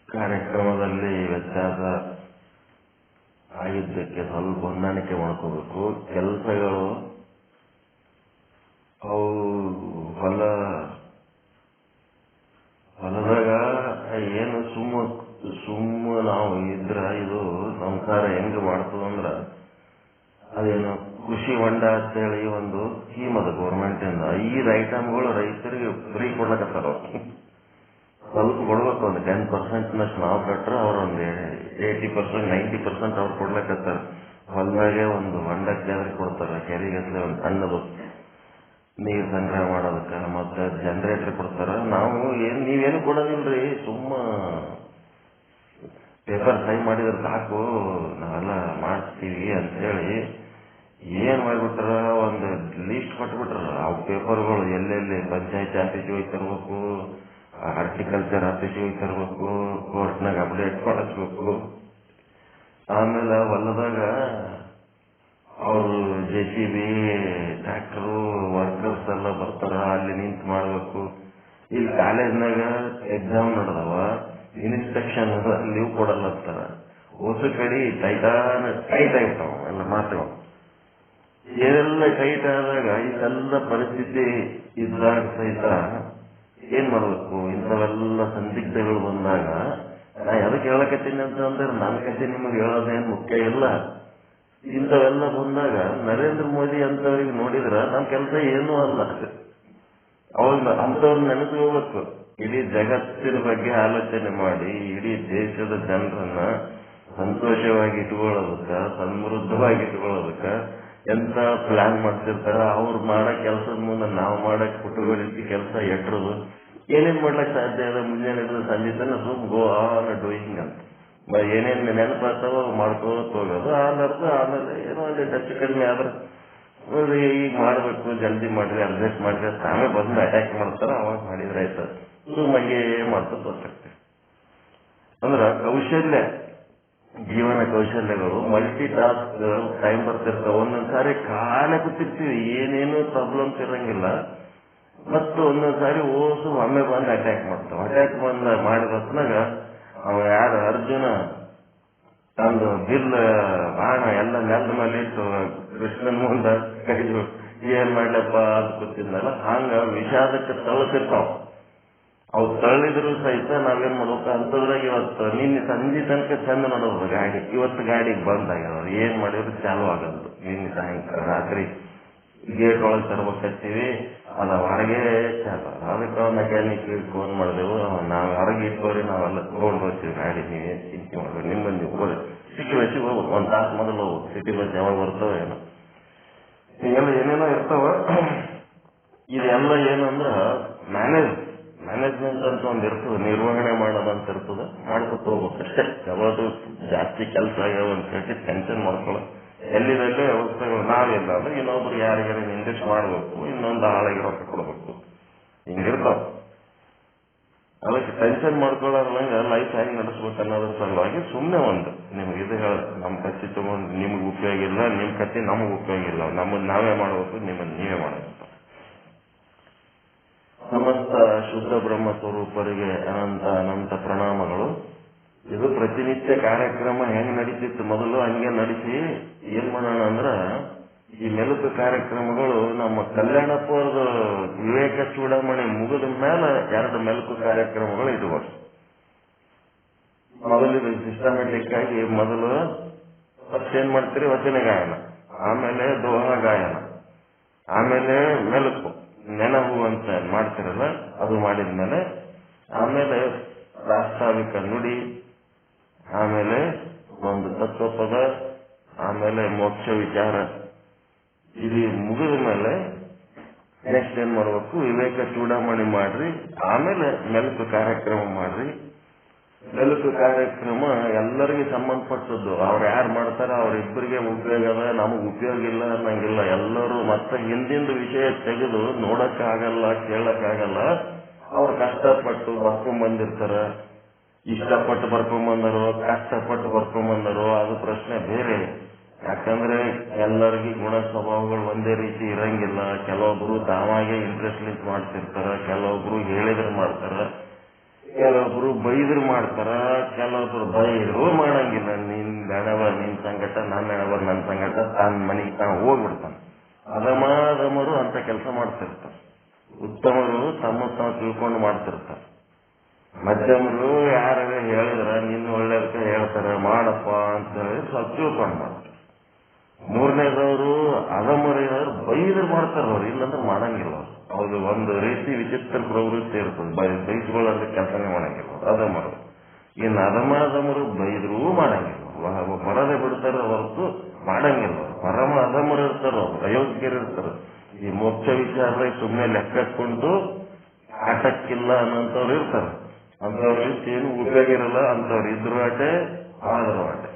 ಕಾರ್ಯಕ್ರಮದಲ್ಲಿ ವ್ಯತ್ಯಾಸ ಆಗಿದ್ದಕ್ಕೆ ಸ್ವಲ್ಪ ಹೊಂದಾಣಿಕೆ ಮಾಡ್ಕೋಬೇಕು. ಕೆಲಸಗಳು ಅವು ಹೊಲದಾಗ ಏನು ಸುಮ್ಮ ನಾವು ಇದ್ರ ಇದು ಸಂಸಾರ ಹೆಂಗ್ ಮಾಡ್ತದಂದ್ರ ಅದೇನು ಕೃಷಿ ಹೊಂಡ ಅಂತೇಳಿ ಒಂದು ಸ್ಕೀಮ್ ಅದ ಗೌರ್ಮೆಂಟ್ ಇಂದ. 5 ಐಟಮ್ಗಳು ರೈತರಿಗೆ ಫ್ರೀ ಕೊಡ್ಲಕತ್ತಾರ. ಸ್ವಲ್ಪ ಕೊಡ್ಬೇಕು. ಒಂದು 10% ನಾವು ಕಟ್ರೆ ಅವ್ರ ಒಂದು 80%, 90% ಅವ್ರು ಕೊಡ್ಲಕತ್ತಾರ. ಹೊಲದಾಗೆ ಒಂದು ಹೊಂಡಕ್ಕೆ ಜಾದ್ರೆ ಕೊಡ್ತಾರ, ಕೆರೆಗಟ್ಲೆ ಒಂದು ಸಣ್ಣದು ನೀರು ಸಂಗ್ರಹ ಮಾಡೋದಕ್ಕೆ. ಮತ್ತೆ ಜನರೇಟರ್ ಕೊಡ್ತಾರ. ನಾವು ನೀವೇನು ಕೊಡೋದಿಲ್ರಿ, ಸುಮ್ಮ ಪೇಪರ್ ಸೈನ್ ಮಾಡಿದ್ರೆ ಸಾಕು ನಾವೆಲ್ಲ ಮಾಡಿಸ್ತೀವಿ ಅಂತೇಳಿ ಏನ್ ಮಾಡ್ಬಿಟ್ರ, ಒಂದು ಲೀಸ್ಟ್ ಕೊಟ್ಬಿಟ್ರ. ಅವು ಪೇಪರ್ಗಳು ಎಲ್ಲೆಲ್ಲಿ ಪಂಚಾಯತ್ ಆಫೀಸಿಗೆ ಹೋಗಿ ತರ್ಬೇಕು, ಹಾರ್ಟಿಕಲ್ಚರ್ ಆಫೀಸಿಗೆ ಹೋಗಿ ತರ್ಬೇಕು, ಕೋರ್ಟ್ನಾಗ ಅಪ್ಡೇಟ್ ಮಾಡಿಸ್ಬೇಕು. ಆಮೇಲೆ ಹೊಲದಾಗ ಅವರು JCB, ಟ್ರ್ಯಾಕ್ಟರು, ವರ್ಕರ್ಸ್ ಎಲ್ಲ ಬರ್ತಾರ, ಅಲ್ಲಿ ನಿಂತು ಮಾಡ್ಬೇಕು. ಇಲ್ಲಿ ಕಾಲೇಜ್ನಾಗ ಎಕ್ಸಾಮ್ ನಡೆದವ, ಇನ್ಸ್ಪೆಕ್ಷನ್ ಲೀವ್ ಕೊಡಲ್ಲ ಅಂತಾರ. ಹೊಸ ಕಡೆ ಟೈಟ್ ಆಗಿರ್ತಾವ ಎಲ್ಲ ಮಾತುಗಳು. ಏನೆಲ್ಲ ಟೈಟ್ ಆದಾಗ ಇದೆಲ್ಲ ಪರಿಸ್ಥಿತಿ ಇದ್ದಾಗ ಸಹಿತ ಏನ್ ಮಾಡ್ಬೇಕು? ಇಂಥವೆಲ್ಲ ಸಂದಿಗ್ಧಗಳು ಬಂದಾಗ ನಾ ಎದಕ್ಕೆ ಹೇಳಕತ್ತೀನಿ ಅಂತಂದ್ರೆ ನನ್ನ ಕತೆ ನಿಮಗೆ ಹೇಳೋದೇನು ಮುಖ್ಯ ಇಲ್ಲ. ಇಂಥವೆಲ್ಲ ಬಂದಾಗ ನರೇಂದ್ರ ಮೋದಿ ಅಂತವ್ರಿಗೆ ನೋಡಿದ್ರ ನಮ್ ಕೆಲಸ ಏನೂ ಅಲ್ಲ. ಅವಾಗ ಅಂತವ್ರನ್ನ ನೆನೆಸ್ಕೋಬೇಕು. ಇಡೀ ಜಗತ್ತಿನ ಬಗ್ಗೆ ಆಲೋಚನೆ ಮಾಡಿ ಇಡೀ ದೇಶದ ಜನರನ್ನ ಸಂತೋಷವಾಗಿ ಇಟ್ಕೊಳ್ಳೋದಕ್ಕ, ಸಮೃದ್ಧವಾಗಿ ಇಟ್ಕೊಳ್ಳೋದಕ್ಕ ಎಂತ ಪ್ಲಾನ್ ಮಾಡ್ತಿರ್ತಾರ. ಅವ್ರು ಮಾಡೋ ಕೆಲಸದ ಮುಂದೆ ನಾವು ಮಾಡಕ್ ಪುಟುಗಳಿಸಿ ಕೆಲಸ ಎಟ್ರದು ಏನೇನ್ ಮಾಡ್ಲಕ್ ಸಾಧ್ಯ ಅದ? ಮುಂಜಾನೆ ಸಂಜೆ ತನಕ ಸುಮ್ ಗೋ ಆನ್ ಡೂಯಿಂಗ್ ಅಂತ ಏನೇನ್ ನೆನಪಾಗ್ತಾವ ಮಾಡ್ಕೋತ ಹೋಗೋದು. ಆಮೇಲೆ ಏನೋ ಒಂದು ಹೆಚ್ಚು ಕಡಿಮೆ ಆದ್ರೆ ಈಗ ಮಾಡ್ಬೇಕು, ಜಲ್ದಿ ಮಾಡ್ರಿ, ಅಡ್ಜಸ್ಟ್ ಮಾಡ್ರಿ, ತಾವೇ ಬಂದು ಅಟ್ಯಾಕ್ ಮಾಡ್ತಾರ. ಅವಾಗ ಮಾಡಿದ್ರೆ ಆಯ್ತದ. ಸುಮ್ಮಂಗೆ ಮಾಡ್ತಾ ತೋರ್ಸಾಕ್ತೇವೆ. ಅಂದ್ರ ಕೌಶಲ್ಯ, ಜೀವನ ಕೌಶಲ್ಯಗಳು, ಮಲ್ಟಿ ಟಾಸ್ಕ್ ಟೈಮ್ ಬರ್ತಿರ್ತಾವ. ಒಂದೊಂದ್ಸಾರಿ ಕಾಲೇ ಕೂತಿರ್ತೀವಿ, ಏನೇನು ಪ್ರಾಬ್ಲಮ್ಸ್ ಇರಂಗಿಲ್ಲ. ಮತ್ತು ಒಂದೊಂದ್ಸಾರಿ ಓಸು ಒಮ್ಮೆ ಬಂದು ಅಟ್ಯಾಕ್ ಮಾಡ್ತಾವ. ಅಟ್ಯಾಕ್ ಮಾಡಿದ ಹೊತ್ನಾಗ ಅವ ಯಾರು ಅರ್ಜುನ ತಂದು ಬಿಲ್ ಬಾಣ ಎಲ್ಲ ನೆಲದ ಮೇಲೆ ಇಟ್ಟು ಕೃಷ್ಣನ್ ಮುಂದ ಕೈದು ಏನ್ ಮಾಡ್ಲಪ್ಪ ಅಂತ ಕೂತಿದ್ನಲ್ಲ, ಹಂಗ ವಿಷಾದಕ್ಕೆ ತಳ್ತಿರ್ತಾವ. ಅವು ತಳ್ಳಿದ್ರು ಸಹಿತ ನಾವೇನ್ ಮಾಡ್ಬೇಕು ಅಂತದ್ರಾಗ ಇವತ್ತು ನಿನ್ನೆ ಸಂಜೆ ತನಕ ಚಂದ ನೋಡೋದು ಗಾಡಿ, ಇವತ್ತು ಗಾಡಿಗೆ ಬಂದ್ ಆಗ್ಯಾವ. ಏನ್ ಮಾಡಿದ್ರು ಚಾಲು ಆಗಲ್ದು. ನಿನ್ನೆ ಸಾಯಂಕಾಲ ರಾತ್ರಿ ಗೇಟ್ ಒಳಗೆ ತರ್ಬೇಕತ್ತೀವಿ, ಅದ ಹೊರಗೆ ಚಾಲು. ಅದಕ್ಕೆ ಮೆಕ್ಯಾನಿಕ್ ಫೋನ್ ಮಾಡಿದೆವು, ನಾವು ಹೊರಗೆ ಇಟ್ಕೋರಿ, ನಾವೆಲ್ಲ ತಗೊಂಡು ಹೋಗ್ತೀವಿ ಗಾಡಿ, ನೀವೇನ್ ಚಿಂತೆ ಮಾಡ್ಬೇಕು, ನಿಮ್ಮಲ್ಲಿ ನೀವು ಹೋಗಿ ಸಿಟಿ ಬಸ್ಸಿಗೆ ಹೋಗ್ಬೇಕು. ಒಂದ್ ತಾಸು ಮೊದಲು ಹೋಗ್ಬೇಕು. ಸಿಟಿ ಬಸ್ ಯಾವಾಗ ಬರ್ತಾವ ಏನೋ, ಈಗೆಲ್ಲ ಏನೇನೋ ಇರ್ತಾವ. ಇದೆಲ್ಲ ಏನಂದ್ರ ಮ್ಯಾನೇಜ್ಮೆಂಟ್ ಅಂತ ಒಂದ್ ಇರ್ತದೆ, ನಿರ್ವಹಣೆ ಮಾಡೋದಂತ ಇರ್ತದೆ. ಮಾಡ್ಕೊತ ಹೋಗ್ಬೇಕು ಅಷ್ಟೇ. ಯಾವುದು ಜಾಸ್ತಿ ಕೆಲಸ ಆಗ್ಯಾವ ಅಂತ ಹೇಳಿ ಟೆನ್ಷನ್ ಮಾಡ್ಕೊಳ್ಳೋ ಎಲ್ಲಿರಲ್ಲೇ ವ್ಯವಸ್ಥೆಗಳು ನಾವೆಲ್ಲ ಅಂದ್ರೆ ಇನ್ನೊಬ್ರು ಯಾರಿಗಾರ ಇನ್ವೆಸ್ಟ್ ಮಾಡ್ಬೇಕು, ಇನ್ನೊಂದು ಆಳಿಗೆ ರೊಕ್ಕ ಕೊಡ್ಬೇಕು, ಹಿಂಗಿರ್ತಾವ. ಅದಕ್ಕೆ ಟೆನ್ಷನ್ ಮಾಡ್ಕೊಳ್ಳೋದ್ರಂಗ ಲೈಫ್ ಹೆಂಗ್ ನಡೆಸ್ಬೇಕು ಅನ್ನೋದ್ರ ಸಲುವಾಗಿ ಸುಮ್ಮನೆ ಒಂದು ನಿಮ್ಗೆ ಇದು ಹೇಳ, ನಮ್ ಕತ್ತಿ ತಗೊಂಡು ನಿಮ್ಗೆ ಉಪಯೋಗ ಇಲ್ಲ, ನಿಮ್ ಕತ್ತಿ ನಮಗ್ ಉಪಯೋಗ ಇಲ್ಲ, ನಮ್ಮನ್ನ ನಾವೇ ಮಾಡ್ಬೇಕು, ನಿಮ್ಮನ್ನ ನೀವೇ ಮಾಡಬೇಕು. ಸಮಸ್ತ ಶುದ್ಧ ಬ್ರಹ್ಮ ಸ್ವರೂಪರಿಗೆ ಅನಂತ ಪ್ರಣಾಮಗಳು. ಇದು ಪ್ರತಿನಿತ್ಯ ಕಾರ್ಯಕ್ರಮ ಹೆಂಗ್ ನಡೀತಿತ್ತು ಮೊದಲು ಹಂಗೆ ನಡೆಸಿ ಏನ್ ಮಾಡೋಣ ಅಂದ್ರ, ಈ ಮೆಲುಕು ಕಾರ್ಯಕ್ರಮಗಳು ನಮ್ಮ ಕಲ್ಯಾಣಪ್ಪವ್ರದ ವಿವೇಕ ಚೂಡಾಮಣಿ ಮುಗಿದ ಮೇಲೆ 2 ಮೆಲುಕು ಕಾರ್ಯಕ್ರಮಗಳು ಇಟ್ಕೊಂಡು ಮೊದಲಿಗೆ ಸಿಸ್ಟಮೆಟಿಕ್ ಆಗಿ ಮೊದಲು ಫಸ್ಟ್ ಏನ್ ಮಾಡ್ತೀರಿ, ವಚನ ಗಾಯನ, ಆಮೇಲೆ ದೋಹ ಗಾಯನ, ಆಮೇಲೆ ಮೆಲುಕು ನೆನಹು ಅಂತ ಮಾಡ್ತಿರಲ್ಲ ಅದು ಮಾಡಿದ್ಮೇಲೆ, ಆಮೇಲೆ ಪ್ರಾಸ್ತಾವಿಕ ನುಡಿ, ಆಮೇಲೆ ಒಂದು ತತ್ವಪದ, ಆಮೇಲೆ ಮೋಕ್ಷ ವಿಚಾರ. ಇದು ಮುಗಿದ ಮೇಲೆ ನೆಕ್ಸ್ಟ್ ಏನ್ ಮಾಡ್ಬೇಕು, ವಿವೇಕ ಚೂಡಾಮಣಿ ಮಾಡ್ರಿ, ಆಮೇಲೆ ಮೆಲುಕು ಕಾರ್ಯಕ್ರಮ ಮಾಡ್ರಿ. ಮೆಲುಕು ಕಾರ್ಯಕ್ರಮ ಎಲ್ಲರಿಗೂ ಸಂಬಂಧಪಟ್ಟದ್ದು. ಅವ್ರು ಯಾರು ಮಾಡ್ತಾರ ಅವ್ರಿಬ್ಬರಿಗೆ ಉಪಯೋಗ ಅದ, ನಮಗ್ ಉಪಯೋಗ ಇಲ್ಲ ಅನ್ನಂಗಿಲ್ಲ. ಎಲ್ಲರೂ ಮತ್ತೆ ಹಿಂದಿಂದ ವಿಷಯ ತೆಗೆದು ನೋಡಕ್ಕಾಗಲ್ಲ, ಕೇಳಕ್ಕಾಗಲ್ಲ. ಅವ್ರು ಕಷ್ಟಪಟ್ಟು ಬರ್ಕೊಂಡ್ಬಂದಿರ್ತಾರ. ಇಷ್ಟಪಟ್ಟು ಬರ್ಕೊಂಡ್ಬಂದರು, ಕಷ್ಟಪಟ್ಟು ಬರ್ಕೊಂಡ್ಬಂದರು, ಅದು ಪ್ರಶ್ನೆ ಬೇರೆ. ಯಾಕಂದ್ರೆ ಎಲ್ಲರಿಗೂ ಗುಣ ಸ್ವಭಾವಗಳು ಒಂದೇ ರೀತಿ ಇರಂಗಿಲ್ಲ. ಕೆಲವೊಬ್ರು ತಾವಾಗೆ ಇಂಟ್ರೆಸ್ಟ್ ಮಾಡ್ತಿರ್ತಾರ, ಕೆಲವೊಬ್ರು ಹೇಳಿದ್ರೆ ಮಾಡ್ತಾರ, ಕೆಲವೊಬ್ರು ಬೈದ್ರು ಮಾಡ್ತಾರ, ಕೆಲವೊಬ್ರು ಬೈದ್ರು ಮಾಡಂಗಿಲ್ಲ. ನಿನ್ ಬೆಣವ ನಿನ್ ಸಂಕಟ, ನನ್ನ ಹೆಣವ ನನ್ನ ಸಂಕಟ, ತನ್ನ ಮನೆಗೆ ತಾನು ಹೋಗ್ಬಿಡ್ತಾನೆ. ಅಧಮರು ಅಂತ ಕೆಲಸ ಮಾಡ್ತಿರ್ತಾರೆ. ಉತ್ತಮರು ತಮ್ಮ ತಾವು ತಿಳ್ಕೊಂಡು ಮಾಡ್ತಿರ್ತಾರೆ. ಮಧ್ಯಮರು ಯಾರ ಹೇಳಿದ್ರ ನಿನ್ನ ಒಳ್ಳೆದಕ್ಕೆ ಹೇಳ್ತಾರೆ, ಮಾಡಪ್ಪ ಅಂತ ಹೇಳಿ ಸ್ವಲ್ಪ ತಿಳ್ಕೊಂಡು ಮಾಡ್ತಾರೆ. ಮೂರನೇದವರು ಅಧಮರು ಬೈದ್ರು ಮಾಡ್ತಾರ, ಅವ್ರು ಇಲ್ಲಂದ್ರೆ ಮಾಡಂಗಿಲ್ಲ. ಹೌದು, ಒಂದು ರೀತಿ ವಿಚಿತ್ರ ಪ್ರವೃತ್ತಿ ಇರ್ತದೆ. ಬೈಸ್ಕೊಳ್ಳೋದ್ರೆ ಕೆಲಸನೇ ಮಾಡಂಗಿಲ್ಲ ಅಧಮರು. ಇನ್ನು ಅಧಮರು ಬೈದ್ರೂ ಮಾಡಂಗಿಲ್ಲ, ಬರದೆ ಬಿಡ್ತಾರ ಹೊರತು ಮಾಡಂಗಿಲ್ಲ. ಪರಮ ಅಧಮರು ಇರ್ತಾರ, ಅಯೋಗ್ಯರು ಇರ್ತಾರ. ಈ ಮೋಕ್ಷ ವಿಚಾರ ಸುಮ್ಮನೆ ಲೆಕ್ಕಕೊಂಡು ಆಟಕ್ಕಿಲ್ಲ ಅನ್ನೋಂಥವ್ರು ಇರ್ತಾರ. ಅಂಥವ್ರಿಗೆ ಏನು ಉಪಯೋಗ ಇರಲ್ಲ. ಅಂಥವ್ರು ಇದ್ರು ಆಟೆ, ಆದ್ರೂ ಆಟೆ.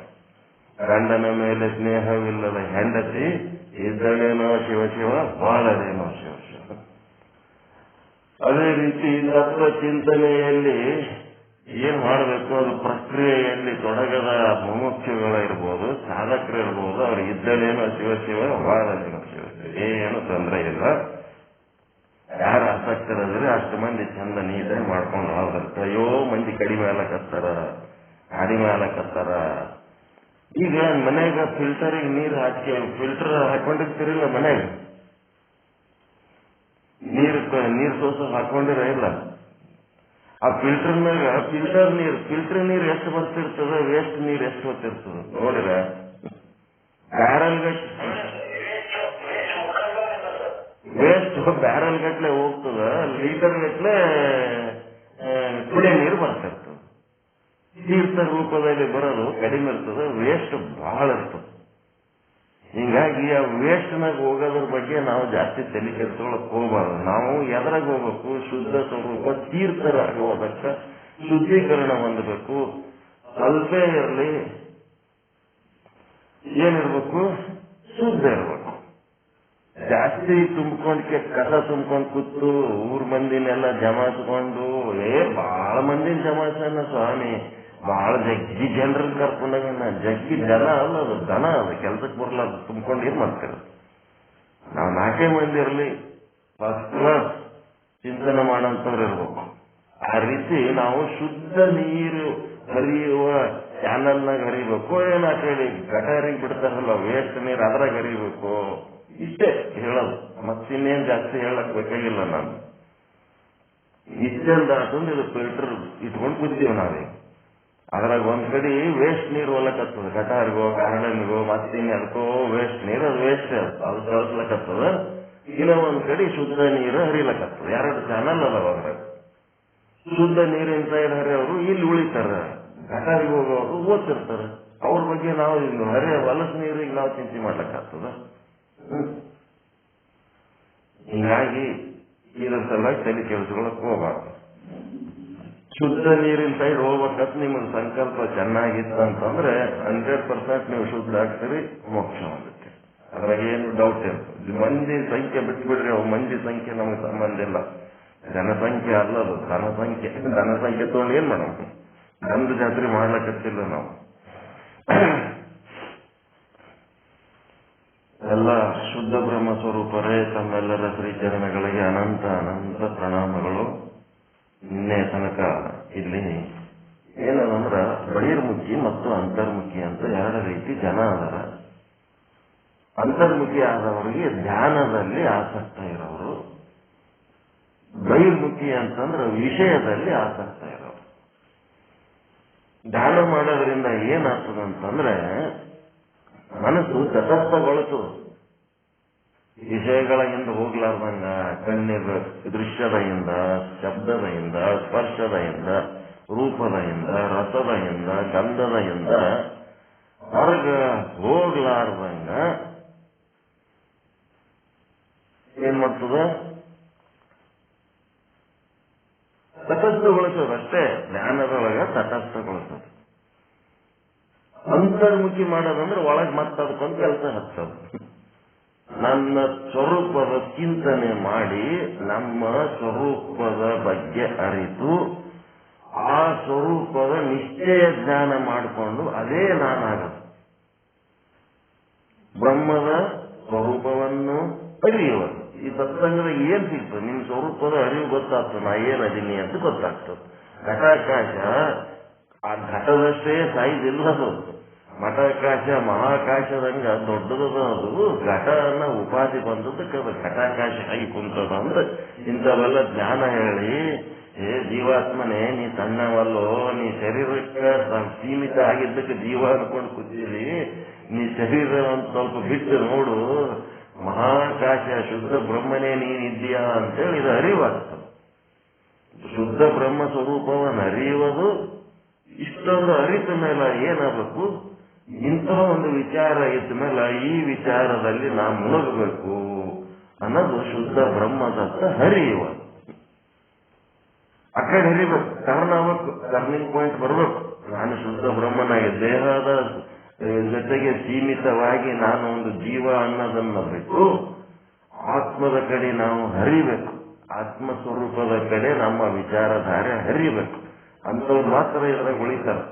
ಗಂಡನ ಮೇಲೆ ಸ್ನೇಹವಿಲ್ಲದ ಹೆಂಡತಿ ಇದ್ದಳೇನೋ ಶಿವ ಶಿವ, ಬಾಳದೇನೋ ಶಿವ ಶಿವ. ಅದೇ ರೀತಿ ತತ್ವ ಚಿಂತನೆಯಲ್ಲಿ ಏನ್ ಮಾಡಬೇಕು, ಅದು ಪ್ರಕ್ರಿಯೆಯಲ್ಲಿ ತೊಡಗದ ಮುಮುಕ್ಷುಗಳಿರ್ಬೋದು, ಸಾಧಕರಿರ್ಬೋದು, ಅವ್ರು ಇದ್ದಳೇನೋ ಶಿವ ಶಿವ, ಬಾಳದೇನೋ ಶಿವ ಶಿವ, ಏನು ತೊಂದರೆ ಇಲ್ಲ. ಯಾರು ಆಸಕ್ತರಾದ್ರೆ ಅಷ್ಟು ಮಂದಿ ಚಂದ ನೀಟಾಗಿ ಮಾಡ್ಕೊಂಡು ಹೋಗ್ತಾರೆ. ಅಯ್ಯೋ ಮಂದಿ ಕಡಿಮೆ ಆಲಕತ್ತಾರ, ಕಡಿಮೆ ಆಲಕತ್ತಾರ. ಈಗ ಮನೆಯಾಗ ಫಿಲ್ಟರಿಗೆ ನೀರು ಹಾಕಿ, ಫಿಲ್ಟರ್ ಹಾಕೊಂಡಿರ್ತೀರಿಲ್ಲ ಮನೆಯಾಗ, ನೀರು ಸೋಸ ಹಾಕೊಂಡಿರ ಇಲ್ಲ. ಆ ಫಿಲ್ಟರ್ನಾಗ ಫಿಲ್ಟರ್ ನೀರು ಎಷ್ಟು ಬರ್ತಿರ್ತದ, ವೇಸ್ಟ್ ನೀರು ಎಷ್ಟು ಬರ್ತಿರ್ತದ ನೋಡಿರ. ಬ್ಯಾರಲ್ ಗಟ್ಲೆ ಹೋಗ್ತದ, ಲೀಟರ್ ಗಟ್ಲೆ ಕುಡಿಯ ನೀರು ಬರ್ತಿರ್ತದೆ. ತೀರ್ಥ ರೂಪದಲ್ಲಿ ಬರೋದು ಕಡಿಮೆ ಇರ್ತದೆ, ವೇಸ್ಟ್ ಬಹಳ ಇರ್ತದೆ. ಹಿಂಗಾಗಿ ಆ ವೇಸ್ಟ್ನಾಗ ಹೋಗೋದ್ರ ಬಗ್ಗೆ ನಾವು ಜಾಸ್ತಿ ತಲೆ ಕೆಡಿಸ್ಕೊಳಕ್ ಹೋಗ್ಬಾರ್ದು. ನಾವು ಎದ್ರಾಗ ಹೋಗ್ಬೇಕು, ಶುದ್ಧ ಸ್ವರೂಪ ತೀರ್ಥರಾಗಿ ಹೋಗಕ್ಕ ಶುದ್ಧೀಕರಣ ಹೊಂದಬೇಕು. ಸ್ವಲ್ಪ ಇರಲಿ, ಏನಿರ್ಬೇಕು, ಶುದ್ಧ ಇರ್ಬೇಕು. ಜಾಸ್ತಿ ತುಂಬ್ಕೊಂಡ್ಕೆ ಕಸ ತುಂಬ್ಕೊಂಡ್ ಕೂತು ಊರ್ ಮಂದಿನೆಲ್ಲ ಜಮಾಯಿಸ್ಕೊಂಡು, ಬಹಳ ಮಂದಿನ ಜಮಾಯಿಸೋಣ ಸ್ವಾಮಿ, ಬಹಳ ಜಗ್ಗಿ ಜನರನ್ನ ಕರ್ಕೊಂಡಾಗ ಜಗ್ಗಿ ಜನ ಅಲ್ಲ, ಅದು ದನ, ಅದು ಕೆಲ್ಸಕ್ಕೆ ಬರಲ್ಲ, ಅದು ತುಂಬ್ಕೊಂಡು ಏನ್ ಮಾಡ್ತಾರೆ. ನಾವು 4 ಮಂದಿ ಇರಲಿ, ಫಸ್ಟ್ ಕ್ಲಾಸ್ ಚಿಂತನೆ ಮಾಡೋಂಥವ್ರು ಇರ್ಬೇಕು. ಆ ರೀತಿ ನಾವು ಶುದ್ಧ ನೀರು ಹರಿಯುವ ಚಾನಲ್ನಾಗ ಹರಿಬೇಕು. ಏನ ಕೇಳಿ ಗಟಾರಿಗೆ ಬಿಡ್ತಾರಲ್ಲ ವೇಸ್ಟ್ ನೀರು, ಅದ್ರಾಗ ಹರಿಬೇಕು. ಇಷ್ಟೇ ಹೇಳೋದು, ಮತ್ತಿನ್ನೇನ್ ಜಾಸ್ತಿ ಹೇಳಕ್ ಬೇಕಾಗಿಲ್ಲ. ನಾನು ಇಷ್ಟೆಲ್ಲ ದಾಟಂದು ಇದು ಫಿಲ್ಟರ್ ಇಟ್ಕೊಂಡು ಕೂತೀವಿ ನಾವೀಗ. ಅದ್ರಾಗ ಒಂದ್ ಕಡೆ ವೇಸ್ಟ್ ನೀರು ಹೊಲಕತ್ತದ, ಗಟಾರಿಗೋ ಗಾರ್ಡನ್ಗೋ ಮತ್ತಿನ್ ಅದಕ್ಕೋ ವೇಸ್ಟ್ ನೀರು, ಅದು ವೇಸ್ಟ್ ಅದು ಕಳಿಸ್ಲಕತ್ತದ. ಇಲ್ಲ ಒಂದ್ ಕಡೆ ಶುದ್ಧ ನೀರು ಹರಿಲಕತ್ತದ. 2 ಚಾನಲ್ ಅದಾವ ಅದ್ರಾಗ. ಶುದ್ಧ ನೀರಿನ ಸೈಡ್ ಹರಿಯವರು ಇಲ್ಲಿ ಉಳಿತಾರ, ಗಟಾರಿಗೆ ಹೋಗೋರು ಓದ್ತಿರ್ತಾರ. ಅವ್ರ ಬಗ್ಗೆ ನಾವು ಹರಿಯ ಹೊಲಸ ನೀರಿಗೆ ನಾವು ಚಿಂತೆ ಮಾಡ್ಲಕ್ಕಾಗ್ತದ. ಹೀಗಾಗಿ ಇದ್ರ ಸಲುವಾಗಿ ತಲೆ ಕೆಡಿಸ್ಕೊಳಕ್ ಹೋಗ್ಬಾರ್ದು. ಶುದ್ಧ ನೀರಿನ ಸೈಡ್ ಹೋಗ್ಬೇಕಂತ ನಿಮಗೆ ಸಂಕಲ್ಪ ಚೆನ್ನಾಗಿತ್ತಂತಂದ್ರೆ 100% ನೀವು ಶುದ್ಧ ಆಗ್ತೀರಿ, ಮೋಕ್ಷ ಆಗುತ್ತೆ. ಅದ್ರಾಗ ಏನು ಡೌಟ್ ಇರ್ತದೆ. ಮಂದಿ ಸಂಖ್ಯೆ ಬಿಟ್ಬಿಡ್ರಿ, ಅವು ಮಂದಿ ಸಂಖ್ಯೆ ನಮಗೆ ಸಂಬಂಧ ಇಲ್ಲ. ಜನಸಂಖ್ಯೆ ಅಲ್ಲದು, ಧನಸಂಖ್ಯೆ. ಧನಸಂಖ್ಯೆ ತಗೊಂಡು ಏನ್ ಮಾಡೋಣ, ನಮ್ದು ಜಾತ್ರೆ ಮಾಡ್ಲಕತ್ತಿಲ್ಲ ನಾವು. ಎಲ್ಲ ಶುದ್ಧ ಬ್ರಹ್ಮ ಸ್ವರೂಪರೇ ತಮ್ಮೆಲ್ಲರ ಶ್ರೀಚರಣಗಳಿಗೆ ಅನಂತ ಅನಂತ ಪ್ರಣಾಮಗಳು. ನಿನ್ನೆ ತನಕ ಇಲ್ಲಿ ಏನದಂದ್ರ ಬಹಿರ್ಮುಖಿ ಮತ್ತು ಅಂತರ್ಮುಖಿ ಅಂತ 2 ರೀತಿ ಜನ ಅದರ. ಅಂತರ್ಮುಖಿ ಆದವರಿಗೆ ಧ್ಯಾನದಲ್ಲಿ ಆಸಕ್ತ ಇರೋರು, ಬಹಿರ್ಮುಖಿ ಅಂತಂದ್ರೆ ವಿಷಯದಲ್ಲಿ ಆಸಕ್ತ ಇರೋರು. ಧ್ಯಾನ ಮಾಡೋದ್ರಿಂದ ಏನಾಗ್ತದಂತಂದ್ರೆ ಮನಸ್ಸು ತಟಸ್ಥಗೊಳಿಸು, ವಿಷಯಗಳ ಹಿಂದೆ ಹೋಗ್ಲಾರ್ದಂಗ ಕಣ್ಣಿನ ದೃಶ್ಯದ ಹಿಂದ, ಶಬ್ದದ ಹಿಂದ, ಸ್ಪರ್ಶದ ಹಿಂದ, ರೂಪದ ಹಿಂದ, ರಸದ ಹಿಂದ, ಗಂಧದ ಹಿಂದ ಹೊರಗ ಹೋಗ್ಲಾರ್ದಂಗ ಏನ್ ಮಾಡ್ತದ, ತಟಸ್ಥಗೊಳಿಸೋದು ಅಷ್ಟೇ. ಜ್ಞಾನದೊಳಗ ತಟಸ್ಥಗೊಳಿಸೋದು. ಅಂತರ್ಮುಖಿ ಮಾಡೋದಂದ್ರೆ ಒಳಗೆ ಮತ್ತದಕ್ಕೊಂದು ಕೆಲಸ ಹಚ್ಚೋದು. ನನ್ನ ಸ್ವರೂಪದ ಚಿಂತನೆ ಮಾಡಿ ನಮ್ಮ ಸ್ವರೂಪದ ಬಗ್ಗೆ ಅರಿತು ಆ ಸ್ವರೂಪದ ನಿಶ್ಚಯ ಜ್ಞಾನ ಮಾಡಿಕೊಂಡು ಅದೇ ನಾನಾಗದು. ಬ್ರಹ್ಮದ ಸ್ವರೂಪವನ್ನು ಅರಿಯುವುದು. ಈ ಸತ್ಸಂಗದ ಏನ್ ಸಿಗ್ತದೆ, ನಿಮ್ ಸ್ವರೂಪದ ಅರಿವು ಗೊತ್ತಾಗ್ತದೆ, ನಾ ಏನದೀನಿ ಅಂತ ಗೊತ್ತಾಗ್ತದೆ. ಘಟಾಕಾಶ ಆ ಘಟದಷ್ಟೇ ಸೈಜ್ ಇಲ್ಲದು. ಮಠಾಕಾಶ ಮಹಾಕಾಶದಂಗ ದೊಡ್ಡದದ. ಅದು ಘಟನ ಉಪಾಧಿ ಬಂದದಕ್ಕೆ ಅದು ಘಟಾಕಾಶ ಆಗಿ ಕುಂತದ ಅಂದ್ರೆ ಇಂಥವೆಲ್ಲ ಜ್ಞಾನ ಹೇಳಿ, ಜೀವಾತ್ಮನೇ ನೀ ಸಣ್ಣವಲ್ಲೋ, ನೀ ಶರೀರಕ್ಕೆ ಸೀಮಿತ ಆಗಿದ್ದಕ್ಕೆ ಜೀವ ಅನ್ಕೊಂಡು ಕೂತೀರಿ, ನೀ ಶರೀರ ಅಂತ ಸ್ವಲ್ಪ ಬಿಟ್ಟು ನೋಡು, ಮಹಾಕಾಶ ಶುದ್ಧ ಬ್ರಹ್ಮನೇ ನೀನಿದ್ದೀಯಾ ಅಂತೇಳಿ ಇದು ಅರಿವಾಗ್ತದೆ. ಶುದ್ಧ ಬ್ರಹ್ಮ ಸ್ವರೂಪವನ್ನು ಅರಿಯುವುದು ಇಷ್ಟೊಂದು ಅರಿತ ಮೇಲೆ ಏನಾಗಬೇಕು, ಇಂಥ ಒಂದು ವಿಚಾರ ಇದ್ದ ಮೇಲೆ ಈ ವಿಚಾರದಲ್ಲಿ ನಾವು ಮುಳುಗಬೇಕು ಅನ್ನೋದು ಶುದ್ಧ ಬ್ರಹ್ಮದತ್ತ ಹರಿಯುವ. ಆ ಕಡೆ ಹರಿಬೇಕು, ಕಾರಣ ಆಗ್ಬೇಕು, ಟರ್ನಿಂಗ್ ಪಾಯಿಂಟ್ ಬರಬೇಕು. ನಾನು ಶುದ್ಧ ಬ್ರಹ್ಮನಾಗಿ ದೇಹದ ಜೊತೆಗೆ ಸೀಮಿತವಾಗಿ ನಾನು ಒಂದು ಜೀವ ಅನ್ನೋದನ್ನ ಬಿಟ್ಟು ಆತ್ಮದ ಕಡೆ ನಾವು ಹರಿಬೇಕು. ಆತ್ಮ ಸ್ವರೂಪದ ಕಡೆ ನಮ್ಮ ವಿಚಾರಧಾರೆ ಹರಿಬೇಕು. ಅಂಥವ್ರು ಮಾತ್ರ ಇದ್ರಾಗ ಉಳಿತಾರೆ.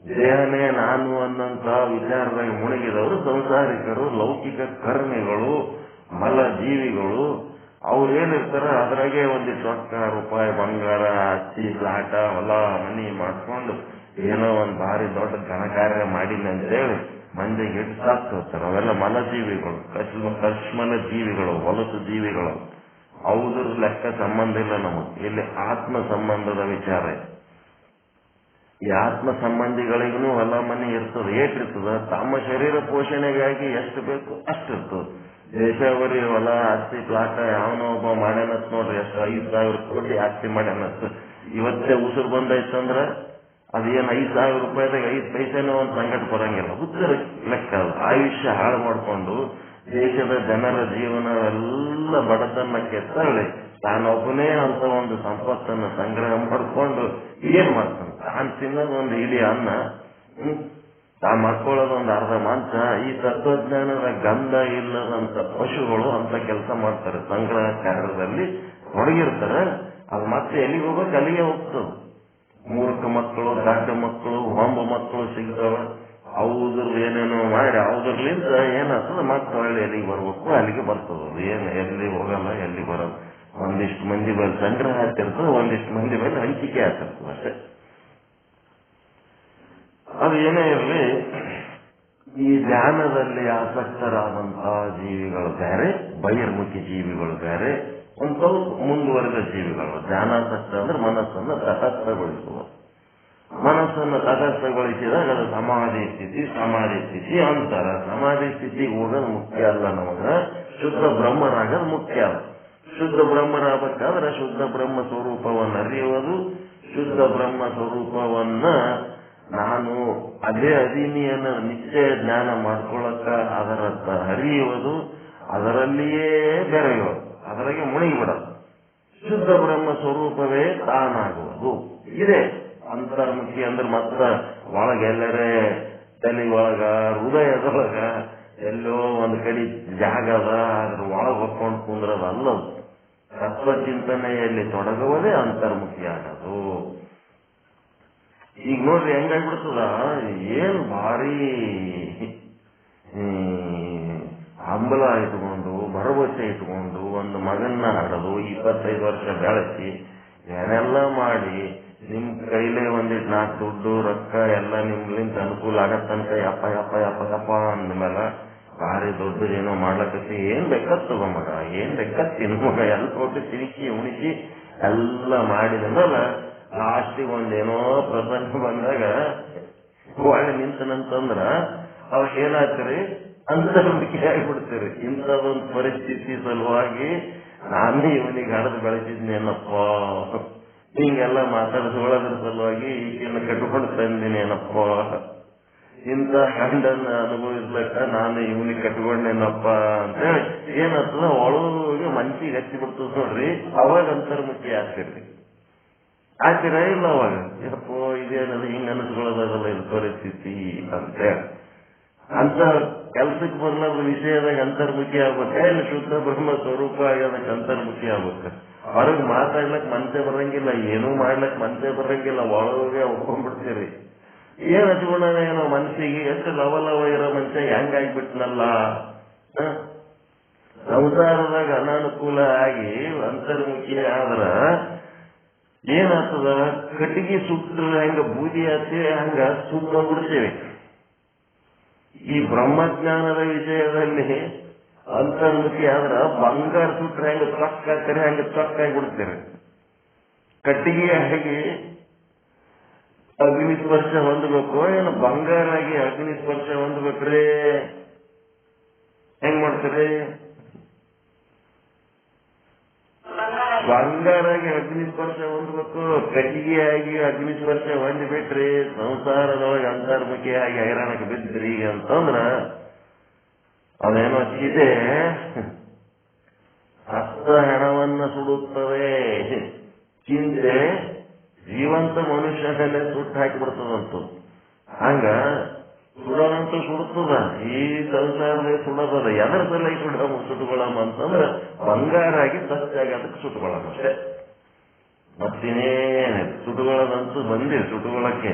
ದೇಹನೇ ನಾನು ಅನ್ನಂತ ವಿಚಾರದಾಗ ಮುಳುಗಿದವರು ಸಂಸಾರಿಕರು, ಲೌಕಿಕ ಕರ್ಮಿಗಳು, ಮಲ ಜೀವಿಗಳು. ಅವ್ರು ಏನಿರ್ತಾರ ಅದ್ರಾಗೆ ಒಂದಿಷ್ಟು ರೊಕ್ಕ ರೂಪಾಯಿ ಬಂಗಾರ ಆಸ್ತಿ ಲಾಟ ಹೊಲ ಮನಿ ಮಾಡ್ಕೊಂಡು ಏನೋ ಒಂದು ಭಾರಿ ದೊಡ್ಡ ಘನಕಾರ್ಯ ಮಾಡಿನ ಅಂತೇಳಿ ಮಂದಿಗೆ ಇಟ್ಟು ಸಾಕ್ತ ಹೋಗ್ತಾರೆ. ಅವೆಲ್ಲ ಮಲ ಜೀವಿಗಳು, ಕಶ್ಮಲ ಜೀವಿಗಳು, ಹೊಲಸು ಜೀವಿಗಳು. ಅವ್ರ ಲೆಕ್ಕ ಸಂಬಂಧ ಇಲ್ಲ ನಮಗೆ. ಇಲ್ಲಿ ಆತ್ಮ ಸಂಬಂಧದ ವಿಚಾರ. ಈ ಆತ್ಮ ಸಂಬಂಧಿಗಳಿಗೂ ಹೊಲ ಮನೆ ಇರ್ತದೆ, ಏಟಿರ್ತದ, ತಮ್ಮ ಶರೀರ ಪೋಷಣೆಗಾಗಿ ಎಷ್ಟು ಬೇಕು ಅಷ್ಟಿರ್ತದೆ. ದೇಶಾವರಿ ಹೊಲ ಆಸ್ತಿ ಪ್ಲಾಟ ಯಾವನೋ ಒಬ್ಬ ಮಾಡ್ಯಾನತ್ ನೋಡ್ರಿ, ಎಷ್ಟು 5,000 ಕೋಟಿ ಆಸ್ತಿ ಮಾಡ್ಯಾನತ್. ಇವತ್ತೇ ಉಸಿರು ಬಂದೈತಂದ್ರ ಅದೇನು 5,000 ರೂಪಾಯಿದಾಗ 5 ಪೈಸೆನೋ ಒಂದು ಸಂಕಟ ಬರಂಗಿಲ್ಲ. ಹುಚ್ಚರ ಲೆಕ್ಕ. ಆಯುಷ್ಯ ಹಾಳು ಮಾಡಿಕೊಂಡು ದೇಶದ ಜನರ ಜೀವನವೆಲ್ಲ ಬಡತನಕ್ಕೆ ತಳ್ಳಿ ತಾನೊಬ್ಬನೇ ಅಂತ ಒಂದು ಸಂಪತ್ತನ್ನು ಸಂಗ್ರಹ ಮಾಡಿಕೊಂಡು ಏನ್ ಮಾಡ್ತಾನೆ? ತಾನು ತಿನ್ನೋದು ಒಂದು ಇಡೀ ಅನ್ನ, ತಾ ಮಾಡ್ಕೊಳ್ಳೋದು ಒಂದು ಅರ್ಧ ಮಾಂಸ. ಈ ತತ್ವಜ್ಞಾನದ ಗಂಧ ಇಲ್ಲದಂತ ಪಶುಗಳು ಅಂತ ಕೆಲಸ ಮಾಡ್ತಾರೆ, ಸಂಗ್ರಹ ಕಾರ್ಯದಲ್ಲಿ ತೊಡಗಿರ್ತಾರೆ. ಅದು ಮತ್ತೆ ಎಲ್ಲಿಗೆ ಹೋಗೋಕೆ ಅಲ್ಲಿಗೆ ಹೋಗ್ತದೆ. ಮೂರ್ಖ ಮಕ್ಕಳು, ದಡ್ಡ ಮಕ್ಕಳು, ಹೊಂಬ ಮಕ್ಕಳು ಸಿಗ್ತಾವ. ಅವ್ದ್ರ ಏನೇನೋ ಮಾಡಿ ಅವ್ದ್ರಲಿಂದ ಏನಾಗ್ತದೆ, ಮತ್ತೆ ಒಳ್ಳೆ ಎಲ್ಲಿಗೆ ಬರ್ಬೇಕು ಅಲ್ಲಿಗೆ ಬರ್ತದೆ. ಅದು ಏನು ಎಲ್ಲಿ ಹೋಗಲ್ಲ, ಎಲ್ಲಿ ಬರಲ್ಲ. ಒಂದಿಷ್ಟು ಮಂದಿ ಮೇಲೆ ಸಂಗ್ರಹ ಆಗ್ತಿರ್ತದೆ, ಒಂದಿಷ್ಟು ಮಂದಿ ಮೇಲೆ ಹಂಚಿಕೆ ಆಗ್ತಿರ್ತದೆ ಅಷ್ಟೇ. ಅದು ಏನೇ ಇರಲಿ, ಈ ಧ್ಯಾನದಲ್ಲಿ ಆಸಕ್ತರಾದಂತಹ ಜೀವಿಗಳು ಬೇರೆ, ಬಹಿರ್ಮುಖಿ ಜೀವಿಗಳು ಬೇರೆ, ಒಂದು ಸ್ವಲ್ಪ ಮುಂದುವರೆದ ಜೀವಿಗಳು. ಧ್ಯಾನಾಸಕ್ತ ಅಂದ್ರೆ ಮನಸ್ಸನ್ನು ತಟಸ್ಥಗೊಳಿಸುವ. ಮನಸ್ಸನ್ನು ತಟಸ್ಥಗೊಳಿಸಿದಾಗ ಅದು ಸಮಾಧಿ ಸ್ಥಿತಿ ಅಂತಾರ. ಸಮಾಧಿ ಸ್ಥಿತಿಗೆ ಹೋಗೋದು ಮುಖ್ಯ ಅಲ್ಲ, ನಮಗ ಶುದ್ಧ ಬ್ರಹ್ಮರಾಗೋದು ಮುಖ್ಯ ಅಲ್ಲ. ಶುದ್ಧ ಬ್ರಹ್ಮರಾಗಬೇಕಾದ್ರೆ ಶುದ್ಧ ಬ್ರಹ್ಮ ಸ್ವರೂಪವನ್ನು ಅರಿಯುವುದು, ಶುದ್ಧ ಬ್ರಹ್ಮ ಸ್ವರೂಪವನ್ನ ನಾನು ಅದೇ ಅದೀನಿ ಅನ್ನೋ ನಿಶ್ಚಯ ಜ್ಞಾನ ಮಾಡ್ಕೊಳ್ಳಕ್ಕ ಅದರತ್ತ ಹರಿಯುವುದು, ಅದರಲ್ಲಿಯೇ ಬೆರೆಯುವುದು, ಅದರಾಗೆ ಮುಳುಗಿಬಿಡೋದು. ಶುದ್ಧ ಬ್ರಹ್ಮ ಸ್ವರೂಪವೇ ತಾನಾಗುವುದು. ಇದೇ ಅಂತರ್ಮುಖಿ ಅಂದ್ರೆ ಮತ್ತ ಒಳಗೆಲ್ಲರೇ ತಲೆ ಒಳಗ ಹೃದಯದೊಳಗ ಎಲ್ಲೋ ಒಂದ್ ಕಡೆ ಜಾಗದ ಅದ್ರ ಒಳಗೆ ಹೊಕ್ಕೊಂಡು ಕುಂದ್ರದ ಅಲ್ಲದು. ತತ್ವಚಿಂತನೆಯಲ್ಲಿ ತೊಡಗುವುದೇ ಅಂತರ್ಮುಖಿ ಆಗೋದು. ಈಗ ನೋಡ್ರಿ ಹೆಂಗಾಗ್ಬಿಡ್ತದ, ಏನ್ ಭಾರಿ ಹಂಬಲ ಇಟ್ಕೊಂಡು ಭರವಸೆ ಇಟ್ಕೊಂಡು ಒಂದು ಮಗನ್ನ ಹಾಡೋದು, 25 ವರ್ಷ ಬೆಳೆಸಿ ಏನೆಲ್ಲ ಮಾಡಿ ನಿಮ್ ಕೈಲೇ ಒಂದಿಟ್ಟು 4 ದುಡ್ಡು ರೊಕ್ಕ ಎಲ್ಲ ನಿಮ್ಲಿಂದ ಅನುಕೂಲ ಆಗತ್ತಂತ ಯಪ್ಪ ಯಪ್ಪ ಯಪ್ಪ ಯಪ್ಪ ಅಂದ್ಮೇಲೆ ಭಾರಿ ದೊಡ್ಡದೇನೋ ಮಾಡ್ಲಕತ್ತಿ. ಏನ್ ಬೇಕತ್ತು ಮಗ, ಏನ್ ಬೇಕತ್ತಿ ಮಗ, ಎಲ್ಲ ಕೊಟ್ಟು ತಿರುಗಿ ಉಣಿಸಿ ಎಲ್ಲ ಮಾಡಿದ ಮೇಲೆ ಲಾಸ್ಟಿಗೆ ಒಂದೇನೋ ಪ್ರಸಂಗ ಬಂದಾಗ ಒಳ್ಳೆ ನಿಂತನಂತಂದ್ರ ಅವಾಗ ಏನಾಗ್ತರಿ, ಅಂತರ್ಮುಖಿ ಆಗಿಬಿಡ್ತೀರಿ. ಇಂಥದೊಂದು ಪರಿಸ್ಥಿತಿ ಸಲುವಾಗಿ ನಾನೇ ಇವನಿಗೆ ಹಡದು ಬೆಳೆಸಿದ್ನೇನಪ್ಪ, ಹಿಂಗೆಲ್ಲ ಮಾತಾಡಿಸ್ಕೊಳ್ಳೋದ್ರ ಸಲುವಾಗಿ ಈಗಿನ ಕಟ್ಕೊಂಡು ತಂದಿನೇನಪ್ಪ, ಇಂಥ ಗಂಡನ್ನ ಅನುಭವಿಸ್ಲಕ್ಕ ನಾನು ಇವನಿಗೆ ಕಟ್ಕೊಂಡೇನಪ್ಪ ಅಂತೇಳಿ ಏನಾಗ್ತದ ಒಳಗೆ ಮನ್ಸಿಗೆ ಹಚ್ಚಿ ಬಿಡ್ತದ ನೋಡ್ರಿ. ಅವಾಗ ಅಂತರ್ಮುಖಿ ಆಗ್ತಿರ್ರಿ. ಆಗ್ತೀರ ಇಲ್ಲ ಅವಾಗ ಯಪ್ಪೋ ಇದೇನದು ಹಿಂಗ ಅನಿಸ್ಕೊಳ್ಳೋದಾಗಲ್ಲ ಇದು ಪರಿಸ್ಥಿತಿ ಅಂತೇಳಿ. ಅಂತ ಕೆಲ್ಸಕ್ಕೆ ಬರ್ಲಾರ್ದ ವಿಷಯದಾಗ ಅಂತರ್ಮುಖಿ ಆಗ್ಬೇಕು. ಏನು ಶುದ್ಧ ಬ್ರಹ್ಮ ಸ್ವರೂಪ ಆಗೋದಕ್ಕೆ ಅಂತರ್ಮುಖಿ ಆಗ್ಬೇಕು. ಹೊರಗೆ ಮಾತಾಡ್ಲಕ್ ಮನ್ಸೆ ಬರಂಗಿಲ್ಲ, ಏನೂ ಮಾಡ್ಲಕ್ ಮನ್ಸೆ ಬರಂಗಿಲ್ಲ, ಒಳಗೆ ಒಪ್ಕೊಂಡ್ಬಿಡ್ತೀರಿ. ಏನ್ ಹಚ್ಕೊಂಡ ಏನೋ ಮನ್ಸಿಗೆ, ಎಷ್ಟು ಲವಲವ ಇರೋ ಮನುಷ್ಯ ಹೆಂಗಾಗ್ಬಿಟ್ನಲ್ಲ. ಸಂಸಾರದಾಗ ಅನಾನುಕೂಲ ಆಗಿ ಅಂತರ್ಮುಖಿ ಆದ್ರ ಏನಾಗ್ತದ, ಕಟ್ಟಿಗೆ ಸುಟ್ರ ಹೆಂಗ ಬೂದಿ ಆತಿ ಹಂಗ ಸುಟ್ಟೋಗ್ಬಿಡ್ತೇವೆ. ಈ ಬ್ರಹ್ಮಜ್ಞಾನದ ವಿಷಯದಲ್ಲಿ ಅಂತರ್ಮುಖಿ ಆದ್ರ ಬಂಗಾರ ಸುಟ್ರೆ ಹೆಂಗ ಚೊಕ್ಕ ಹಾಕ್ತಾರೆ ಹಂಗ ಚೊಕ್ಕ ಆಗಿಬಿಡ್ತೇವೆ. ಕಟ್ಟಿಗೆ ಆಗಿ ಅಗ್ನಿಸ್ಪರ್ಶ ಹೊಂದಬೇಕು, ಏನು ಬಂಗಾರ ಆಗಿ ಅಗ್ನಿಸ್ಪರ್ಶ ಹೊಂದಬೇಕ್ರಿ. ಹೆಂಗ್ ಮಾಡ್ತೀರಿ? ಬಂಗಾರಾಗಿ ಅಗ್ನಿಸ್ಪರ್ಶ ಹೊಂದಬೇಕು. ಕಟ್ಟಿಗೆಯಾಗಿ ಅಗ್ನಿಸ್ಪರ್ಶ ಹೊಂದಿಬಿಟ್ರಿ, ಸಂಸಾರದೊಳಗೆ ಅಂತರ್ಮುಖಿಯಾಗಿ ಹೈರಾಣಕ್ಕೆ ಬಿದ್ದ್ರಿ ಅಂತಂದ್ರ ಅದೇನೋ ಚಿತೆ ಹಸ್ತ ಹೆಣವನ್ನ ಸುಡುತ್ತದೆ. ಚಿಂತೆ ಜೀವಂತ ಮನುಷ್ಯನಲ್ಲೇ ಸುಟ್ಟು ಹಾಕಿಬಿಡ್ತದಂತು. ಹಂಗ ಸುಡೋದಂತೂ ಸುಡುತ್ತದ, ಈ ಸಂಸಾರದೇ ಸುಡೋದದ. ಎದರ ಸಲ ಸುಟ್ಕೊಳ್ಳಮ್ಮ ಅಂತಂದ್ರೆ ಬಂಗಾರಾಗಿ ಸತ್ಯಾಗಿ ಅದಕ್ಕೆ ಸುಟ್ಕೊಳ್ಳೋಣ ಅಷ್ಟೇ. ಮತ್ತಿನೇನೆ ಸುಟ್ಕೊಳ್ಳೋದಂತೂ ಬಂದಿರಿ. ಸುಟ್ಕೊಳ್ಳಕ್ಕೆ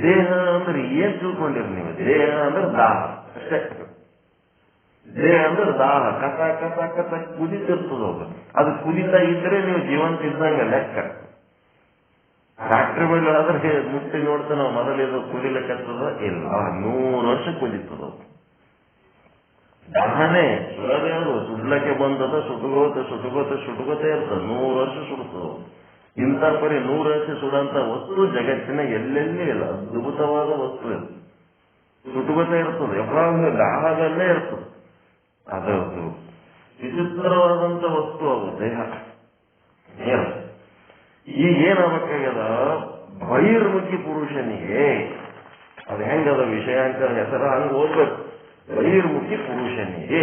ದೇಹ ಅಂದ್ರೆ ಏನ್ ತಿಳ್ಕೊಂಡಿರಿ ನೀವು? ದೇಹ ಅಂದ್ರೆ ದಾಹ ಅಷ್ಟೇ. ದೇಹ ಅಂದ್ರೆ ದಾಹ, ಕಸ ಕಸ ಕಸ ಕುದಿತಿರ್ತದ. ಅದು ಕುದಿತಾ ಇದ್ರೆ ನೀವು ಜೀವಂತ ಇದ್ದಂಗ ಲೆಕ್ಕ. ಫ್ಯಾಕ್ಟ್ರಿ ಮೇಲೆ ಆದ್ರೆ ಮುಟ್ಟಿ ನೋಡ್ತಾ ನಾವು ಮೊದಲಿದು ಕುದಿಲಕ್ಕತ್ತದ ಇಲ್ಲ, 100 ವರ್ಷ ಕುದಿತದ. ದಹನೆ ಸುಡದೇ ಅದು ಸುಡ್ಲಕ್ಕೆ ಬಂದದ, ಸುಟುಗೋತೆ ಇರ್ತದ, 100 ವರ್ಷ ಸುಡುತ್ತದ. ಇಂಥ ಪರಿ 100 ವರ್ಷ ಸುಡಂತ ವಸ್ತು ಜಗತ್ತಿನ ಎಲ್ಲೆಲ್ಲಿ ಇಲ್ಲ. ಅದ್ಭುತವಾದ ವಸ್ತು ಇದು. ಸುಟುಗೋತೆ ಇರ್ತದೆ, ಯಾವಾಗಲೂ ದಾಹದಲ್ಲೇ ಇರ್ತದೆ. ಅದರದ್ದು ವಿಚಿತ್ರವಾದಂತ ವಸ್ತು ಅದು ದೇಹ. ಈಗ ಏನಾಗಬೇಕಾಗ್ಯದ? ಬಹಿರ್ಮುಖಿ ಪುರುಷನಿಗೆ ಅದು ಹೆಂಗದ ವಿಷಯಾಂಕ ಹೆಸರ ಹಂಗ ಓದ್ಬೇಕು. ಬಹಿರ್ಮುಖಿ ಪುರುಷನಿಗೆ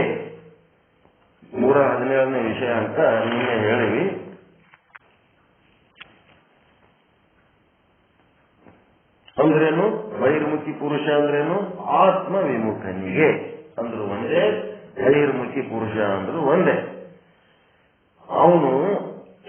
117ನೇ ವಿಷಯಾಂಕ ನಿನ್ನೆ ಹೇಳಿವಿ. ಅಂದ್ರೇನು? ಬಹಿರ್ಮುಖಿ ಪುರುಷ ಅಂದ್ರೇನು? ಆತ್ಮ ವಿಮುಖನಿಗೆ ಅಂದ್ರು ಒಂದೇ, ಬಹಿರ್ಮುಖಿ ಪುರುಷ ಅಂದ್ರು ಒಂದೇ. ಅವನು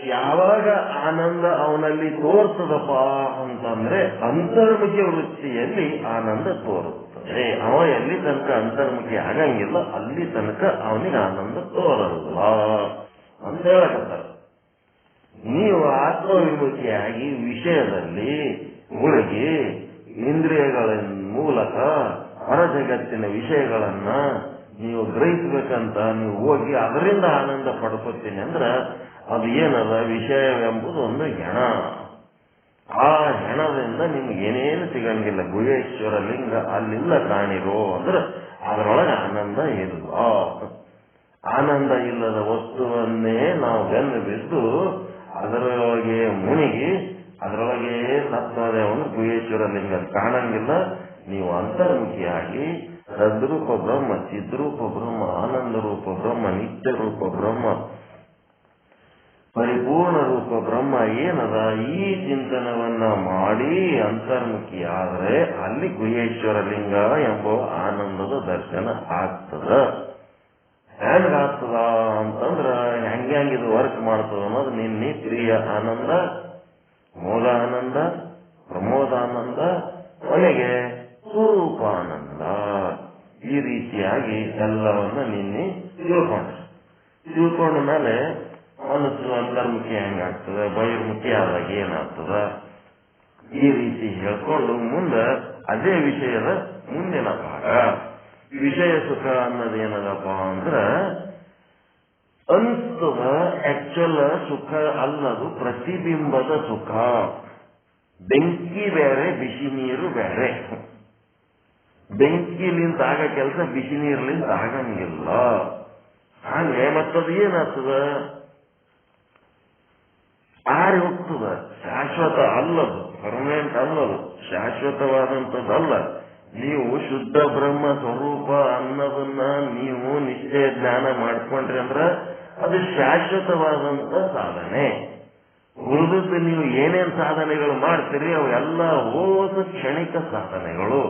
ಯಾವಾಗ ಆನಂದ ಅವನಲ್ಲಿ ತೋರ್ತದಪ್ಪ ಅಂತಂದ್ರೆ ಅಂತರ್ಮುಖಿ ವೃತ್ತಿಯಲ್ಲಿ ಆನಂದ ತೋರುತ್ತದೆ. ಅವ ಎಲ್ಲಿ ತನಕ ಅಂತರ್ಮುಖಿ ಆಗಂಗಿಲ್ಲ ಅಲ್ಲಿ ತನಕ ಅವನಿಗೆ ಆನಂದ ತೋರಲ್ಲ ಅಂತ ಹೇಳಕತ್ತಾರ. ನೀವು ಆತ್ಮವಿಮುಖಿಯಾಗಿ ವಿಷಯದಲ್ಲಿ ಮುಳುಗಿ ಇಂದ್ರಿಯಗಳ ಮೂಲಕ ಹೊರ ಜಗತ್ತಿನ ವಿಷಯಗಳನ್ನ ನೀವು ಗ್ರಹಿಸ್ಬೇಕಂತ ನೀವು ಹೋಗಿ ಅದರಿಂದ ಆನಂದ ಪಡ್ಕೋತೀನಿ ಅಂದ್ರ ಅದು ಏನದ? ವಿಷಯವೆಂಬುದು ಒಂದು ಹೆಣ. ಆ ಹೆಣದಿಂದ ನಿಮ್ಗೆ ಏನೇನು ಸಿಗಂಗಿಲ್ಲ. ಗುಹೇಶ್ವರ ಲಿಂಗ ಅಲ್ಲಿಂದ ಕಾಣಿರೋ ಅಂದ್ರೆ ಅದರೊಳಗೆ ಆನಂದ ಇಲ್ಲ. ಆನಂದ ಇಲ್ಲದ ವಸ್ತುವನ್ನೇ ನಾವು ಬೆನ್ನು ಬಿದ್ದು ಅದರೊಳಗೆ ಮುನಿಗಿ ಅದರೊಳಗೆ ಸತ್ವದೇವನು ಗುಹೇಶ್ವರ ಲಿಂಗ ಕಾಣಂಗಿಲ್ಲ. ನೀವು ಅಂತರ್ಮುಖಿಯಾಗಿ ಸದ್ರೂಪ ಬ್ರಹ್ಮ, ಚಿದ್ರೂಪ ಬ್ರಹ್ಮ, ಆನಂದ ರೂಪ ಬ್ರಹ್ಮ, ನಿತ್ಯ ರೂಪ ಬ್ರಹ್ಮ, ಪರಿಪೂರ್ಣ ರೂಪ ಬ್ರಹ್ಮ ಏನದ ಈ ಚಿಂತನವನ್ನ ಮಾಡಿ ಅಂತರ್ಮುಖಿ ಆದ್ರೆ ಅಲ್ಲಿ ಗುಹೇಶ್ವರ ಲಿಂಗ ಎಂಬ ಆನಂದದ ದರ್ಶನ ಆಗ್ತದ. ಹೆಂಗಾಗ್ತದ ಅಂತಂದ್ರ ಹೆಂಗಿದು ವರ್ಕ್ ಮಾಡ್ತದ ಅನ್ನೋದು ನಿನ್ನೆ ಪ್ರಿಯ ಆನಂದ, ಮೋದ ಆನಂದ, ಪ್ರಮೋದಾನಂದ, ಕೊನೆಗೆ ಸ್ವರೂಪಾನಂದ. ಈ ರೀತಿಯಾಗಿ ಎಲ್ಲವನ್ನ ನಿನ್ನೆ ತಿಳ್ಕೊಂಡ ಮೇಲೆ ಮನಸ್ಸು ಅಂತರ್ಮುಖಿ ಹೆಂಗಾಗ್ತದೆ, ಬಹಿರ್ಮುಖಿ ಆದಾಗ ಏನಾಗ್ತದ, ಈ ರೀತಿ ಹೇಳ್ಕೊಂಡು ಮುಂದೆ ಅದೇ ವಿಷಯದ ಮುಂದಿನ ಭಾಗ ವಿಷಯ ಸುಖ ಅನ್ನೋದೇನದಪ್ಪ ಅಂದ್ರ ಅನಿಸ್ತದ. ಆಕ್ಚುಲ್ ಸುಖ ಅಲ್ಲದು ಪ್ರತಿಬಿಂಬದ ಸುಖ. ಬೆಂಕಿ ಬೇರೆ, ಬಿಸಿ ನೀರು ಬೇರೆ. ಬೆಂಕಿಲಿಂದ ಆಗ ಕೆಲಸ ಬಿಸಿ ನೀರ್ಲಿಂದ ಆಗಂಗಿಲ್ಲ. ಹಂಗೆ ಮತ್ತದು ಏನಾಗ್ತದ? ಆರಿ ಹೋಗ್ತದ. ಶಾಶ್ವತ ಅಲ್ಲದು, ಪರ್ಮನೆಂಟ್ ಅಲ್ಲದು, ಶಾಶ್ವತವಾದಂಥದ್ದಲ್ಲ. ನೀವು ಶುದ್ಧ ಬ್ರಹ್ಮ ಸ್ವರೂಪ ಅನ್ನೋದನ್ನ ನೀವು ನಿಶ್ಚಯ ಜ್ಞಾನ ಮಾಡ್ಕೊಂಡ್ರಿ ಅಂದ್ರ ಅದು ಶಾಶ್ವತವಾದಂತ ಸಾಧನೆ. ಉಳಿದದ್ದು ನೀವು ಏನೇನ್ ಸಾಧನೆಗಳು ಮಾಡ್ತೀರಿ ಅವೆಲ್ಲ ಹೋದ ಕ್ಷಣಿಕ ಸಾಧನೆಗಳು.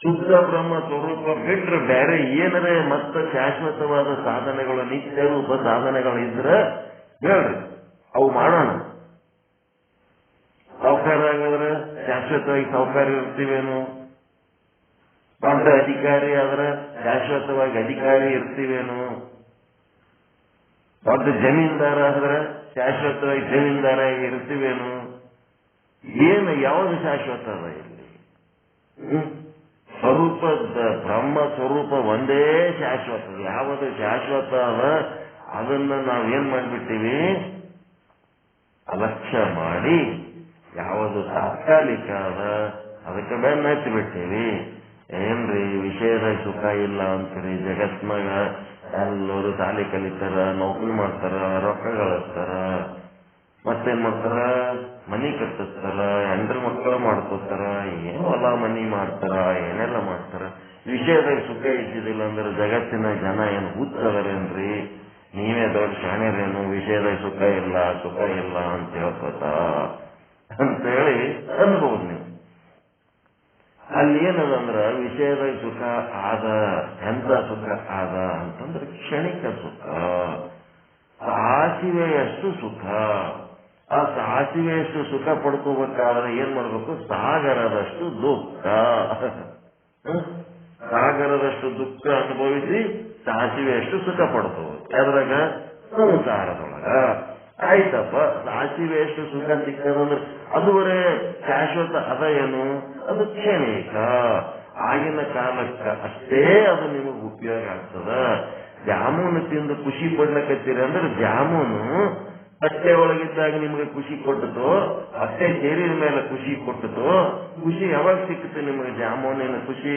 ಶುದ್ಧ ಬ್ರಹ್ಮ ಸ್ವರೂಪ ಬಿಟ್ರೆ ಬೇರೆ ಏನರೇ ಮತ್ತೆ ಶಾಶ್ವತವಾದ ಸಾಧನೆಗಳು, ನಿತ್ಯ ರೂಪ ಸಾಧನೆಗಳು ಇದ್ರೆ ಹೇಳ್ರಿ, ಅವು ಮಾಡೋಣ. ಸಾಹುಕಾರ ಆಗಿದ್ರೆ ಶಾಶ್ವತವಾಗಿ ಸಾಹುಕಾರ ಇರ್ತೀವೇನು? ದೊಡ್ಡ ಅಧಿಕಾರಿ ಆದ್ರೆ ಶಾಶ್ವತವಾಗಿ ಅಧಿಕಾರಿ ಇರ್ತೀವೇನು? ದೊಡ್ಡ ಜಮೀನ್ದಾರ ಆದ್ರೆ ಶಾಶ್ವತವಾಗಿ ಜಮೀನ್ದಾರ ಇರ್ತೀವೇನು? ಏನು ಯಾವುದು ಶಾಶ್ವತ ಅದ ಇಲ್ಲಿ? ಸ್ವರೂಪ ಬ್ರಹ್ಮ ಸ್ವರೂಪ ಒಂದೇ ಶಾಶ್ವತ. ಯಾವುದು ಶಾಶ್ವತ ಅದ ಅದನ್ನ ನಾವೇನ್ ಮಾಡ್ಬಿಟ್ಟಿವಿ? ಅಲಕ್ಷ್ಯ ಮಾಡಿ ಯಾವುದು ತಾತ್ಕಾಲಿಕ ಅದ ಅದಕ್ಕೆ ಬೆನ್ನ ಹತ್ತಿ ಬಿಟ್ಟಿವಿ. ಏನ್ರಿ ವಿಷಯದ ಸುಖ ಇಲ್ಲ ಅಂತೀರಿ? ಜಗತ್ನಾಗ ಎಲ್ಲರೂ ಶಾಲೆ ಕಲಿತಾರ, ನೌಕರಿ ಮಾಡ್ತಾರ, ರೊಕ್ಕ ಗಳಿಸ್ತಾರ, ಮತ್ತೇನ್ ಮಾಡ್ತಾರ? ಮನಿ ಕಟ್ಟಿಸ್ತಾರ, ಹೆಂಡ್ರ ಮಕ್ಕಳು ಮಾಡ್ಕೋತಾರ, ಏನು ಹೊಲ ಮನಿ ಮಾಡ್ತಾರ, ಏನೆಲ್ಲ ಮಾಡ್ತಾರ. ವಿಷಯದಾಗ ಸುಖ ಇದ್ದಿದ್ದಿಲ್ಲ ಅಂದ್ರೆ ಜಗತ್ತಿನ ಜನ ಏನು ಹುಚ್ಚದರೇನ್ರಿ? ನೀವೇ ದೊಡ್ಡ ಶಾಣ್ಯರೇನು, ವಿಷಯದಾಗ ಸುಖ ಇಲ್ಲ ಅಂತ ಹೇಳ್ಕೊತ ಅಂತೇಳಿ ಅನ್ಬಹುದು ನೀವು. ಅಲ್ಲಿ ಏನದಂದ್ರ ವಿಷಯದಾಗ ಸುಖ ಆದ, ಎಂತ ಸುಖ ಆದ ಅಂತಂದ್ರೆ ಕ್ಷಣಿಕ ಸುಖ, ಸಾಸಿವೆಯಷ್ಟು ಸುಖ. ಆ ಸಾಸಿವೆಯಷ್ಟು ಸುಖ ಪಡ್ಕೋಬೇಕಾದ್ರೆ ಏನ್ ಮಾಡ್ಬೇಕು? ಸಾಗರದಷ್ಟು ದುಃಖ. ಸಾಗರದಷ್ಟು ದುಃಖ ಅನುಭವಿಸಿ ಸಾಸಿವೆಯಷ್ಟು ಸುಖ ಪಡ್ಕೋಬೇಕು. ಅದ್ರಾಗ ಸಂಸಾರದೊಳಗ ಆಯ್ತಪ್ಪ. ಸಾಸಿವೆಯಷ್ಟು ಸುಖ ಸಿಕ್ಕದಂದ್ರೆ ಅದುವರೆ ಶಾಶ್ವತ ಅದ ಏನು? ಅದು ಕ್ಷಣಿಕ, ಆಗಿನ ಕಾಲಕ್ಕ ಅಷ್ಟೇ ಅದು ನಿಮಗೆ ಉಪಯೋಗ ಆಗ್ತದ. ಜಾಮೂನು ತಿಂದು ಖುಷಿ ಪಡ್ಲಕತ್ತೀರಿ ಅಂದ್ರೆ ಜಾಮೂನು ಬಟ್ಟೆ ಒಳಗಿದ್ದಾಗ ನಿಮ್ಗೆ ಖುಷಿ ಕೊಟ್ಟತು, ಬಟ್ಟೆ ಸೇರಿದ ಮೇಲೆ ಖುಷಿ ಕೊಟ್ಟತು. ಖುಷಿ ಯಾವಾಗ ಸಿಕ್ಕಿತು ನಿಮಗೆ? ಜಾಮೂನಿನ ಖುಷಿ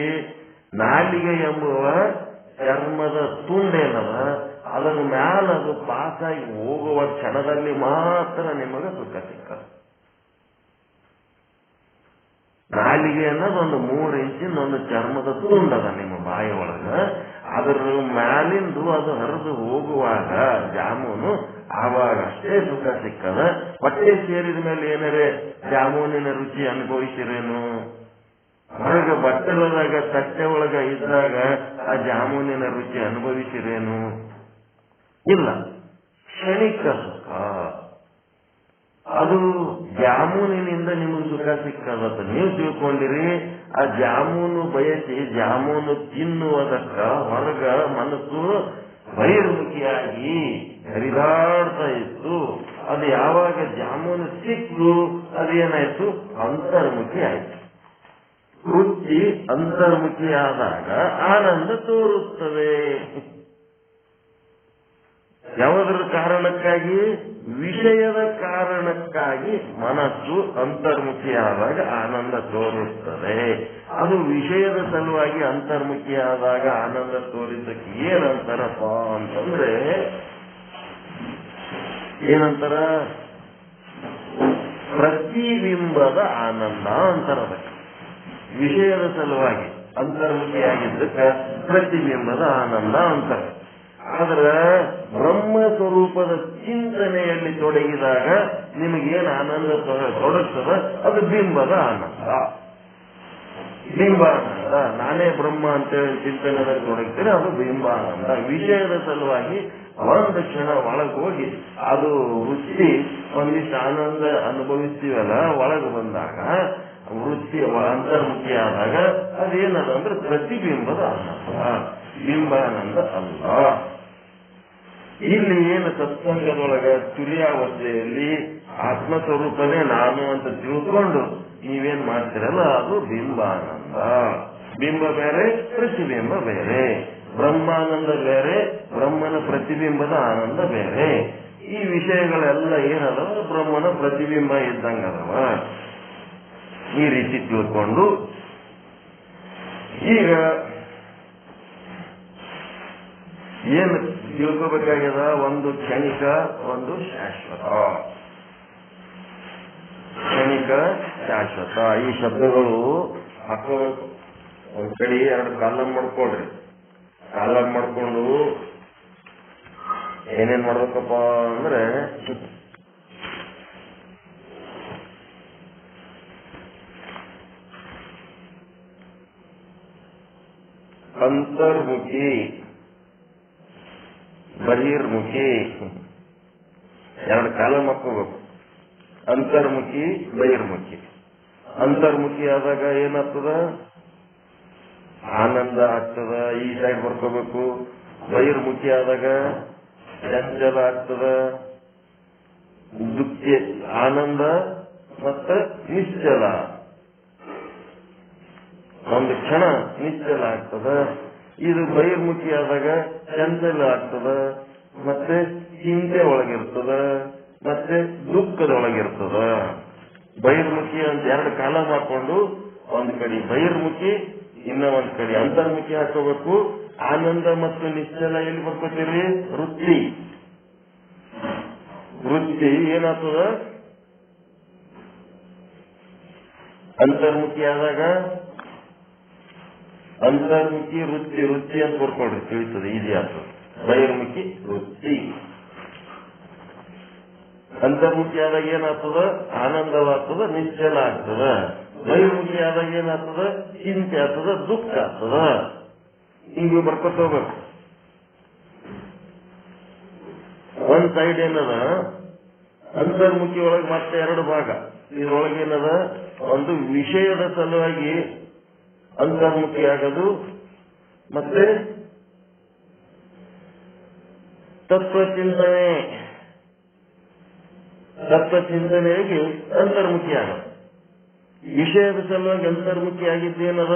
ನಾಲಿಗೆ ಎಂಬುವ ಚರ್ಮದ ತುಂಡೇನದ ಅದರ ಮ್ಯಾಲ ಅದು ಪಾಸಾಗಿ ಹೋಗುವ ಕ್ಷಣದಲ್ಲಿ ಮಾತ್ರ ನಿಮಗೆ ಸುಖ ಸಿಕ್ಕ. ನಾಲಿಗೆ ಅನ್ನೋದು ಒಂದು 3 ಇಂಚಿನ ಒಂದು ಚರ್ಮದ ತುಂಡದ ನಿಮ್ಮ ಬಾಯಿ ಒಳಗ. ಅದರ ಮ್ಯಾಲಿಂದು ಅದು ಹರಿದು ಹೋಗುವಾಗ ಜಾಮೂನು ಆವಾಗ ಅಷ್ಟೇ ಸುಖ ಸಿಕ್ಕದ. ಹೊಟ್ಟೆ ಸೇರಿದ ಮೇಲೆ ಏನಾರೆ ಜಾಮೂನಿನ ರುಚಿ ಅನುಭವಿಸಿರೇನು? ಹೊರಗೆ ಬಟ್ಟಲದಾಗ ತಟ್ಟೆ ಒಳಗ ಇದ್ದಾಗ ಆ ಜಾಮೂನಿನ ರುಚಿ ಅನುಭವಿಸಿರೇನು? ಇಲ್ಲ. ಕ್ಷಣಿಕ ಸುಖ. ಅದು ಜಾಮೂನಿನಿಂದ ನಿಮಗೆ ಸುಖ ಸಿಕ್ಕದತ್ತ ನೀವು ತಿಳ್ಕೊಂಡಿರಿ. ಆ ಜಾಮೂನು ಬಯಸಿ ಜಾಮೂನು ತಿನ್ನುವುದಕ್ಕ ಹೊರಗ ಮನಸ್ಸು ಬಹಿರ್ಮುಖಿಯಾಗಿ ಹರಿದಾಡ್ತಾ ಇತ್ತು. ಅದು ಯಾವಾಗ ಜಾಮೂನು ಸಿಕ್ಕು ಅದೇನಾಯ್ತು? ಅಂತರ್ಮುಖಿ ಆಯ್ತು. ವೃತ್ತಿ ಅಂತರ್ಮುಖಿಯಾದಾಗ ಆನಂದ ತೋರುತ್ತದೆ. ಯಾವುದರ ಕಾರಣಕ್ಕಾಗಿ? ವಿಷಯದ ಕಾರಣಕ್ಕಾಗಿ ಮನಸ್ಸು ಅಂತರ್ಮುಖಿಯಾದಾಗ ಆನಂದ ತೋರುತ್ತದೆ. ಅದು ವಿಷಯದ ಸಲುವಾಗಿ ಅಂತರ್ಮುಖಿಯಾದಾಗ ಆನಂದ ತೋರಿದ್ದಕ್ಕೆ ಏನಂತಾರಪ್ಪ ಅಂತಂದ್ರೆ, ಏನಂತಾರ? ಪ್ರತಿಬಿಂಬದ ಆನಂದ ಅಂತಾರ. ಅದಕ್ಕೆ ವಿಷಯದ ಸಲುವಾಗಿ ಅಂತರ್ಮುಖಿಯಾಗಿದ್ದಕ್ಕೆ ಪ್ರತಿಬಿಂಬದ ಆನಂದ ಅಂತಾರೆ. ಆದ್ರ ಬ್ರಹ್ಮ ಸ್ವರೂಪದ ಚಿಂತನೆಯಲ್ಲಿ ತೊಡಗಿದಾಗ ನಿಮಗೇನು ಆನಂದ ತೊಡಗ್ತದ? ಅದು ಬಿಂಬದ ಆನಂದ. ಬಿಂಬಾನಂದ. ನಾನೇ ಬ್ರಹ್ಮ ಅಂತೇಳಿ ಚಿಂತನೆಯಲ್ಲಿ ತೊಡಗ್ತೀರಿ, ಅದು ಬಿಂಬಾನಂದ. ವಿಷಯದ ಸಲುವಾಗಿ ಒಂದು ಕ್ಷಣ ಒಳಗೆ ಹೋಗಿ ಅದು ವೃತ್ತಿ ಒಂದಿಷ್ಟು ಆನಂದ ಅನುಭವಿಸ್ತೀವಲ್ಲ, ಒಳಗೆ ಬಂದಾಗ ವೃತ್ತಿ ಅಂತರ್ಮುಖಿ ಆದಾಗ ಅದೇನದ ಅಂದ್ರೆ ಪ್ರತಿಬಿಂಬದ ಆನಂದ, ಬಿಂಬಾನಂದ ಅಲ್ಲ. ಇಲ್ಲಿ ಏನು ಸತ್ಸಂಗದೊಳಗ ತುರ್ಯಾವಸ್ಥೆಯಲ್ಲಿ ಆತ್ಮಸ್ವರೂಪನೇ ನಾನು ಅಂತ ತಿಳ್ಕೊಂಡು ನೀವೇನ್ ಮಾಡ್ತೀರಲ್ಲ, ಅದು ಬಿಂಬಾನಂದ. ಬಿಂಬ ಬೇರೆ, ಪ್ರತಿಬಿಂಬ ಬೇರೆ. ಬ್ರಹ್ಮಾನಂದ ಬೇರೆ, ಬ್ರಹ್ಮನ ಪ್ರತಿಬಿಂಬದ ಆನಂದ ಬೇರೆ. ಈ ವಿಷಯಗಳೆಲ್ಲ ಏನದವ? ಬ್ರಹ್ಮನ ಪ್ರತಿಬಿಂಬ ಇದ್ದಂಗದವ. ಈ ರೀತಿ ತಿಳ್ಕೊಂಡು ಈಗ ಏನು ತಿಳ್ಕೋಬೇಕಾಗ್ಯದ? ಒಂದು ಕ್ಷಣಿಕ, ಒಂದು ಶಾಶ್ವತ. ಕ್ಷಣಿಕ, ಶಾಶ್ವತ. ಈ ಶಬ್ದಗಳು ಹಾಕೋಬೇಕು. ಒಂದ್ ಕಡೆ 2 ಕಾಲಮ್ ಮಾಡ್ಕೊಳ್ರಿ. ಕಾಲಮ್ ಮಾಡ್ಕೊಂಡು ಏನೇನ್ ಮಾಡ್ಬೇಕಪ್ಪ ಅಂದ್ರೆ, ಅಂತರ್ಮುಖಿ, ಬಹಿರ್ಮುಖಿ. 2 ಕಾಲಮ್ ಹಾಕೋಬೇಕು. ಅಂತರ್ಮುಖಿ, ಬಹಿರ್ಮುಖಿ. ಅಂತರ್ಮುಖಿ ಆದಾಗ ಏನಾಗ್ತದ? ಆನಂದ ಆಗ್ತದ. ಈ ಸೈಡ್ ಬರ್ಕೋಬೇಕು. ಬಹಿರ್ಮುಖಿ ಆದಾಗ ಚಂಚಲ ಆಗ್ತದ, ದುಃಖ, ಆನಂದ ಮತ್ತು ನಿಶ್ಚಲ. ಒಂದು ಕ್ಷಣ ನಿಶ್ಚಲ ಆಗ್ತದ. ಇದು ಬಹಿರ್ಮುಖಿ ಆದಾಗ ಚಂಚಲ ಆಗ್ತದ, ಮತ್ತೆ ಚಿಂತೆ ಒಳಗಿರ್ತದ, ಮತ್ತೆ ದುಃಖದೊಳಗಿರ್ತದ. ಬಹಿರ್ಮುಖಿ ಅಂತ 2 ಕಾಲ ಮಾಡ್ಕೊಂಡು, ಒಂದ್ ಕಡೆ ಬಹಿರ್ಮುಖಿ, ಇನ್ನ ಒಂದ್ ಕಡೆ ಅಂತರ್ಮುಖಿ ಹಾಕೋಬೇಕು. ಆನಂದ ಮತ್ತು ನಿಶ್ಚಲ ಎಲ್ಲಿ ಬರ್ಕೋತೀರಿ? ವೃತ್ತಿ. ವೃತ್ತಿ ಏನಾಗ್ತದ? ಅಂತರ್ಮುಖಿ ಆದಾಗ ಅಂತರ್ಮುಖಿ ವೃತ್ತಿ, ವೃತ್ತಿ ಅಂತ ಬರ್ಕೊಳ್ರಿ, ತಿಳಿತದೆ, ಈಜಿ ಆಗ್ತದೆ. ಬಹಿರ್ಮುಖಿ ವೃತ್ತಿ. ಅಂತರ್ಮುಖಿ ಆದಾಗ ಏನಾಗ್ತದ? ಆನಂದವಾಗ್ತದ, ನಿಶ್ಚಲ ಆಗ್ತದ. ಬಹಿರ್ಮುಖಿ ಆದಾಗ ಏನಾಗ್ತದ? ಚಿಂತೆ ಆಗ್ತದ, ದುಃಖ ಆಗ್ತದ. ಹಿಂಗೆ ಬರ್ಕೊತ ಹೋಗ್ಬೇಕು. ಒಂದ್ ಸೈಡ್ ಏನದ? ಅಂತರ್ಮುಖಿ ಒಳಗೆ ಮತ್ತೆ ಎರಡು ಭಾಗ. ಇದ್ರೊಳಗೇನದ? ಒಂದು ವಿಷಯದ ಸಲುವಾಗಿ ಅಂತರ್ಮುಖಿ ಆಗೋದು, ಮತ್ತೆ ತತ್ವಚಿಂತನೆ, ತತ್ವಚಿಂತನೆಯಾಗಿ ಅಂತರ್ಮುಖಿ ಆಗೋದು. ವಿಷಯದ ಸಲುವಾಗಿ ಅಂತರ್ಮುಖಿ ಆಗಿದ್ದೇನದ?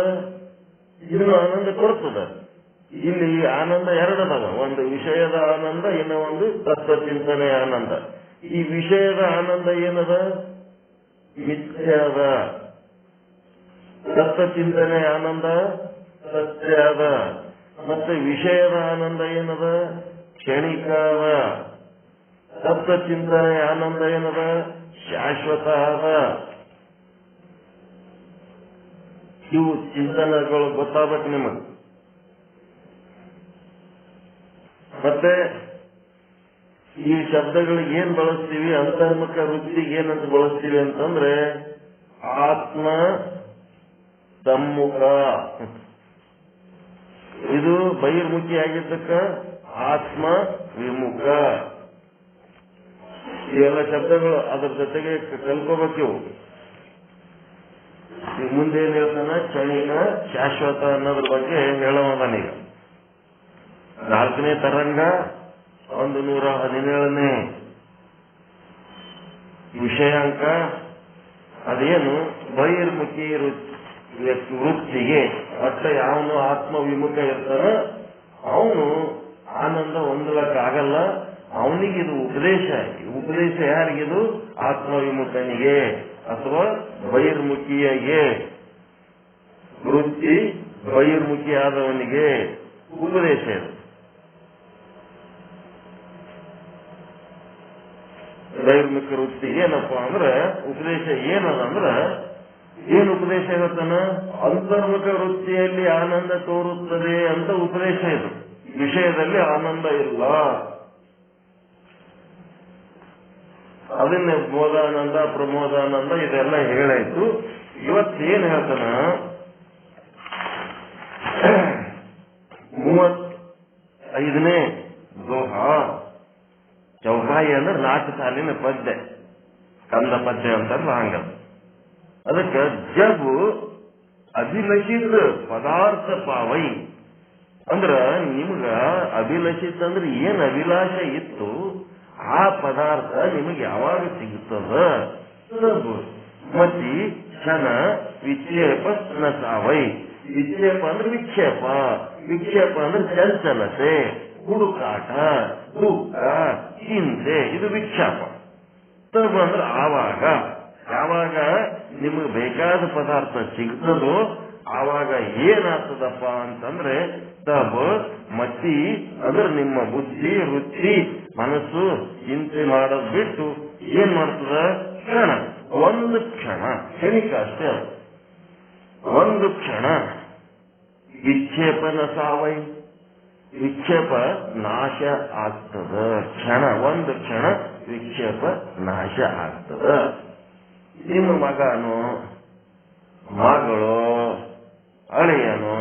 ಇನ್ನು ಆನಂದ ಕೊಡ್ತದ. ಇಲ್ಲಿ ಆನಂದ ಎರಡದಾಗ, ಒಂದು ವಿಷಯದ ಆನಂದ, ಇನ್ನು ಒಂದು ತತ್ವಚಿಂತನೆಯ ಆನಂದ. ಈ ವಿಷಯದ ಆನಂದ ಏನದ? ಮಿಥ್ಯಾದ. ತತ್ವಚಿಂತನೆಯ ಆನಂದ ಸತ್ಯಾದ. ಮತ್ತೆ ವಿಷಯದ ಆನಂದ ಏನದ? ಕ್ಷಣಿಕಾದ. ತತ್ವಚಿಂತನೆಯ ಆನಂದ ಏನದ? ಶಾಶ್ವತ ಆದ. ಇವು ಚಿಂತನೆಗಳು ಗೊತ್ತಾಗಬೇಕು ನಿಮಗೆ. ಮತ್ತೆ ಈ ಶಬ್ದಗಳಿಗೆ ಏನ್ ಬಳಸ್ತೀವಿ? ಅಂತರ್ಮುಖ ವೃತ್ತಿಗೆ ಏನಂತ ಬಳಸ್ತೀವಿ ಅಂತಂದ್ರೆ ಆತ್ಮ ಸಮ್ಮುಖ. ಇದು ಬಹಿರ್ಮುಖಿ ಆಗಿದ್ದಕ್ಕ ಆತ್ಮ ವಿಮುಖ. ಇವೆಲ್ಲ ಶಬ್ದಗಳು ಅದ್ರ ಜೊತೆಗೆ ಕಲ್ಕೋಬೇಕು. ಈಗ ಮುಂದೆ ಏನ್ ಹೇಳ್ತಾನ? ಕ್ಷಣಿಕ, ಶಾಶ್ವತ ಅನ್ನೋದ್ರ ಬಗ್ಗೆ ಹೇಳೋದನೀಗ. 4ನೇ ತರಂಗ 117ನೇ ವಿಷಯಾಂಕ. ಅದೇನು? ಬಹಿರ್ಮುಖಿ ವೃತ್ತಿಗೆ. ಒಟ್ಟ ಯಾವನು ಆತ್ಮ ವಿಮುಖ ಇರ್ತಾನ ಅವನು ಆನಂದ ಹೊಂದಲಕ್ಕಾಗಲ್ಲ. ಅವನಿಗಿದು ಉಪದೇಶ. ಉಪದೇಶ ಯಾರಿಗಿದು? ಆತ್ಮ ವಿಮುಖನಿಗೆ ಅಥವಾ ಬಹಿರ್ಮುಖಿಯಾಗೆ. ವೃತ್ತಿ ಬಹಿರ್ಮುಖಿ ಆದವನಿಗೆ ಉಪದೇಶ ಇದು. ಬಹಿರ್ಮುಖ ವೃತ್ತಿ ಏನಪ್ಪ ಅಂದ್ರೆ ಉಪದೇಶ ಏನದಂದ್ರ, ಏನು ಉಪದೇಶ ಇರುತ್ತಾನ? ಅಂತರ್ಮುಖ ವೃತ್ತಿಯಲ್ಲಿ ಆನಂದ ತೋರುತ್ತದೆ ಅಂತ ಉಪದೇಶ ಇದು. ವಿಷಯದಲ್ಲಿ ಆನಂದ ಇಲ್ಲ. ಅದನ್ನೇ ಬೋಧಾನಂದ, ಪ್ರಮೋದಾನಂದ ಇದೆಲ್ಲ ಹೇಳಾಯ್ತು. ಇವತ್ತೇನ್ ಹೇಳ್ತಾನ? 35ನೇ ದೋಹಾ. ಚೌಕಾಯಿ ಅಂದ್ರೆ 4 ಸಾಲಿನ ಪದ್ಯ, ಕಂದ ಪದ್ಯ ಅಂತಾರಲ್ಲ ಹಂಗ. ಅದಕ್ಕೆ ಜಬ್ ಅಭಿಲಷಿತ ಪದಾರ್ಥ ಪಾವೈ ಅಂದ್ರ ನಿಮ್ಗ ಅಭಿಲಷಿತ ಅಂದ್ರೆ ಏನ್ ಅಭಿಲಾಷ ಇತ್ತು ಆ ಪದಾರ್ಥ ನಿಮಗೆ ಯಾವಾಗ ಸಿಗುತ್ತದ? ಮತಿ ಕ್ಷಣ ವಿಕ್ಷೇಪ ನ ಸಾವೈ. ವಿಕ್ಷೇಪ ಅಂದ್ರೆ ವಿಕ್ಷೇಪ, ವಿಕ್ಷೇಪ ಅಂದ್ರೆ ಚಂಚಲತೆ, ಹುಡುಕಾಟ, ದುಃಖ, ಚಿಂತೆ, ಇದು ವಿಕ್ಷೇಪ. ತಬ್ ಅಂದ್ರೆ ಆವಾಗ, ಯಾವಾಗ ನಿಮಗೆ ಬೇಕಾದ ಪದಾರ್ಥ ಸಿಗ್ತದೋ ಆವಾಗ ಏನಾಗ್ತದಪ್ಪ ಅಂತಂದ್ರೆ ತಬ್ ಮತಿ ಅಂದ್ರೆ ನಿಮ್ಮ ಬುದ್ಧಿ, ವೃತ್ತಿ, ಮನಸ್ಸು ಚಿಂತೆ ಮಾಡೋದ್ ಬಿಟ್ಟು ಏನ್ ಮಾಡ್ತದ? ಕ್ಷಣ, ಒಂದು ಕ್ಷಣ, ಕ್ಷಣಿಕ ಅಷ್ಟೇ, ಒಂದು ಕ್ಷಣ ವಿಕ್ಷೇಪನ ಸಾವೈ. ವಿಕ್ಷೇಪ ನಾಶ ಆಗ್ತದ. ಕ್ಷಣ, ಒಂದು ಕ್ಷಣ ವಿಕ್ಷೇಪ ನಾಶ ಆಗ್ತದ. ನಿಮ್ಮ ಮಗನೋ, ಮಗಳು, ಅಳಿಯನೋ,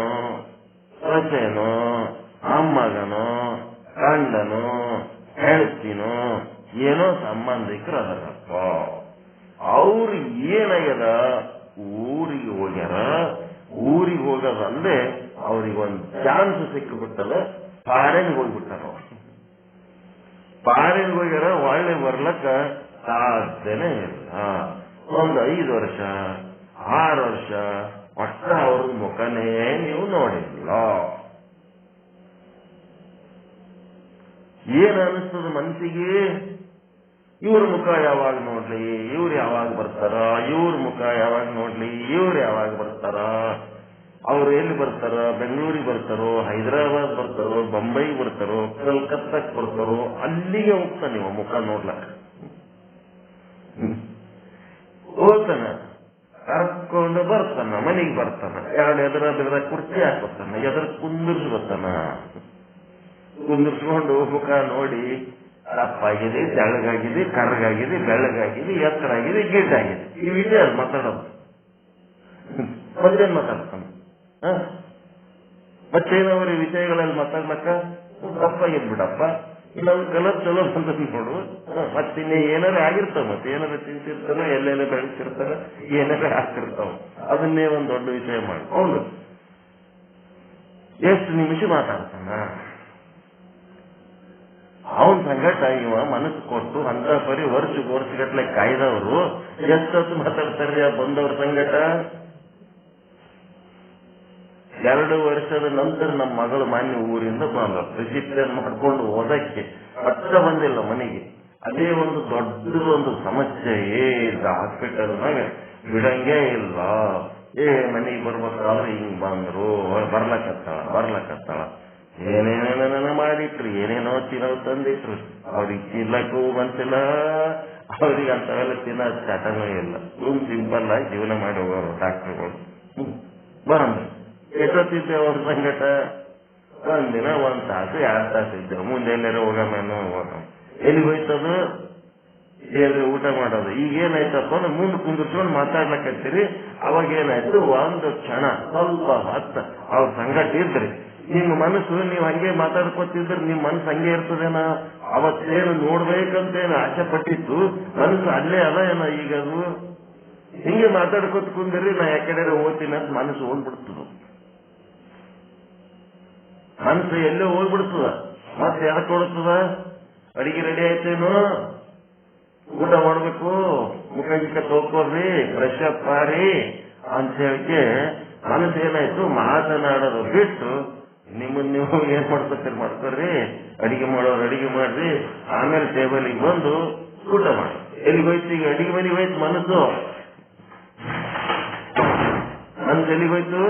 ಸೊಸೆನೋ, ಅಮ್ಮಗನೋ, ಗಂಡನೋ, ಹೆಂಡತಿನೋ, ಏನೋ ಸಂಬಂಧಿಕರು ಅದರಪ್ಪ. ಅವ್ರು ಏನಾಗ್ಯದ? ಊರಿಗೆ ಹೋಗ್ಯಾರ. ಊರಿಗೆ ಹೋಗೋದಂದ್ರೆ ಅವ್ರಿಗೊಂದು ಚಾನ್ಸ್ ಸಿಕ್ಕಿಬಿಟ್ಟದ. ಫಾರಿನ್ಗೆ ಹೋಗ್ಬಿಟ್ಟಾರ. ಫಾರಿನ್ಗೆ ಹೋಗ್ಯಾರ, ಒಳ್ಳೆ ಬರ್ಲಕ್ಕ ಸಾಧ್ಯನೇ ಇಲ್ಲ. ಒಂದು 5 ವರ್ಷ 6 ವರ್ಷ ಒಟ್ಟ ಅವ್ರ ಮುಖನೇ ನೀವು ನೋಡಿಲ್ಲ. ಏನ್ ಅನಿಸ್ತದ ಮನಸ್ಸಿಗೆ? ಇವ್ರ ಮುಖ ಯಾವಾಗ ನೋಡ್ಲಿ, ಇವ್ರು ಯಾವಾಗ ಬರ್ತಾರ, ಇವ್ರ ಮುಖ ಯಾವಾಗ ನೋಡ್ಲಿ, ಇವ್ರು ಯಾವಾಗ ಬರ್ತಾರ. ಅವ್ರು ಎಲ್ಲಿ ಬರ್ತಾರೋ, ಬೆಂಗಳೂರಿಗೆ ಬರ್ತಾರೋ, ಹೈದರಾಬಾದ್ ಬರ್ತಾರೋ, ಬೊಂಬೈ ಬರ್ತಾರೋ, ಕಲ್ಕತ್ತಾಕ್ ಬರ್ತಾರೋ, ಅಲ್ಲಿಗೆ ಹೋಗ್ತಾನೆ ನೀವು ಮುಖ ನೋಡ್ಲಕ್ಕ. ಹೋಗ್ತಾನ, ಕರ್ಕೊಂಡು ಬರ್ತಾನ, ಮನೆಗೆ ಬರ್ತಾನ, ಎರಡು ಎದುರ ಕುರ್ಚಿ ಹಾಕೋತಾನ, ಎದುರ ಕುಂದಿರ್ಸ್ಕೊತಾನ. ಕುಂದಿರ್ಸ್ಕೊಂಡು ಮುಖ ನೋಡಿ ದಪ್ಪಾಗಿದೆ, ತೆಳ್ಳಗಾಗಿದೆ, ಕರ್ಗಾಗಿದೆ, ಬೆಳ್ಳಗಾಗಿದೆ, ಎತ್ತರಾಗಿದೆ, ಗಿಡ್ಡಾಗಿದೆ, ಇವಿದೆ ಅದು ಮಾತಾಡೋದು. ಮತ್ತೇನ್ ಮಾತಾಡ್ತಾನ? ಮತ್ತೇನವ್ರ ವಿಷಯಗಳಲ್ಲಿ ಮಾತಾಡ್ಲಕ್ಕ ದಪ್ಪಾಗಿದ್ ಬಿಡಪ್ಪ, ನಾವು ಕಲರ್ ಚಲೋ ಬಂದ ನೋಡು. ಮತ್ತಿನ್ನೇ ಏನಾರ ಆಗಿರ್ತಾವ, ಮತ್ತೆ ಏನಾರ ತಿಂತಿರ್ತಾನ, ಎಲ್ಲೆಲ್ಲ ಬೆಳೆಸಿರ್ತಾನ, ಏನಾರ ಆಗ್ತಿರ್ತಾವ. ಅದನ್ನೇ ಒಂದ್ ದೊಡ್ಡ ವಿಷಯ ಮಾಡ್ಕೊಂಡು ಎಷ್ಟು ನಿಮಿಷ ಮಾತಾಡ್ತಾನ. ಅವನ್ ಸಂಗಟ ಇವ ಮನಸ್ಸು ಕೊಟ್ಟು ಅಂತ ಬರೀ ವರ್ಷಗಟ್ಲೆ ಕಾಯ್ದವರು ಎಷ್ಟೊತ್ತು ಮಾತಾಡ್ತಾರ್ರಿ ಆ ಬಂದವ್ರ ಸಂಗಟ. 2 ವರ್ಷದ ನಂತರ ನಮ್ಮ ಮಗಳು ಮಾನ್ಯ ಊರಿಂದ ರಿಜಿಸ್ಟರ್ ಮಾಡ್ಕೊಂಡು ಓದಕ್ಕೆ ಅಷ್ಟ ಬಂದಿಲ್ಲ ಮನೆಗೆ. ಅದೇ ಒಂದು ದೊಡ್ಡದೊಂದು ಸಮಸ್ಯೆ. ಹಾಸ್ಪಿಟಲ್ನಾಗ ಬಿಡಂಗೇ ಇಲ್ಲ. ಮನೆಗೆ ಬರ್ಬೇಕಾದ್ರೆ ಹಿಂಗ್ ಬಂದ್ರು, ಬರ್ಲಕತ್ತಾಳ ಏನೇನೇನ ಮಾಡಿಟ್ರು, ಏನೇನೋ ತಿನ್ನೋ ತಂದಿಟ್ರು. ಅವ್ರಿಗೆ ತಿನ್ನಕ್ಕೂ ಮನ್ಸಿಲ್ಲ, ಅವ್ರಿಗೆ ಅಂತವೆಲ್ಲ ತಿನ್ನೋ ಚಟನೂ ಇಲ್ಲ. ಸಿಂಪಲ್ ಆಗಿ ಜೀವನ ಮಾಡಿ ಹೋಗೋರು ಡಾಕ್ಟರ್ಗಳು. ಬಂದ್ರು, ಎಷ್ಟೊತ್ತಿದ್ದೆ ಅವ್ರ ಸಂಗಟ? ಒಂದಿನ 1 ತಾಸು 2 ತಾಸು ಇದ್ದೇವೆ. ಮುಂದೆ ಎಲ್ಲಾರ ಹೋಗಮೇನೋ ಎಲ್ಲಿಗೆ ಹೋಯ್ತದು? ಎಲ್ರಿ ಊಟ ಮಾಡೋದು. ಈಗೇನಾಯ್ತಪ್ಪ ಅಂದ್ರೆ ಮುಂದೆ ಕುಂದಿರ್ಸ್ಕೊಂಡು ಮಾತಾಡ್ಲಕತ್ತೀರಿ. ಅವಾಗ ಏನಾಯ್ತು, ಒಂದು ಕ್ಷಣ ಸ್ವಲ್ಪ ಹೊತ್ತ ಅವ್ರ ಸಂಗಟ ಇದ್ರಿ, ನಿಮ್ಮ ಮನಸ್ಸು ನೀವು ಹಂಗೆ ಮಾತಾಡ್ಕೊತಿದ್ರೆ ನಿಮ್ ಮನಸ್ಸು ಹಂಗೆ ಇರ್ತದೇನ? ಅವತ್ತೇನು ನೋಡ್ಬೇಕಂತೇನು ಆಸೆ ಪಟ್ಟಿತ್ತು, ಮನಸ್ಸು ಅಲ್ಲೇ ಅದ ಏನ? ಈಗ ಅದು ಹಿಂಗೆ ಮಾತಾಡ್ಕೊತ ಕುಂದಿರಿ, ನಾ ಯಾಕಡೆ ಓದ್ತೀನಿ ಅಂತ ಮನಸ್ಸು ಹೋಗ್ಬಿಡ್ತದ. ಮನಸ್ಸು ಎಲ್ಲೋ ಹೋಗ್ಬಿಡ್ತದ. ಮತ್ತೆ ಯಾಕೆ ಕೊಡ್ತದ? ಅಡಿಗೆ ರೆಡಿ ಆಯ್ತೇನು, ಊಟ ಮಾಡ್ಬೇಕು, ಮುಖ ಗಿಕ್ಕ ತೊಳ್ಕೊಳ್ರಿ, ಫ್ರೆಶ್ ಅಪ್ ಮಾಡಿ ಅಂತ ಹೇಳಿಕೆ ಮನಸ್ಸು ಏನಾಯ್ತು, ಮಾತನಾಡೋದು ಬಿಟ್ಟು ನಿಮ್ಮನ್ನ ನೀವು ಏನ್ ಮಾಡ್ಕೊಳ್ರಿ, ಅಡಿಗೆ ಮಾಡೋರು ಅಡಿಗೆ ಮಾಡ್ರಿ, ಆಮೇಲೆ ಟೇಬಲಿಗೆ ಬಂದು ಊಟ ಮಾಡಿ. ಎಲ್ಲಿಗೆ ಹೋಯ್ತು? ಈಗ ಅಡಿಗೆ ಮನೆಗೆ ಹೋಯ್ತು ಮನಸ್ಸು ಎಲ್ಲಿಗೆ ಹೋಯ್ತು?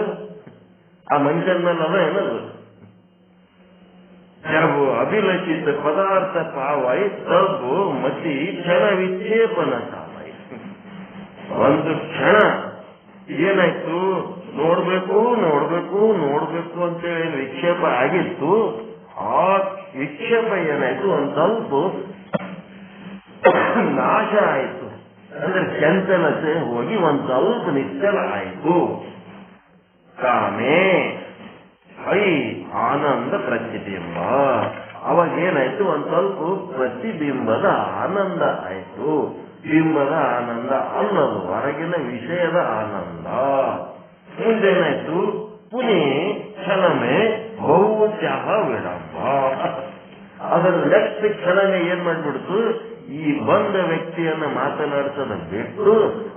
ಆ ಮನುಷ್ಯನ ಮೇಲೆ ಅದ ಏನದು? ಜಬ್ ಅಭಿಲಷಿತ ಪದಾರ್ಥ ಪಾವೈ ತಬ್ಬು ಮತಿ ಕ್ಷಣ ವಿಕ್ಷೇಪನ ಸಾವೈ. ಒಂದು ಕ್ಷಣ ಏನಾಯ್ತು, ನೋಡ್ಬೇಕು ಅಂತೇಳಿ ವಿಕ್ಷೇಪ ಆಗಿತ್ತು. ಆ ವಿಕ್ಷೇಪ ಏನಾಯ್ತು, ಒಂದ್ ಸ್ವಲ್ಪ ನಾಶ ಆಯ್ತು. ಅಂದ್ರೆ ಚಂಚಲತೆ ಹೋಗಿ ಒಂದ್ ಸ್ವಲ್ಪ ನಿಶ್ಚಲ ಆಯ್ತು. ಕಾಮೆ ಆನಂದ ಪ್ರತಿಬಿಂಬ. ಅವಾಗೇನಾಯ್ತು, ಒಂದ್ ಸ್ವಲ್ಪ ಪ್ರತಿಬಿಂಬದ ಆನಂದ ಆಯ್ತು. ಬಿಂಬದ ಆನಂದ ಅಲ್ಲದು, ಹೊರಗಿನ ವಿಷಯದ ಆನಂದ. ಮುಂದೇನಾಯ್ತು, ಪುನಃ ಕ್ಷಣಮೇ ಬಹುತ್ಯಾಹ ವಿಳಂಬ. ಅದರ ನೆಕ್ಸ್ಟ್ ಕ್ಷಣನೇ ಏನ್ ಮಾಡ್ಬಿಡ್ತು, ಈ ಬಂದ ವ್ಯಕ್ತಿಯನ್ನ ಮಾತನಾಡ್ಸೋದ ಬಿಟ್ಟು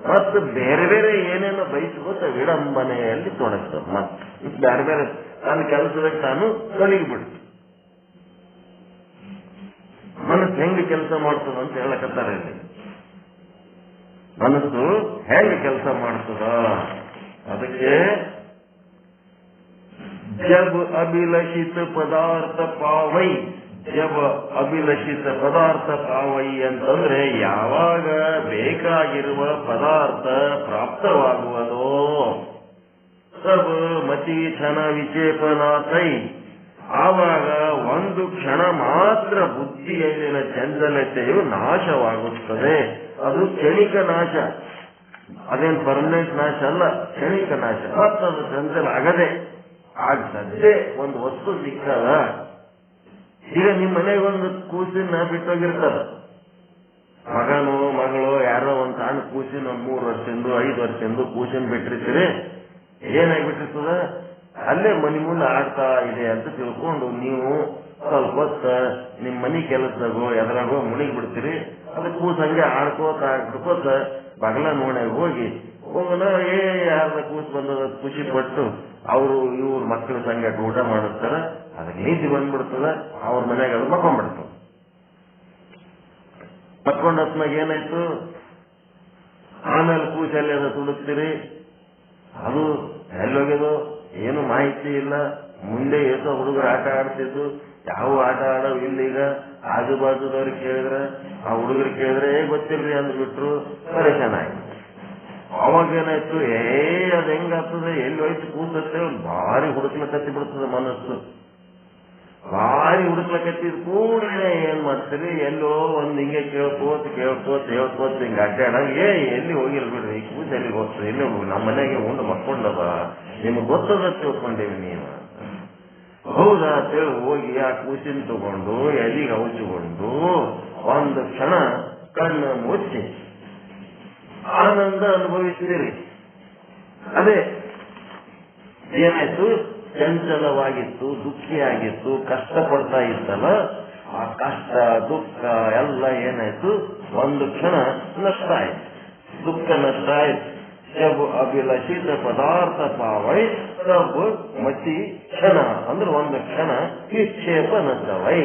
ಮತ್ತು ಬೇರೆ ಬೇರೆ ಏನೇನೋ ಬಯಸ್ಕೋತ ವಿಡಂಬನೆಯಲ್ಲಿ ತೊಡಗ್ತದ. ಮತ್ತೆ ಬೇರೆ ಬೇರೆ ತನ್ನ ಕೆಲಸದಾಗ ತಾನು ತೊಡಗಿಬಿಡ್ತು. ಮನಸ್ಸು ಹೆಂಗ್ ಕೆಲಸ ಮಾಡ್ತದ ಅಂತ ಹೇಳಕತ್ತಾರ ಇಲ್ಲಿ. ಮನಸ್ಸು ಹೆಂಗ್ ಕೆಲಸ ಮಾಡ್ತದ? ಅದಕ್ಕೆ ಜಬ್ ಅಭಿಲಷಿತ ಪದಾರ್ಥ ಪಾವೈ. ಜಬ್ ಅಭಿಲಷಿತ ಪದಾರ್ಥ ಪಾವೈ ಅಂತಂದ್ರೆ ಯಾವಾಗ ಬೇಕಾಗಿರುವ ಪದಾರ್ಥ ಪ್ರಾಪ್ತವಾಗುವುದೋ, ಸಬ್ ಮತಿ ಕ್ಷಣ ವಿಕ್ಷೇಪನಾಥೈ, ಆವಾಗ ಒಂದು ಕ್ಷಣ ಮಾತ್ರ ಬುದ್ಧಿಯಲ್ಲಿನ ಚಂಚಲತೆಯು ನಾಶವಾಗುತ್ತದೆ. ಅದು ಕ್ಷಣಿಕ ನಾಶ, ಅದೇನು ಪರ್ಮನೆಂಟ್ ನಾಶ ಅಲ್ಲ, ಕ್ಷಣಿಕ ನಾಶ. ಮತ್ತದು ಚಂಚಲ ಆಗದೆ ಆಗ್ತದೆ. ಒಂದು ವಸ್ತು ಸಿಕ್ಕದ, ಈಗ ನಿಮ್ಮ ಮನೆಗೆ ಒಂದು ಕೂಸಿನ ಬಿಟ್ಟೋಗಿರ್ತದ, ಮಗನು ಮಗಳು ಯಾರೋ ಒಂದು ಸಣ್ಣ ಕೂಸಿನ 3 ವರ್ಷದಿಂದ 5 ವರ್ಷದಿಂದ ಕೂಸಿನ ಬಿಟ್ಟಿರ್ತೀರಿ. ಏನಾಗ್ಬಿಟ್ಟಿರ್ತದ, ಅಲ್ಲೇ ಮನೆ ಮುಂದೆ ಆಡ್ತಾ ಇದೆ ಅಂತ ತಿಳ್ಕೊಂಡು ನೀವು ಸ್ವಲ್ಪ ಹೊತ್ತ ನಿಮ್ ಮನಿ ಕೆಲಸದಾಗೋ ಎದ್ರಾಗೋ ಮುಣಿಗ್ ಬಿಡ್ತೀರಿ. ಅದು ಕೂಸ ಹಂಗೆ ಆಡ್ಕೋತ ಬಗಲ ನೋಡ್ಯಾಗ ಹೋಗೋಣ, ಯಾರದ ಕೂಸ್ ಬಂದದ ಖುಷಿ ಪಟ್ಟು ಅವರು ಇವ್ರ ಮಕ್ಕಳ ಸಂಗಟ ಊಟ ಮಾಡಿರ್ತಾರ. ಅದಕ್ಕೆ ನೀತಿ ಬಂದ್ಬಿಡ್ತದ, ಅವ್ರ ಮನ್ಯಾಗ ಅದು ಮಕ್ಕೊಂಡ್ಬಿಡ್ತದ. ಮಕ್ಕೊಂಡತ್ನಾಗ ಏನಾಯ್ತು, ಆಮೇಲೆ ಕೂಸಲ್ಲಿ ಅದು ತುಡುಕ್ತೀರಿ, ಅದು ಎಲ್ಲೋಗ್ಯದು ಏನು ಮಾಹಿತಿ ಇಲ್ಲ. ಮುಂದೆ ಏಸೋ ಹುಡುಗರು ಆಟ ಆಡ್ತಿದ್ದು, ಯಾವ ಆಟ ಆಡೋ ಇಲ್ಲೀಗ. ಆಜು ಬಾಜುದವ್ರಿಗೆ ಕೇಳಿದ್ರೆ, ಆ ಹುಡುಗರು ಕೇಳಿದ್ರೆ ಗೊತ್ತಿಲ್ರಿ ಅಂದ್ಬಿಟ್ರು, ಪರೇಶಾನ ಆಯ್ತು. ಅವಾಗೇನಾಯ್ತು, ಅದ್ ಹೆಂಗಾಗ್ತದೆ, ಎಲ್ಲಿ ಹೋಯ್ತು ಕೂತತ್ತೆ, ಭಾರಿ ಹುಡುಕ್ಲಕತ್ತಿ ಬಿಡ್ತದೆ ಮನಸ್ಸು. ಭಾರಿ ಹುಡುಕ್ಲಕತ್ತಿದ್ ಕೂಡಲೇ ಏನ್ ಮಾಡ್ತೀರಿ, ಎಲ್ಲೋ ಒಂದ್ ಹಿಂಗೆ ಕೇಳ್ಕೋತ ಹಿಂಗ ಅಡ್ಡಾಡ, ಎಲ್ಲಿ ಹೋಗಿಲ್ ಬಿಡ್ರಿ, ಈ ಕೂಸ ಎಲ್ಲಿ ಹೋಗ್ತದೆ, ಎಲ್ಲಿ ಹೋಗಿ ನಮ್ಮ ಮನೆಗೆ ಉಂಡು ಮಕ್ಕೊಂಡವ, ನಿಮ್ಗೆ ಗೊತ್ತದ ತಿಳ್ಕೊಂಡೇವಿ ನೀವು. ಹೌದಾ ಅಂತೇಳಿ ಹೋಗಿ ಆ ಕೂಸಿನ ತಗೊಂಡು ಎಲ್ಲಿಗೆ ಔಚಿಕೊಂಡು ಒಂದು ಕ್ಷಣ ಕಣ್ಣು ಮುಚ್ಚಿ ಆನಂದ ಅನುಭವಿಸಿದಿರಿ. ಅದೇ ಏನಾಯ್ತು, ಚಂಚಲವಾಗಿತ್ತು, ದುಃಖಿಯಾಗಿತ್ತು, ಕಷ್ಟಪಡ್ತಾ ಇತ್ತಲ್ಲ, ಆ ಕಷ್ಟ ದುಃಖ ಎಲ್ಲ ಏನಾಯ್ತು, ಒಂದು ಕ್ಷಣ ನಷ್ಟ ಆಯ್ತು, ದುಃಖ ನಷ್ಟ ಆಯ್ತು. ಜಬ್ ಅಭಿಲಷಿತ ಪದಾರ್ಥ ಪಾವೈ ಸಬ್ ಮತಿ ಕ್ಷಣ ಅಂದ್ರೆ ಒಂದು ಕ್ಷಣ ವಿಕ್ಷೇಪ ನಷ್ಟವೈ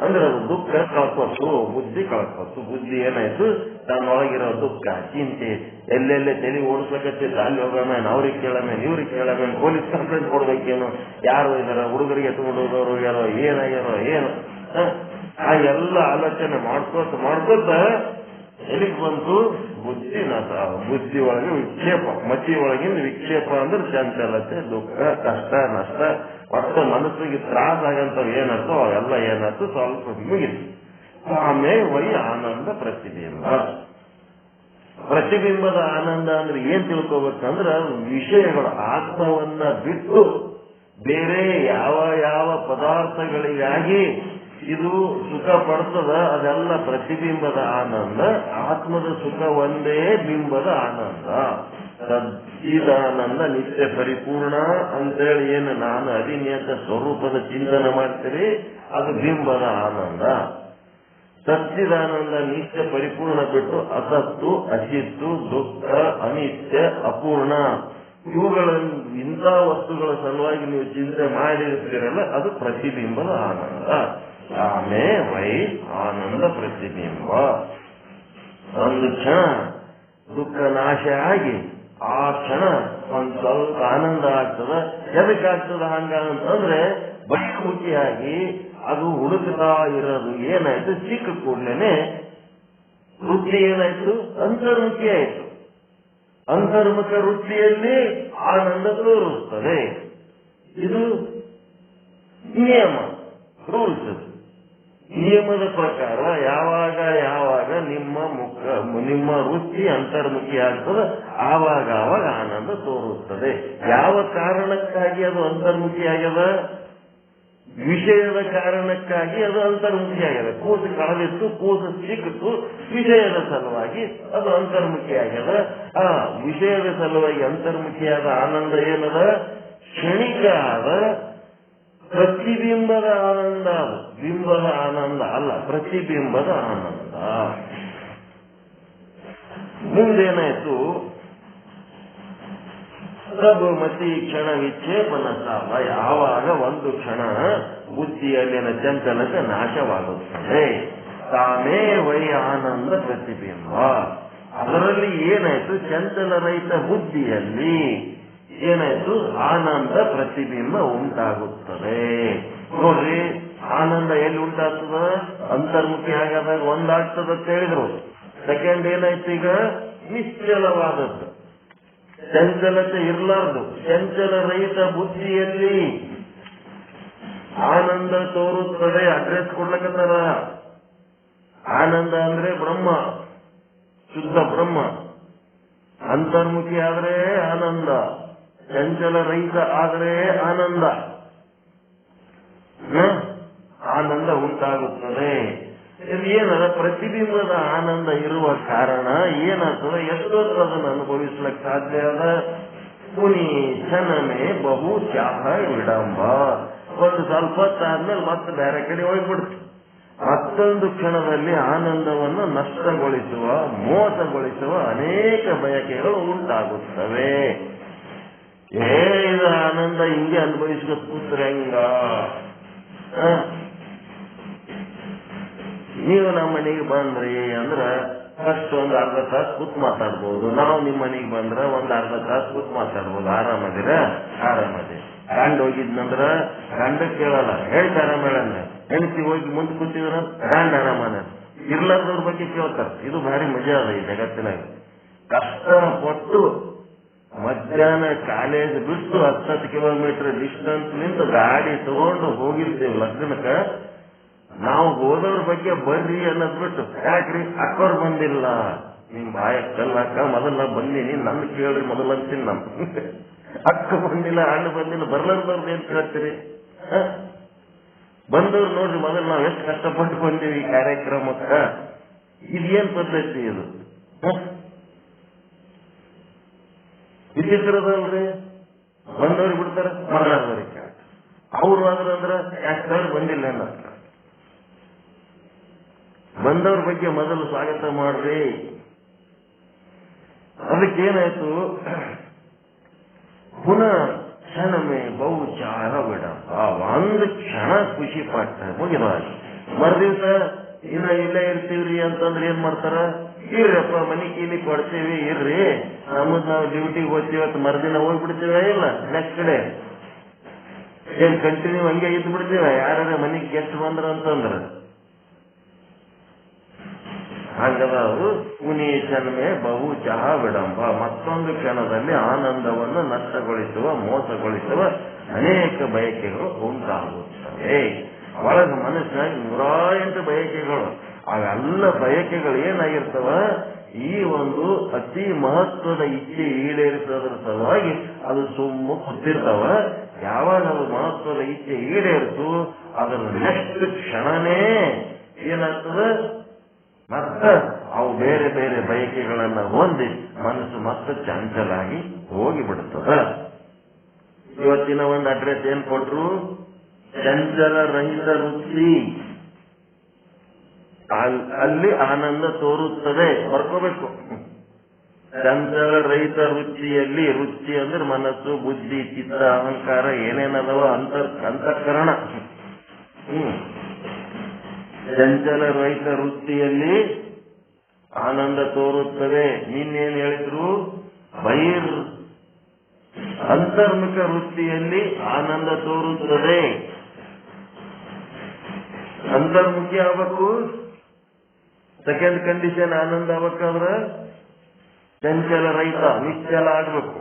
ಅಂದ್ರೆ ಅದು ದುಃಖ ಕಳ್ಕೊತ್ತು, ಬುದ್ಧಿ ಕಳ್ಕೊತ್ತು. ಬುದ್ಧಿ ಏನಾಯ್ತು, ತನ್ನೊಳಗಿರೋ ದುಃಖ ಚಿಂತೆ ಎಲ್ಲೆಲ್ಲೇ ತಲೆ ಓಡಿಸ್ಬೇಕತ್ತಿದ್ದ, ಅಲ್ಲಿ ಹೋಗಮೇನ್, ಅವ್ರಿಗೆ ಕೇಳಮೇನ್, ಇವ್ರಿಗೆ ಕೇಳಮೇನ್, ಪೊಲೀಸ್ ಕಂಪ್ಲೇಂಟ್ ಕೊಡ್ಬೇಕೇನು, ಯಾರು ಇದಾರ, ಹುಡುಗರಿಗೆ ಎತ್ಕೊಂಡು ಹೋಗೋರು ಯಾರೋ, ಏನಾಗ್ಯಾರೋ ಏನು, ಆ ಎಲ್ಲ ಆಲೋಚನೆ ಮಾಡ್ಕೋತ ಎಲ್ಲಿಗೆ ಬಂತು, ಬುದ್ಧಿ ನಟ. ಬುದ್ಧಿ ಒಳಗೆ ವಿಕ್ಷೇಪ, ಮತಿ ಒಳಗಿಂದ ವಿಕ್ಷೇಪ ಅಂದ್ರೆ ಚಂಚಲತೆ, ದುಃಖ, ಕಷ್ಟ, ನಷ್ಟ, ಒಟ್ಟು ಮನಸ್ಸಿಗೆ ತ್ರಾಸ ಆಗಂತವ್ ಏನರ್ಥೋ ಅವೆಲ್ಲ ಏನಾಯ್ತು, ಸ್ವಲ್ಪ ಮುಗಿತು. ಆಮೇಲೆ ವೈ ಆನಂದ ಪ್ರತಿಬಿಂಬ. ಪ್ರತಿಬಿಂಬದ ಆನಂದ ಅಂದ್ರೆ ಏನ್ ತಿಳ್ಕೋಬೇಕಂದ್ರ, ವಿಷಯಗಳು ಆತ್ಮವನ್ನ ಬಿಟ್ಟು ಬೇರೆ ಯಾವ ಯಾವ ಪದಾರ್ಥಗಳಿಗಾಗಿ ಇದು ಸುಖ ಪಡ್ತದ, ಅದೆಲ್ಲ ಪ್ರತಿಬಿಂಬದ ಆನಂದ. ಆತ್ಮದ ಸುಖ ಒಂದೇ ಬಿಂಬದ ಆನಂದ. ಸಚ್ಚಿದಾನಂದ ನಿತ್ಯ ಪರಿಪೂರ್ಣ ಅಂತೇಳಿ ಏನು ನಾನು ಅಧಿನಿಯತ ಸ್ವರೂಪದ ಚಿಂತನೆ ಮಾಡ್ತೀರಿ, ಅದು ಬಿಂಬದ ಆನಂದ. ಸಚ್ಚಿದಾನಂದ ನಿತ್ಯ ಪರಿಪೂರ್ಣ ಬಿಟ್ಟು ಅಸತ್ತು, ಅಚಿತ್ತು, ದುಃಖ, ಅನಿತ್ಯ, ಅಪೂರ್ಣ ಇವುಗಳನ್ನು ಇಂಥ ವಸ್ತುಗಳ ಸಲುವಾಗಿ ನೀವು ಚಿಂತೆ ಮಾಡಿರ್ತೀರಲ್ಲ, ಅದು ಪ್ರತಿಬಿಂಬದ ಆನಂದ. ಆಮೇ ವೈ ಆನಂದ ಪ್ರತಿಬಿಂಬ. ಒಂದು ಕ್ಷಣ ದುಃಖ ನಾಶ ಆಗಿ ಆ ಕ್ಷಣ ಒಂದ್ ಸ್ವಲ್ಪ ಆನಂದ ಆಗ್ತದ. ಎದಕ್ಕಾಗ್ತದ ಹಂಗ ಅಂತಂದ್ರೆ, ಬಹಿರ್ಮುಖಿಯಾಗಿ ಅದು ಹುಡುಕ್ತಾ ಇರೋದು ಏನಾಯ್ತು, ಸಿಕ್ಕ ಕೂಡ್ಲೇನೆ ವೃತ್ತಿ ಏನಾಯ್ತು, ಅಂತರ್ಮುಖಿ ಆಯ್ತು. ಅಂತರ್ಮುಖ ವೃತ್ತಿಯಲ್ಲಿ ಆನಂದ ತೋರಿಸ್ತದೆ. ಇದು ನಿಯಮ, ರೂಲ್ಸ್. ನಿಯಮದ ಪ್ರಕಾರ ಯಾವಾಗ ನಿಮ್ಮ ವೃತ್ತಿ ಅಂತರ್ಮುಖಿ ಆಗ್ತದ, ಆವಾಗ ಆನಂದ ತೋರುತ್ತದೆ. ಯಾವ ಕಾರಣಕ್ಕಾಗಿ ಅದು ಅಂತರ್ಮುಖಿ ಆಗ್ಯದ, ವಿಷಯದ ಕಾರಣಕ್ಕಾಗಿ ಅದು ಅಂತರ್ಮುಖಿ ಆಗ್ಯದ. ಕೂಸು ಕಳೆದಿತ್ತು, ಕೂಸು ಸಿಕ್ಕಿತು, ವಿಷಯದ ಸಲುವಾಗಿ ಅದು ಅಂತರ್ಮುಖಿ ಆಗ್ಯದ. ಆ ವಿಷಯದ ಸಲುವಾಗಿ ಅಂತರ್ಮುಖಿಯಾದ ಆನಂದ ಏನದ, ಕ್ಷಣಿಕ ಆದ ಪ್ರತಿಬಿಂಬದ ಆನಂದ. ಅದು ಬಿಂಬದ ಆನಂದ ಅಲ್ಲ, ಪ್ರತಿಬಿಂಬದ ಆನಂದ. ಮುಂದೇನಾಯ್ತು, ಪ್ರಭುಮತಿ ಕ್ಷಣ ವಿಕ್ಷೇಪನ ಸಾವ. ಯಾವಾಗ ಒಂದು ಕ್ಷಣ ಬುದ್ಧಿಯಲ್ಲಿನ ಚಂಚಲತೆ ನಾಶವಾಗುತ್ತದೆ, ತಾನೇ ವೈ ಆನಂದ ಪ್ರತಿಬಿಂಬ. ಅದರಲ್ಲಿ ಏನಾಯ್ತು, ಚಂಚಲ ರಹಿತ ಬುದ್ಧಿಯಲ್ಲಿ ಏನಾಯ್ತು, ಆನಂದ ಪ್ರತಿಬಿಂಬ ಉಂಟಾಗುತ್ತದೆ. ನೋಡ್ರಿ, ಆನಂದ ಎಲ್ಲಿ ಉಂಟಾಗ್ತದ, ಅಂತರ್ಮುಖಿ ಆಗಾದಾಗ ಒಂದಾಗ್ತದ ಅಂತ ಹೇಳಿದ್ರು. ಸೆಕೆಂಡ್ ಏನಾಯ್ತು, ಈಗ ನಿಶ್ಚಲವಾದದ್ದು, ಚಂಚಲತೆ ಇರ್ಲಾರ್ದು ಚಂಚಲ ರಹಿತ ಬುದ್ಧಿಯಲ್ಲಿ ಆನಂದ ತೋರುತ್ತದೆ. ಅಡ್ರೆಸ್ ಕೊಡ್ಲಕತ್ತಾರ. ಆನಂದ ಅಂದ್ರೆ ಬ್ರಹ್ಮ, ಶುದ್ಧ ಬ್ರಹ್ಮ. ಅಂತರ್ಮುಖಿ ಆದ್ರೆ ಆನಂದ, ಚಂಚಲ ರಹಿತ ಆದರೆ ಆನಂದ. ಆನಂದ ಉಂಟಾಗುತ್ತದೆ. ಏನದ, ಪ್ರತಿಬಿಂಬದ ಆನಂದ ಇರುವ ಕಾರಣ ಏನಾಗ್ತದೆ, ಎಷ್ಟೊತ್ತು ಅದನ್ನು ಅನುಭವಿಸ್ಲಿಕ್ಕೆ ಸಾಧ್ಯ ಅದ. ಪುನಿ ಕ್ಷಣಮೇ ಬಹು ತ್ಯಾಗ ವಿಡಂಬ. ಒಂದು ಸ್ವಲ್ಪ ಹೊತ್ತಾದ್ಮೇಲೆ ಮತ್ತೆ ಬೇರೆ ಕಡೆ ಹೋಗ್ಬಿಡ್ತು. ಮತ್ತೊಂದು ಕ್ಷಣದಲ್ಲಿ ಆನಂದವನ್ನು ನಷ್ಟಗೊಳಿಸುವ, ಮೋಸಗೊಳಿಸುವ ಅನೇಕ ಬಯಕೆಗಳು ಉಂಟಾಗುತ್ತವೆ. ಇದು ಆನಂದ ಹಿಂಗೆ ಅನುಭವಿಸ್ಬೇಕು ಕೂತ್ರೆ ಹೆಂಗ? ನೀವು ನಮ್ಮ ಮನೆಗೆ ಬಂದ್ರಿ ಅಂದ್ರ ಫಸ್ಟ್ ಒಂದ್ ಅರ್ಧ ತಾಸು ಕೂತ್ ಮಾತಾಡ್ಬೋದು. ನಾವು ನಿಮ್ಮ ಮನೆಗೆ ಬಂದ್ರ ಒಂದ್ ಅರ್ಧ ತಾಸು ಕೂತ್ ಮಾತಾಡ್ಬೋದು. ಆರಾಮದಿರ? ಆರಾಮದಿ. ಗಂಡ ಹೋಗಿದ್ನಂದ್ರ ಗಂಡ ಕೇಳಲ್ಲ, ಹೆಂಡತಿ ಆರಾಮ ಹೇಳಂದ್ರೆ ಹೆಂಡತಿ ಹೋಗಿ ಮುಂದೆ ಕೂತಿದ್ರ ಗಂಡ ಆರಾಮನ, ಇರ್ಲಾರ್ದವ್ರ ಬಗ್ಗೆ ಕೇಳ್ತಾರ. ಇದು ಭಾರಿ ಮಜಾ ಅದ ಈ ಜಗತ್ತಿನಾಗ. ಕಷ್ಟಪಟ್ಟು ಮಧ್ಯಾಹ್ನ ಕಾಲೇಜ್ ಬಿಟ್ಟು 10 ಕಿಲೋಮೀಟರ್ ಡಿಸ್ಟೆನ್ಸ್ ನಿಂತು ಗಾಡಿ ತಗೊಂಡು ಹೋಗಿರ್ತೇವೆ ಲಗ್ನಕ್ಕ. ನಾವು ಹೋದವ್ರ ಬಗ್ಗೆ ಬರ್ರಿ ಅನ್ನೋದ್ ಬಿಟ್ಟು, ಯಾಕ್ರಿ ಅಕ್ಕವ್ರು ಬಂದಿಲ್ಲ, ನಿಮ್ ಬಾಯಕ್ಕಲ್ಲಕ್ಕ ಮೊದಲ ಬಂದೀನಿ, ನನ್ನ ಕೇಳ್ರಿ ಮೊದಲ ಅಂತೀನಿ ನಮ್ ಅಕ್ಕ ಬಂದಿಲ್ಲ, ಅಣ್ಣ ಬಂದಿಲ್ಲ, ಬರ್ಲಾರ್ದವ್ರದ್ದು ಏನ್ ಕೇಳ್ತೀರಿ? ಬಂದವ್ರು ನೋಡ್ರಿ ಮೊದಲು ನಾವ್ ಎಷ್ಟು ಕಷ್ಟಪಟ್ಟು ಬಂದೀವಿ ಈ ಕಾರ್ಯಕ್ರಮಕ್ಕ. ಇದೇನ್ ಪದ್ಧತಿ ಇದು? ವಿಚಿತ್ರದಲ್ರಿ. ಬಂದವ್ರಿಗೆ ಬಿಡ್ತಾರ, ಬರ್ಲಾರ್ದವ್ರಿಗೆ ಕೇಳ್ತಾರೆ. ಅವ್ರು ಆದ್ರಂದ್ರ ಯಾಕೆ ಬಂದಿಲ್ಲ ಅನ್ನೋ. ಬಂದವ್ರ ಬಗ್ಗೆ ಮೊದಲು ಸ್ವಾಗತ ಮಾಡ್ರಿ. ಅದಕ್ಕೇನಾಯ್ತು, ಪುನಃ ಕ್ಷಣಮೇ ಬಹು ಚಾಹ ಬಿಡ, ಒಂದು ಕ್ಷಣ ಖುಷಿ ಪಟ್ಟ ಮುಗಿದ. ಮರ್ದಿವ್ಸ ಇನ್ನ ಇಲ್ಲೇ ಇರ್ತೀವ್ರಿ ಅಂತಂದ್ರೆ ಏನ್ ಮಾಡ್ತಾರ, ಇರ್ರಪ್ಪ ಮನಿ ಕೀಲಿ ಕೊಡ್ತೀವಿ, ಇರ್ರಿ ನಮ್ಮದ್ ನಾವು ಡ್ಯೂಟಿಗೆ ಹೋಗ್ತೀವಿ ಅಂತ ಮರ್ದಿನ ಹೋಗ್ಬಿಡ್ತೀವ, ಇಲ್ಲ ನೆಕ್ಸ್ಟ್ ಡೇ ಏನ್ ಕಂಟಿನ್ಯೂ ಹಂಗೆ ಇದ್ ಬಿಡ್ತೀವ. ಯಾರ ಮನಿಗೆ ಗೆಸ್ಟ್ ಬಂದ್ರ ಅಂತಂದ್ರ ಹಂಗದಾವು. ಪುನೀತನ್ಮೇ ಬಹು ಚಹಾ ವಿಡಂಬ, ಮತ್ತೊಂದು ಕ್ಷಣದಲ್ಲಿ ಆನಂದವನ್ನು ನಷ್ಟಗೊಳಿಸುವ, ಮೋಸಗೊಳಿಸುವ ಅನೇಕ ಬಯಕೆಗಳು ಉಂಟಾಗುತ್ತವೆ. ಒಳಗ ಮನಸ್ಸಿನಾಗಿ 108 ಬಯಕೆಗಳು. ಅವೆಲ್ಲ ಬಯಕೆಗಳು ಏನಾಗಿರ್ತವ, ಈ ಒಂದು ಅತಿ ಮಹತ್ವದ ಇಚ್ಛೆ ಈಡೇರಿಸೋದ್ರ ಸಲುವಾಗಿ ಅದು ಸುಮ್ಮ ಕೂತಿರ್ತಾವ. ಯಾವಾಗ ಅದು ಮಹತ್ವದ ಇಚ್ಛೆ ಈಡೇರಿಸು, ಅದರ ನೆಕ್ಸ್ಟ್ ಕ್ಷಣನೇ ಏನಾಗ್ತದ, ಮತ್ತ ಅವು ಬೇರೆ ಬೇರೆ ಬಯಕೆಗಳನ್ನ ಹೊಂದಿ ಮನಸ್ಸು ಮತ್ತೆ ಚಂಚಲಾಗಿ ಹೋಗಿಬಿಡುತ್ತದ. ಇವತ್ತಿನ ಒಂದು ಅಡ್ರೆಸ್ ಏನ್ ಕೊಟ್ರು, ಚಂಚಲ ರಹಿತ ವೃತ್ತಿ, ಅಲ್ಲಿ ಆನಂದ ತೋರುತ್ತದೆ. ಬರ್ಕೋಬೇಕು. ಚಂಚಲ ರಹಿತ ವೃತ್ತಿಯಲ್ಲಿ, ವೃತ್ತಿ ಅಂದ್ರೆ ಮನಸ್ಸು, ಬುದ್ಧಿ, ಚಿತ್ತ, ಅಹಂಕಾರ ಏನೇನದವ ಅಂತಃಕರಣ. ಚಂಚಲ ರಹಿತ ವೃತ್ತಿಯಲ್ಲಿ ಆನಂದ ತೋರುತ್ತದೆ. ನಿನ್ನೇನ್ ಹೇಳಿದ್ರು, ಅಂತರ್ಮುಖ ವೃತ್ತಿಯಲ್ಲಿ ಆನಂದ ತೋರುತ್ತದೆ. ಅಂತರ್ಮುಖಿ ಆಗ್ಬೇಕು. ಸೆಕೆಂಡ್ ಕಂಡೀಷನ್ ಆನಂದ ಆಗ್ಬೇಕಾದ್ರ ಚಂಚಲ ರಹಿತ, ನಿಶ್ಚಲ ಆಗ್ಬೇಕು.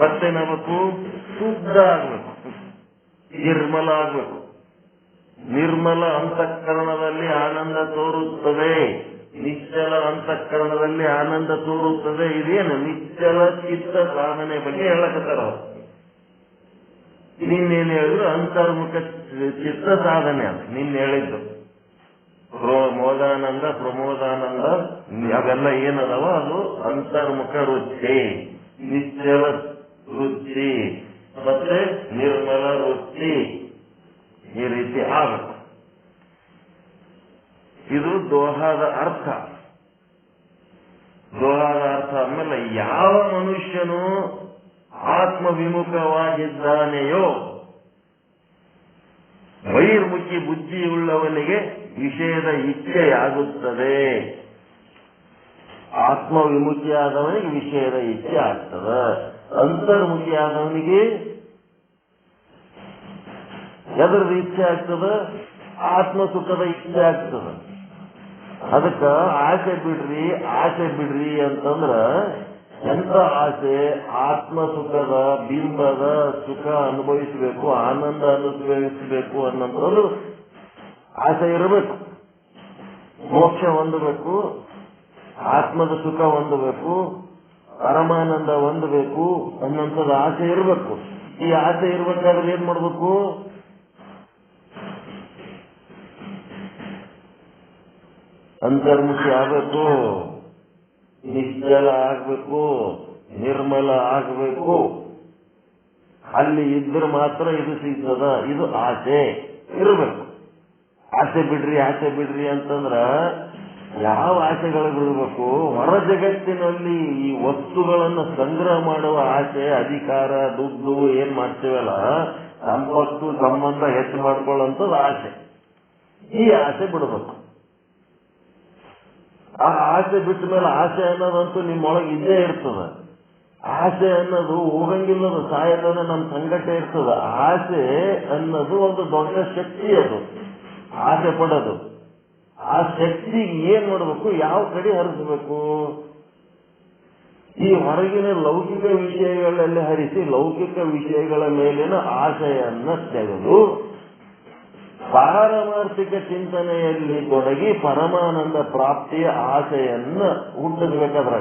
ಮತ್ತೇನಾಗಬೇಕು, ಶುದ್ಧ ಆಗ್ಬೇಕು, ನಿರ್ಮಲ ಆಗ್ಬೇಕು. ನಿರ್ಮಲ ಅಂತಃಕರಣದಲ್ಲಿ ಆನಂದ ತೋರುತ್ತದೆ, ನಿಶ್ಚಲ ಅಂತಃಕರಣದಲ್ಲಿ ಆನಂದ ತೋರುತ್ತದೆ. ಇದೇನು ನಿಶ್ಚಲ ಚಿತ್ತ ಸಾಧನೆ ಬಗ್ಗೆ ಹೇಳಕತ್ತಾರ. ನಿನ್ನೇನು ಹೇಳಿದ್ರು, ಅಂತರ್ಮುಖ ಚಿತ್ತ ಸಾಧನೆ ಅಂತ ನಿನ್ನೆ ಹೇಳಿದ್ದು. ಮೋದಾನಂದ, ಪ್ರಮೋದಾನಂದ ಅವೆಲ್ಲ ಏನದವ, ಅದು ಅಂತರ್ಮುಖ ವೃತ್ತಿ, ನಿಶ್ಚಲ ವೃತ್ತಿ ಮತ್ತೆ ನಿರ್ಮಲ ವೃತ್ತಿ. ಈ ರೀತಿ ಆಗಬೇಕು. ಇದು ದೋಹಾದ ಅರ್ಥ. ದೋಹಾದ ಅರ್ಥ ಆದ್ಮೇಲೆ, ಯಾವ ಮನುಷ್ಯನು ಆತ್ಮವಿಮುಖವಾಗಿದ್ದಾನೆಯೋ ಬಹಿರ್ಮುಖಿ ಬುದ್ಧಿಯುಳ್ಳವನಿಗೆ ವಿಷಯದ ಇಚ್ಛೆಯಾಗುತ್ತದೆ. ಆತ್ಮವಿಮುಖಿಯಾದವನಿಗೆ ವಿಷಯದ ಇಚ್ಛೆ ಆಗ್ತದ. ಅಂತರ್ಮುಖಿಯಾದವನಿಗೆ ಎದರದ ಇಚ್ಛೆ ಆಗ್ತದ, ಆತ್ಮ ಸುಖದ ಇಚ್ಛೆ ಆಗ್ತದ. ಅದಕ್ಕ ಆಸೆ ಬಿಡ್ರಿ ಅಂತಂದ್ರ ಎಂತ ಆಸೆ, ಆತ್ಮ ಸುಖದ ಬಿಂಬದ ಸುಖ ಅನುಭವಿಸಬೇಕು, ಆನಂದ ಅನುಭವಿಸಬೇಕು ಅನ್ನೋದು ಆಸೆ ಇರಬೇಕು. ಮೋಕ್ಷ ಹೊಂದಬೇಕು, ಆತ್ಮದ ಸುಖ ಹೊಂದಬೇಕು, ಪರಮಾನಂದ ಹೊಂದಬೇಕು ಅನ್ನೋಂಥದ್ದು ಆಸೆ ಇರಬೇಕು. ಈ ಆಸೆ ಇರ್ಬೇಕಾದ್ರೆ ಏನ್ ಮಾಡ್ಬೇಕು, ಅಂತರ್ಮುಖಿ ಆಗಬೇಕು, ನಿಶ್ಚಲ ಆಗ್ಬೇಕು, ನಿರ್ಮಲ ಆಗ್ಬೇಕು. ಅಲ್ಲಿ ಇದ್ರೆ ಮಾತ್ರ ಇದು ಸಿಗ್ತದ. ಇದು ಆಸೆ ಇರಬೇಕು. ಆಸೆ ಬಿಡ್ರಿ ಅಂತಂದ್ರ ಯಾವ ಆಸೆಗಳು ಬಿಡಬೇಕು, ಹೊರ ಜಗತ್ತಿನಲ್ಲಿ ಈ ವಸ್ತುಗಳನ್ನು ಸಂಗ್ರಹ ಮಾಡುವ ಆಸೆ, ಅಧಿಕಾರ, ದುಡ್ಡು ಏನ್ ಮಾಡ್ತೀವಲ್ಲ, ಸಂಪತ್ತು ಸಂಬಂಧ ಹೆಚ್ಚು ಮಾಡ್ಕೊಳ್ಳುವಂಥದ್ದು ಆಸೆ. ಈ ಆಸೆ ಬಿಡಬೇಕು. ಆ ಆಸೆ ಬಿಟ್ಟ ಮೇಲೆ ಆಸೆ ಅನ್ನೋದಂತೂ ನಿಮ್ಮೊಳಗೆ ಇದ್ದೇ ಇರ್ತದ. ಆಸೆ ಅನ್ನೋದು ಹೋಗಂಗಿಲ್ಲದು, ಸಾಯತನ ನಮ್ಮ ಸಂಕಟ ಇರ್ತದ. ಆಸೆ ಅನ್ನೋದು ಒಂದು ದೊಡ್ಡ ಶಕ್ತಿ, ಅದು ಆಸೆ ಪಡೋದು. ಆ ಶಕ್ತಿಗೆ ಏನ್ ಮಾಡಬೇಕು, ಯಾವ ಕಡೆ ಹರಿಸಬೇಕು? ಈ ಹೊರಗಿನ ಲೌಕಿಕ ವಿಷಯಗಳಲ್ಲಿ ಹರಿಸಿ ಲೌಕಿಕ ವಿಷಯಗಳ ಮೇಲಿನ ಆಸೆಯನ್ನ ತೆಗೆದು ಪಾರಮಾರ್ಥಿಕ ಚಿಂತನೆಯಲ್ಲಿ ತೊಡಗಿ ಪರಮಾನಂದ ಪ್ರಾಪ್ತಿಯ ಆಸೆಯನ್ನ ಹುಟ್ಟಿಸ್ಬೇಕಾದ್ರೆ,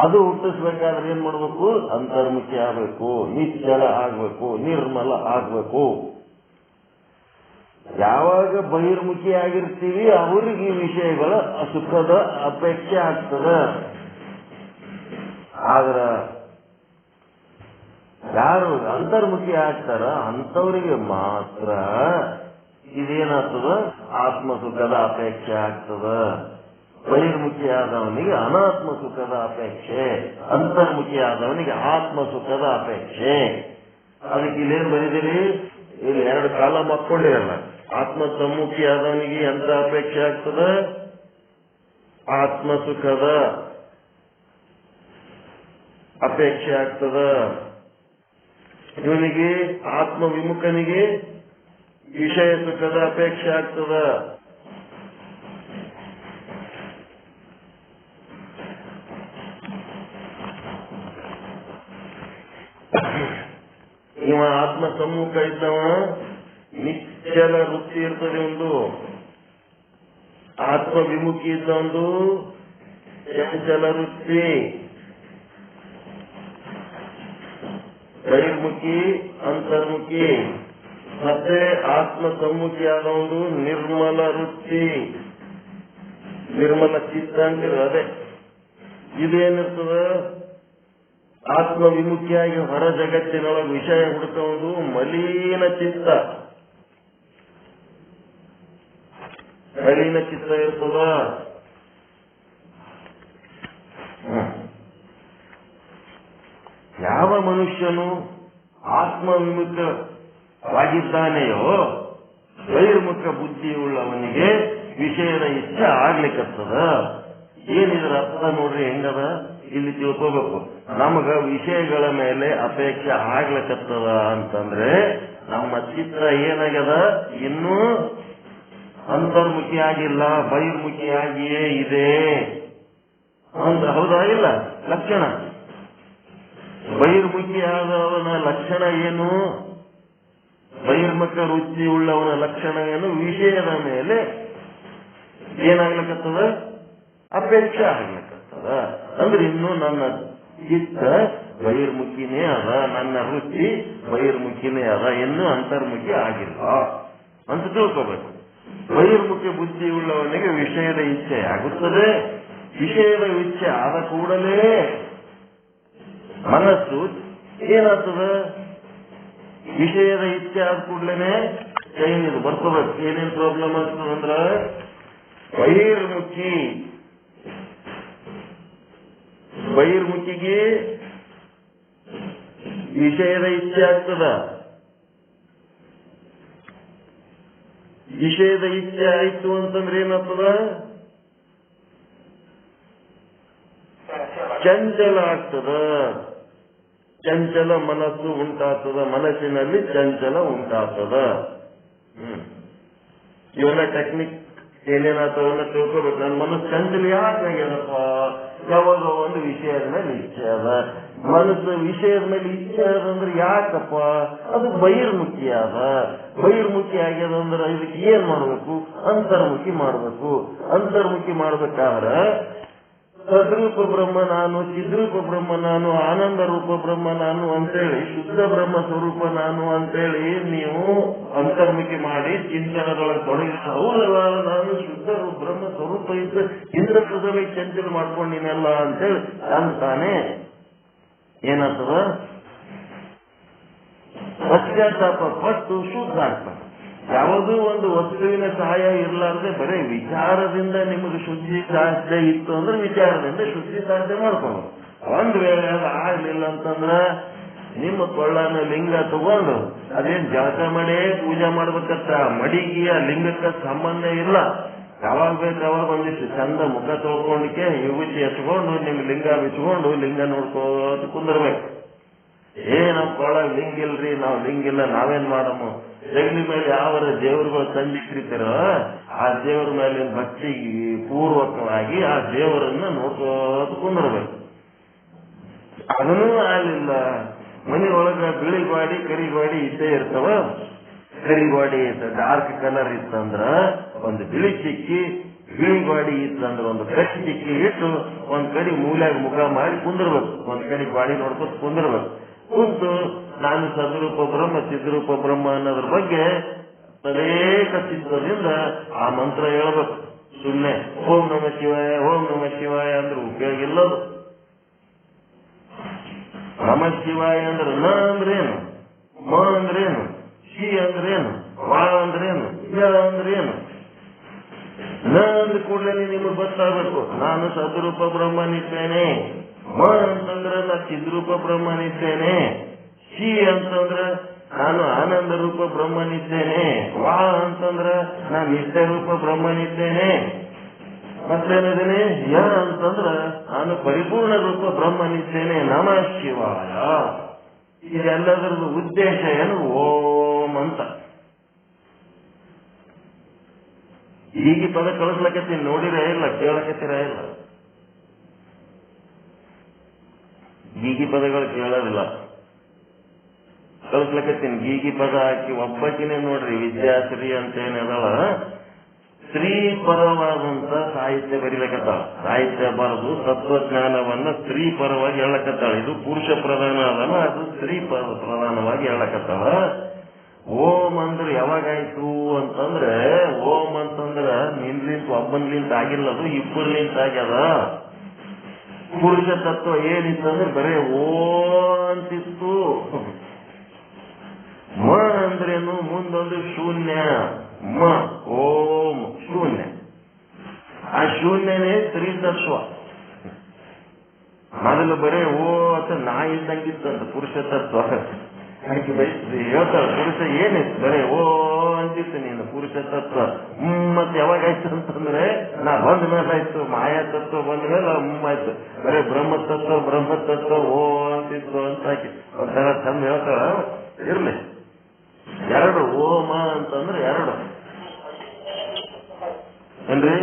ಅದು ಹುಟ್ಟಿಸ್ಬೇಕಾದ್ರೆ ಏನ್ ಮಾಡ್ಬೇಕು? ಅಂತರ್ಮುಖಿ ಆಗ್ಬೇಕು, ನಿಶ್ಚಲ ಆಗ್ಬೇಕು, ನಿರ್ಮಲ ಆಗ್ಬೇಕು. ಯಾವಾಗ ಬಹಿರ್ಮುಖಿ ಆಗಿರ್ತೀವಿ ಅವ್ರಿಗೆ ಈ ವಿಷಯಗಳ ಸುಖದ ಅಪೇಕ್ಷೆ ಆಗ್ತದ. ಆದ್ರ ಯಾರು ಅಂತರ್ಮುಖಿ ಆಗ್ತಾರ ಅಂಥವ್ರಿಗೆ ಮಾತ್ರ ಇದೇನಾಗ್ತದ? ಆತ್ಮ ಸುಖದ ಅಪೇಕ್ಷೆ ಆಗ್ತದ. ಬಹಿರ್ಮುಖಿ ಆದವನಿಗೆ ಅನಾತ್ಮ ಸುಖದ ಅಪೇಕ್ಷೆ, ಅಂತರ್ಮುಖಿ ಆದವನಿಗೆ ಆತ್ಮ ಸುಖದ ಅಪೇಕ್ಷೆ. ಅದಕ್ಕೆ ಇಲ್ಲೇನ್ ಬರೀದಿರಿ? ಇಲ್ಲಿ 2 ಕಾಲ ಮಕ್ಕೊಂಡಿರಲ್ಲ. ಆತ್ಮ ಸಮ್ಮುಖಿ ಆದವನಿಗೆ ಎಂತ ಅಪೇಕ್ಷೆ ಆಗ್ತದ? ಆತ್ಮ ಸುಖದ ಅಪೇಕ್ಷೆ ಆಗ್ತದ. ಇವನಿಗೆ ಆತ್ಮ ವಿಮುಖನಿಗೆ ವಿಷಯ ಸುಖದ ಅಪೇಕ್ಷೆ ಆಗ್ತದ. ಇವ ಆತ್ಮ ಸಮ್ಮುಖ ಇದ್ದವ ನಿಶ್ಚಲ ವೃತ್ತಿ ಇರ್ತದೆ ಒಂದು. ಆತ್ಮ ವಿಮುಖಿ ಇದ್ದ ಒಂದು ಚಂಚಲ ವೃತ್ತಿ. ಬಹಿರ್ಮುಖಿ, ಅಂತರ್ಮುಖಿ. ಮತ್ತೆ ಆತ್ಮ ಸಮ್ಮುಖಿ ಆದ ಒಂದು ನಿರ್ಮಲ ವೃತ್ತಿ, ನಿರ್ಮಲ ಚಿತ್ತ ಅಂತಿರ. ಅದೇ ಇದೇನಿರ್ತದ? ಆತ್ಮ ವಿಮುಖಿಯಾಗಿ ಹೊರ ಜಗತ್ತಿನೊಳಗೆ ವಿಷಯ ಹುಡುಕೋದು ಮಲೀನ ಚಿತ್ತ, ಮಲೀನ ಚಿತ್ತ ಇರ್ತದ. ಯಾವ ಮನುಷ್ಯನು ಆತ್ಮ ವಿಮುಖವಾಗಿದ್ದಾನೆಯೋ ಬಹಿರ್ಮುಖ ಬುದ್ಧಿಯುಳ್ಳವನಿಗೆ ವಿಷಯದ ಇಚ್ಛೆ ಆಗ್ಲಿಕ್ಕತ್ತದ. ಏನಿದ್ರ ಅರ್ಥ ನೋಡ್ರಿ ಹೆಂಗದ? ಇಲ್ಲಿ ತಿಳ್ಕೋಬೇಕು. ನಮಗ ವಿಷಯಗಳ ಮೇಲೆ ಅಪೇಕ್ಷೆ ಆಗ್ಲಕತ್ತದ ಅಂತಂದ್ರೆ ನಮ್ಮ ಚಿತ್ತ ಏನಾಗ್ಯದ? ಇನ್ನೂ ಅಂತರ್ಮುಖಿ ಆಗಿಲ್ಲ, ಬಹಿರ್ಮುಖಿಯಾಗಿಯೇ ಇದೆ ಅಂತ. ಹೌದಾ? ಇಲ್ಲ ಲಕ್ಷಣ. ಬಹಿರ್ಮುಖಿಯಾದವನ ಲಕ್ಷಣ ಏನು? ಬಹಿರ್ಮುಖ ವೃತ್ತಿ ಉಳ್ಳವನ ಲಕ್ಷಣ ಏನು? ವಿಷಯದ ಮೇಲೆ ಏನಾಗ್ಲಕತ್ತದ? ಅಪೇಕ್ಷೆ ಆಗ್ಲಕತ್ತದ. ಅಂದ್ರೆ ಇನ್ನು ನನ್ನ ಚಿತ್ತ ಬಹಿರ್ಮುಖಿನೇ ಅದ, ನನ್ನ ವೃತ್ತಿ ಬಹಿರ್ಮುಖಿನೇ ಅದ, ಇನ್ನೂ ಅಂತರ್ಮುಖಿ ಆಗಿಲ್ಲ ಅಂತ ತಿಳ್ಕೋಬೇಕು. ಬಹಿರ್ಮುಖಿ ಬುದ್ಧಿ ಉಳ್ಳವನಿಗೆ ವಿಷಯದ ಇಚ್ಛೆ ಆಗುತ್ತದೆ. ವಿಷಯದ ಇಚ್ಛೆ ಆದ ಕೂಡಲೇ ಮನಸ್ಸು ಏನಾಗ್ತದ? ವಿಷಯದ ಇಚ್ಛೆ ಆದ ಕೂಡಲೇ ಏನಿದು ಬರ್ಕೋಬೇಕು. ಏನೇನು ಪ್ರಾಬ್ಲಮ್ ಆಗ್ತದಂದ್ರ ಬಹಿರ್ಮುಖಿಗೆ ವಿಷಯದ ಇಚ್ಛೆ ಆಗ್ತದ. ವಿಷಯದ ಇಚ್ಛೆ ಆಯ್ತು ಅಂತಂದ್ರೆ ಏನಾಗ್ತದ? ಚಂಚಲ ಆಗ್ತದ. ಚಂಚಲ ಮನಸ್ಸು ಉಂಟಾಗ್ತದ. ಮನಸ್ಸಿನಲ್ಲಿ ಚಂಚಲ ಉಂಟಾಗ್ತದ. ಇವೆಲ್ಲ ಟೆಕ್ನಿಕ್ ಏನೇನಾಗ್ತವನ್ನ ತಿಳ್ಕೋಬೇಕು. ನನ್ನ ಮನಸ್ಸು ಚಂಚಲ ಯಾಕಾಗ್ಯದಪ್ಪ? ಯಾವಾಗ ಒಂದು ವಿಷಯದ ಮೇಲೆ ಇಚ್ಛೆ ಅದ. ಮನಸ್ಸು ವಿಷಯದ ಮೇಲೆ ಇಚ್ಛೆ ಅದಂದ್ರೆ ಯಾಕಪ್ಪ? ಅದು ಬಹಿರ್ಮುಖಿ ಅದ. ಬಹಿರ್ಮುಖಿ ಆಗ್ಯದಂದ್ರೆ ಇದಕ್ಕೆ ಏನ್ ಮಾಡ್ಬೇಕು? ಅಂತರ್ಮುಖಿ ಮಾಡ್ಬೇಕು. ಅಂತರ್ಮುಖಿ ಮಾಡ್ಬೇಕಾದ್ರೆ ಸದ್ರೂಪ ಬ್ರಹ್ಮ ನಾನು, ಚಿದ್ರೂಪ ಬ್ರಹ್ಮ ನಾನು, ಆನಂದ ರೂಪ ಬ್ರಹ್ಮ ನಾನು ಅಂತೇಳಿ, ಶುದ್ಧ ಬ್ರಹ್ಮ ಸ್ವರೂಪ ನಾನು ಅಂತೇಳಿ ನೀವು ಅಂತರ್ಮುಖಿ ಮಾಡಿ ಚಿಂತನದೊಳಗೆ ತೊಡಗಿ, ಹೌದಲ್ಲ ನಾನು ಶುದ್ಧ ಬ್ರಹ್ಮ ಸ್ವರೂಪ ಇದ್ದ ಇಂದ್ರದಲ್ಲಿ ಚಂಚಲ ಮಾಡ್ಕೊಂಡಿನಲ್ಲ ಅಂತೇಳಿ ಅಂತಾನೆ ಏನಾಗ್ತದ? ಪಶ್ಚಾತ್ತಾಪ ಪಟ್ಟು ಶುದ್ಧ ಆಗ್ತದೆ. ಯಾವುದೂ ಒಂದು ವಸ್ತುವಿನ ಸಹಾಯ ಇರಲಾರ್ದೆ ಬರೀ ವಿಚಾರದಿಂದ ನಿಮಗೆ ಶುದ್ಧಿ ಸಾಧ್ಯ ಇತ್ತು ಅಂದ್ರೆ ವಿಚಾರದಿಂದ ಶುದ್ಧಿ ಸಾಧ್ಯ ಮಾಡ್ಕೊಂಡು, ಒಂದ್ ವೇಳೆ ಅದು ಆಗ್ಲಿಲ್ಲ ಅಂತಂದ್ರ ನಿಮ್ಮ ಕೊಳ್ಳನ ಲಿಂಗ ತಗೊಂಡು ಅದೇನ್ ಜಳಕ ಮಾಡಿ ಪೂಜೆ ಮಾಡ್ಬೇಕಂತ ಮಡಿಗೆ ಆ ಲಿಂಗಕ್ಕೆ ಸಂಬಂಧ ಇಲ್ಲ. ಯಾವಾಗ ಬೇಕು ಅವಾಗ ಒಂದಿಷ್ಟು ಚಂದ ಮುಖ ತೊಳ್ಕೊಂಡಕ್ಕೆ ವಿಭೂತಿ ಹಚ್ಕೊಂಡು ನಿಮ್ ಲಿಂಗ ಬಿಚ್ಕೊಂಡು ಲಿಂಗ ನೋಡ್ಕೋತ ಕುಂದಿರ್ಬೇಕು. ಏನಪ್ಪ ಒಳಗ್ ಲಿಂಗ ಇಲ್ರಿ, ನಾವ್ ಲಿಂಗ ಇಲ್ಲ, ನಾವೇನ್ ಮಾಡಮ್ಮ? ಜಗಲಿ ಮೇಲೆ ಯಾವ ದೇವರುಗಳು ತಂದಿಟ್ಟಿರ್ತಾರೋ ಆ ದೇವರ ಮೇಲಿನ ಭಕ್ತಿ ಪೂರ್ವಕವಾಗಿ ಆ ದೇವರನ್ನ ನೋಡ್ಕೋತ ಕುಂದಿರ್ಬೇಕು. ಅದನ್ನೂ ಆಗಲಿಲ್ಲ. ಮನೆ ಒಳಗ ಬಿಳಿ ಗಾಡಿ ಕರಿ ಗಾಡಿ ಇದ್ದೇ ಇರ್ತಾವ. ಕರಿ ಗಾಡಿ ಡಾರ್ಕ್ ಕಲರ್ ಇತ್ತಂದ್ರ ಒಂದು ಬಿಳಿ ಚಿಕ್ಕಿ, ಬಿಳಿ ಗಾಡಿ ಇತ್ತಂದ್ರ ಒಂದು ಕರಿ ಚಿಕ್ಕಿ ಇಟ್ಟು ಒಂದ್ ಕಡೆ ಮೂಲ್ಯಾಗ ಮುಖ ಮಾಡಿ ಕುಂದಿರ್ಬೇಕು. ಒಂದ್ ಕಡೆ ಗಾಡಿ ನೋಡ್ಕೊತ ಕುಂದಿರ್ಬೇಕು. ಕುಂತು ನಾನು ಸದ್ರೂಪ ಬ್ರಹ್ಮ ಚಿದ್ರೂಪ ಬ್ರಹ್ಮ ಅನ್ನೋದ್ರ ಬಗ್ಗೆ ತದೇಕ ಚಿತ್ತದಿಂದ ಆ ಮಂತ್ರ ಹೇಳ್ಬೇಕು. ಸುಮ್ಮನೆ ಓಂ ನಮ ಶಿವಾಯ ಓಂ ನಮ ಶಿವಾಯ ಅಂದ್ರೆ ಉಪಯೋಗ ಇಲ್ಲದು. ನಮ ಶಿವಾಯ ಅಂದ್ರೆ ನ ಅಂದ್ರೇನು, ಮ ಅಂದ್ರೇನು, ಶಿ ಅಂದ್ರೇನು, ವಾ ಅಂದ್ರೇನು, ಯ ಅಂದ್ರೇನು? ನ ಅಂದ ಕೂಡಲೇ ನಿಮಗೆ ಗೊತ್ತಾಗಬೇಕು ನಾನು ಸದ್ರೂಪ ಬ್ರಹ್ಮನಿದ್ದೇನೆ. ಮ ಅಂತಂದ್ರೆ ನಾ ಚಿದ್ರೂಪ ಬ್ರಹ್ಮನಿದ್ದೇನೆ. ಶಿ ಅಂತಂದ್ರ ನಾನು ಆನಂದ ರೂಪ ಬ್ರಹ್ಮನಿದ್ದೇನೆ. ವಾ ಅಂತಂದ್ರ ನಾನು ನಿತ್ಯ ರೂಪ ಬ್ರಹ್ಮನಿದ್ದೇನೆ. ಮತ್ತೇನಿದ್ದೇನೆ? ಯ ಅಂತಂದ್ರ ನಾನು ಪರಿಪೂರ್ಣ ರೂಪ ಬ್ರಹ್ಮನಿದ್ದೇನೆ. ನಮಃ ಶಿವಾಯ. ಇದೆಲ್ಲದರದ್ದು ಉದ್ದೇಶ ಏನು? ಓಂ ಅಂತ. ಈಗ ಪದ ಕಳಿಸ್ಲಕತ್ತೀನಿ, ನೋಡಿರೇ ಇಲ್ಲ, ಕೇಳಕತ್ತೀರ ಇಲ್ಲ. ಗೀಗಿ ಪದಗಳು ಕೇಳೋದಿಲ್ಲ, ಕಳಿಸ್ಲಕತ್ತೀನಿ. ಗೀಗಿ ಪದ ಹಾಕಿ ಒಬ್ಬಕಿನೇ ನೋಡ್ರಿ, ವಿದ್ಯಾಶ್ರೀ ಅಂತ ಏನದಳ, ಸ್ತ್ರೀ ಪರವಾದಂತ ಸಾಹಿತ್ಯ ಬರೀಲಕತ್ತಾಳ. ಸಾಹಿತ್ಯ ಬರೆದು ತತ್ವಜ್ಞಾನವನ್ನ ಸ್ತ್ರೀ ಪರವಾಗಿ ಹೇಳಕತ್ತಾಳ. ಇದು ಪುರುಷ ಪ್ರಧಾನ ಅದಲ್ಲ, ಅದು ಸ್ತ್ರೀ ಪ್ರಧಾನವಾಗಿ ಹೇಳಕತ್ತಾಳ. ಓಂ ಅಂದ್ರೆ ಯಾವಾಗಾಯ್ತು ಅಂತಂದ್ರೆ, ಓಂ ಅಂತಂದ್ರ ನಿನ್ಲಿಂತ ಒಬ್ಬನ್ಲಿಂತ ಆಗಿಲ್ಲ, ಅದು ಇಬ್ಬರ್ಲಿಂತ ಆಗ್ಯದ. ಪುರುಷ ತತ್ವ ಏನಿತ್ತಂದ್ರೆ ಬರೇ ಓ ಅಂತಿತ್ತು. ಮ ಅಂದ್ರೇನು? ಮುಂದೊಂದು ಶೂನ್ಯ. ಮ ಓಂ ಶೂನ್ಯ. ಆ ಶೂನ್ಯನೇ ಸ್ತ್ರೀ ತತ್ವ. ಮೊದಲು ಬರೇ ಓ ಅಂತ ನಾಯಿ ಇದ್ದಂಗಿತ್ತಂತ ಪುರುಷ ತತ್ವ. ಹೇಳ್ತಾಳೆ ಪುರುಷ ಏನಿತ್ತು, ಬರೇ ಓ ಅಂತಿತ್ತು ನೀನು ಪುರುಷ ತತ್ವ. ಮತ್ತೆ ಯಾವಾಗಾಯ್ತು ಅಂತಂದ್ರೆ ನಾ ಬಂದ ಮೇಲೆ ಆಯ್ತು, ಮಾಯಾ ತತ್ವ ಬಂದ ಮೇಲೆ ಆಯ್ತು. ಬರೇ ಬ್ರಹ್ಮ ತತ್ವ ಓ ಅಂತಿತ್ತು ಅಂತ ಹಾಕಿ ಒಂಥರ ಚಂದ ಹೇಳ್ತಾಳ. ಇರ್ಲಿ, ಎರಡು ಓಮ ಅಂತಂದ್ರೆ ಎರಡು ಏನ್ರಿ?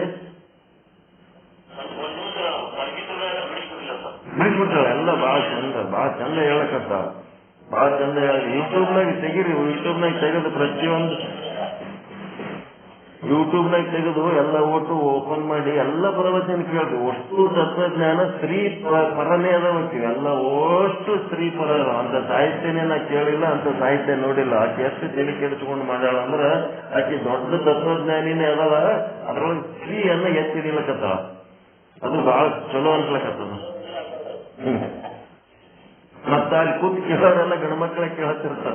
ಬಿಡಿಸ್ಬಿಟ್ಟಾಳ. ಎಲ್ಲ ಬಹಳ ಚಂದ ಹೇಳಕತ್ತ, ಬಹಳ ಚಂದ ಹೇಳ. ಯೂಟ್ಯೂಬ್ನಾಗ ತೆಗೀರಿ, ಯೂಟ್ಯೂಬ್ನಾಗ ತೆಗೆದು ಪ್ರತಿಯೊಂದು ಯೂಟ್ಯೂಬ್ನಾಗ ತೆಗೆದು ಎಲ್ಲ ಒಟ್ಟು ಓಪನ್ ಮಾಡಿ ಎಲ್ಲ ಪ್ರವಚನ ಕೇಳ್ರಿ. ಅಷ್ಟು ತತ್ವಜ್ಞಾನ ಸ್ತ್ರೀ ಪರನೇ ಅದಾವತ್ತೀವಿ ಎಲ್ಲ, ಅಷ್ಟು ಸ್ತ್ರೀ ಪರ. ಅಂತ ಸಾಹಿತ್ಯನೇ ನಾ ಕೇಳಿಲ್ಲ, ಅಂತ ಸಾಹಿತ್ಯ ನೋಡಿಲ್ಲ. ಆಕೆ ಎಷ್ಟು ತಲೆ ಕೆಡಿಸ್ಕೊಂಡು ಮಾಡ್ಯಾಳ ಅಂದ್ರ ಆಕೆ ದೊಡ್ಡ ತತ್ವಜ್ಞಾನಿನೇ ಅದಲ್ಲ, ಅದ್ರೊಳಗೆ ಸ್ತ್ರೀಯನ್ನ ಎತ್ತಿಡಿಲಕತ್ತಾಳ. ಅದು ಬಹಳ ಚಲೋ ಅನ್ಸ್ಲಕತ್ತದ. ಮತ್ತ ಅಲ್ಲಿ ಕೂತ್ ಕೇಳೋರೆಲ್ಲ ಗಂಡು ಮಕ್ಕಳ ಕೇಳತ್ತಿರ್ತಾರ,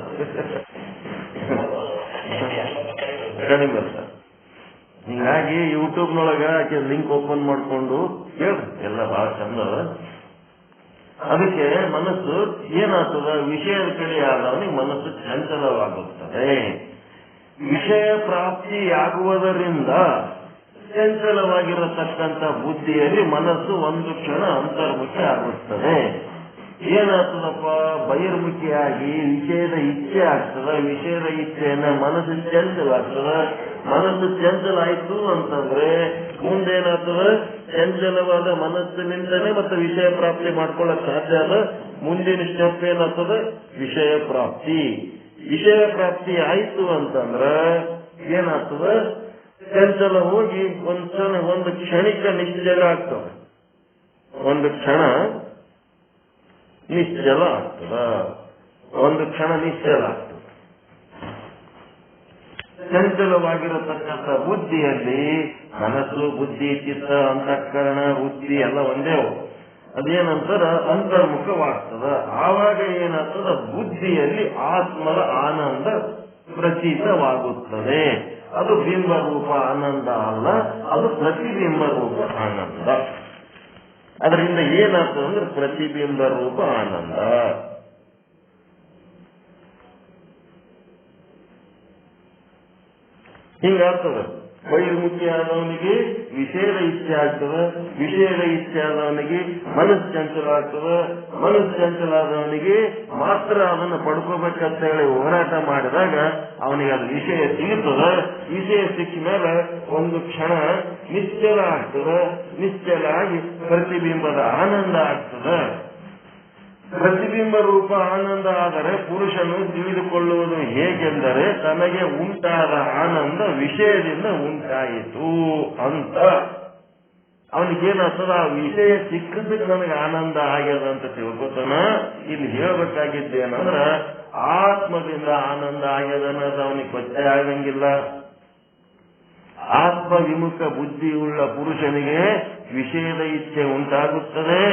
ಕಡಿಮೆ ಬರ್ತಾರೆ. ಹಿಂಗಾಗಿ ಯೂಟ್ಯೂಬ್ನೊಳಗ ಆಕೆ ಲಿಂಕ್ ಓಪನ್ ಮಾಡ್ಕೊಂಡು ಕೇಳ್ರಿ, ಎಲ್ಲ ಬಹಳ ಚಂದ. ಅದಕ್ಕೆ ಮನಸ್ಸು ಏನಾಗ್ತದ, ವಿಷಯದ ಕಡೆ ಆದವನಿಗೆ ಮನಸ್ಸು ಚಂಚಲವಾಗುತ್ತದೆ. ವಿಷಯ ಪ್ರಾಪ್ತಿಯಾಗುವುದರಿಂದ ಚಂಚಲವಾಗಿರತಕ್ಕಂಥ ಬುದ್ಧಿಯಲ್ಲಿ ಮನಸ್ಸು ಒಂದು ಕ್ಷಣ ಅಂತರ್ಮುಖಿ ಆಗುತ್ತದೆ. ಏನಾಗ್ತದಪ್ಪ, ಬಹಿರ್ಮುಖಿಯಾಗಿ ವಿಷಯದ ಇಚ್ಛೆ ಆಗ್ತದ. ವಿಷಯದ ಇಚ್ಛೆಯನ್ನ ಮನಸ್ಸು ಚಂಚಲ ಆಗ್ತದ. ಮನಸ್ಸು ಚಂಚಲ ಆಯ್ತು ಅಂತಂದ್ರೆ ಮುಂದೇನಾಗ್ತದ, ಚಂಚಲವಾದ ಮನಸ್ಸಿನಿಂದಲೇ ಮತ್ತೆ ವಿಷಯ ಪ್ರಾಪ್ತಿ ಮಾಡ್ಕೊಳ್ಳಕ್ ಸಾಧ್ಯ ಅದ. ಮುಂದಿನ ಸ್ಟೆಪ್ ಏನಾಗ್ತದ, ವಿಷಯ ಪ್ರಾಪ್ತಿ. ವಿಷಯ ಪ್ರಾಪ್ತಿ ಆಯ್ತು ಅಂತಂದ್ರ ಏನಾಗ್ತದ, ಚಂಚಲ ಹೋಗಿ ಒಂದು ಕ್ಷಣಿಕ ನಿಶ್ಚಲ ಆಗ್ತದೆ. ಒಂದು ಕ್ಷಣ ನಿಶ್ಚಲ ಆಗ್ತದ, ಒಂದು ಕ್ಷಣ ನಿಶ್ಚಲ ಆಗ್ತದೆ. ಚಂಚಲವಾಗಿರತಕ್ಕಂಥ ಬುದ್ಧಿಯಲ್ಲಿ ಮನಸ್ಸು, ಬುದ್ಧಿ, ಚಿತ್ತ, ಅಂತಃಕರಣ, ಬುದ್ಧಿ ಎಲ್ಲ ಒಂದೇ. ಅದೇನಂತರ ಅಂತರ್ಮುಖವಾಗ್ತದ. ಆವಾಗ ಏನಾಗ್ತದ, ಬುದ್ಧಿಯಲ್ಲಿ ಆತ್ಮದ ಆನಂದ ಪ್ರತೀತವಾಗುತ್ತದೆ. ಅದು ಬಿಂಬ ರೂಪ ಆನಂದ ಅಲ್ಲ, ಅದು ಪ್ರತಿಬಿಂಬ ರೂಪ ಆನಂದ. ಅದರಿಂದ ಏನಾಗ್ತದೆ ಅಂದ್ರೆ ಪ್ರತಿಬಿಂಬ ರೂಪ ಆನಂದ. ಹಿಂಗಾಗ್ತದೆ. ಬಹಿರ್ಮುಖಿ ಆದವನಿಗೆ ವಿಷಯದ ಇಚ್ಛೆ ಆಗ್ತದೆ, ವಿಷಯದ ಇಚ್ಛೆ ಆದವನಿಗೆ ಮನಸ್ಸು ಚಂಚಲ ಆಗ್ತದೆ, ಮನಸ್ಸು ಚಂಚಲ ಆದವನಿಗೆ ಮಾತ್ರ ಅದನ್ನು ಪಡ್ಕೋಬೇಕಂತ ಹೇಳಿ ಹೋರಾಟ ಮಾಡಿದಾಗ ಅವನಿಗೆ ಅದು ವಿಷಯ ಸಿಗುತ್ತದೆ. ವಿಷಯ ಸಿಕ್ಕ ಮೇಲೆ ಒಂದು ಕ್ಷಣ ನಿಶ್ಚಲ ಆಗ್ತದೆ. ನಿಶ್ಚಲ ಆಗಿ ಪ್ರತಿಬಿಂಬದ ಆನಂದ ಆಗ್ತದೆ. ಪ್ರತಿಬಿಂಬ ರೂಪ ಆನಂದ ಆದರೆ ಪುರುಷನು ತಿಳಿದುಕೊಳ್ಳುವುದು ಹೇಗೆಂದರೆ ತನಗೆ ಉಂಟಾದ ಆನಂದ ವಿಷಯದಿಂದ ಉಂಟಾಯಿತು ಅಂತ. ಅವನಿಗೇನಾಗ್ತದ, ಆ ವಿಷಯ ಸಿಕ್ಕದಕ್ಕೆ ನನಗೆ ಆನಂದ ಆಗ್ಯದ ಅಂತ ತಿಳ್ಕೊತಾನ. ಇಲ್ಲಿ ಹೇಳ್ಬೇಕಾಗಿದ್ದೇನಂದ್ರ ಆತ್ಮದಿಂದ ಆನಂದ ಆಗ್ಯದ ಅನ್ನೋದು ಅವನಿಗೆ ಗೊತ್ತೇ ಆಗಂಗಿಲ್ಲ. ಆತ್ಮ ವಿಮುಖ ಬುದ್ಧಿಯುಳ್ಳ ಪುರುಷನಿಗೆ ವಿಷಯದ ಇಚ್ಛೆ ಉಂಟಾಗುತ್ತದೆ.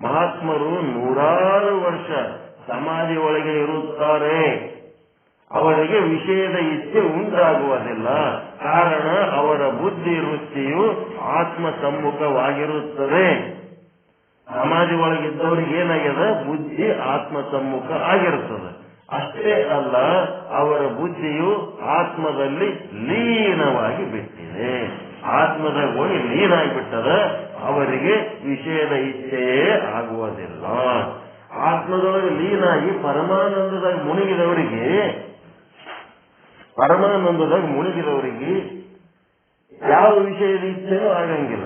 ಮಹಾತ್ಮರು 100 ವರ್ಷ ಸಮಾಧಿ ಒಳಗೆ ಇರುತ್ತಾರೆ, ಅವರಿಗೆ ವಿಷಯದ ಇಚ್ಛೆ ಉಂಟಾಗುವುದಿಲ್ಲ. ಕಾರಣ ಅವರ ಬುದ್ಧಿ ವೃತ್ತಿಯು ಆತ್ಮ ಸಮ್ಮುಖವಾಗಿರುತ್ತದೆ. ಸಮಾಧಿ ಒಳಗಿದ್ದವರಿಗೆ ಏನಾಗ್ಯದ, ಬುದ್ಧಿ ಆತ್ಮ ಸಮ್ಮುಖ ಆಗಿರುತ್ತದೆ. ಅಷ್ಟೇ ಅಲ್ಲ, ಅವರ ಬುದ್ಧಿಯು ಆತ್ಮದಲ್ಲಿ ಲೀನವಾಗಿ ಬಿಟ್ಟಿದೆ. ಆತ್ಮದಾಗ ಹೋಗಿ ಲೀನಾಗಿಬಿಟ್ಟದ, ಅವರಿಗೆ ವಿಷಯದ ಇಚ್ಛೆಯೇ ಆಗುವುದಿಲ್ಲ. ಆತ್ಮದೊಳಗೆ ಲೀನಾಗಿ ಪರಮಾನಂದದಾಗ ಮುಳುಗಿದವರಿಗೆ ಯಾವ ವಿಷಯದ ಇಚ್ಛೆನೂ ಆಗಂಗಿಲ್ಲ.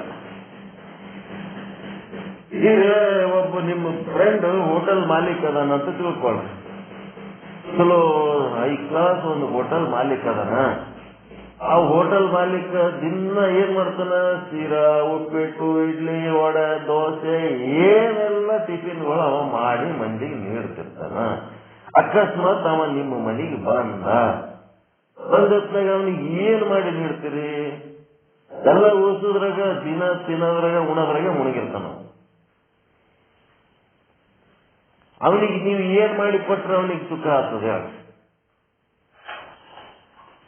ಈಗ ಒಬ್ಬ ನಿಮ್ಮ ಫ್ರೆಂಡ್ ಹೋಟೆಲ್ ಮಾಲೀಕ ಅದಾನಂತ ತಿಳ್ಕೊಳ್ಳಿ. ಚಲೋ ಹೈ ಕ್ಲಾಸ್ ಒಂದು ಹೋಟೆಲ್ ಮಾಲೀಕ ಅದಾನ. ಆ ಹೋಟೆಲ್ ಮಾಲೀಕ ದಿನ ಏನ್ ಮಾಡ್ತಾನ, ಸೀರಾ, ಉಪ್ಪಿಟ್ಟು, ಇಡ್ಲಿ, ವಡೆ, ದೋಸೆ ಏನೆಲ್ಲ ಟಿಫಿನ್ಗಳು ಅವ ಮಾಡಿ ಮಂದಿಗೆ ನೀಡ್ತಿರ್ತಾನ. ಅಕಸ್ಮಾತ್ ಅವ ನಿಮ್ಮ ಮನೆಗೆ ಬಂದತ್ನಾಗ ಅವನಿಗೆ ಏನ್ ಮಾಡಿ ನೀಡ್ತೀರಿ? ಎಲ್ಲ ಓದಿದ್ರಾಗ ದಿನ ತಿನ್ನೋದ್ರಾಗ ಉಣೋದ್ರಾಗ ಮುಳುಗಿರ್ತಾನ. ಅವನಿಗೆ ನೀವು ಏನ್ ಮಾಡಿ ಕೊಟ್ರೆ ಅವನಿಗೆ ಸುಖ ಆಗ್ತದೆ?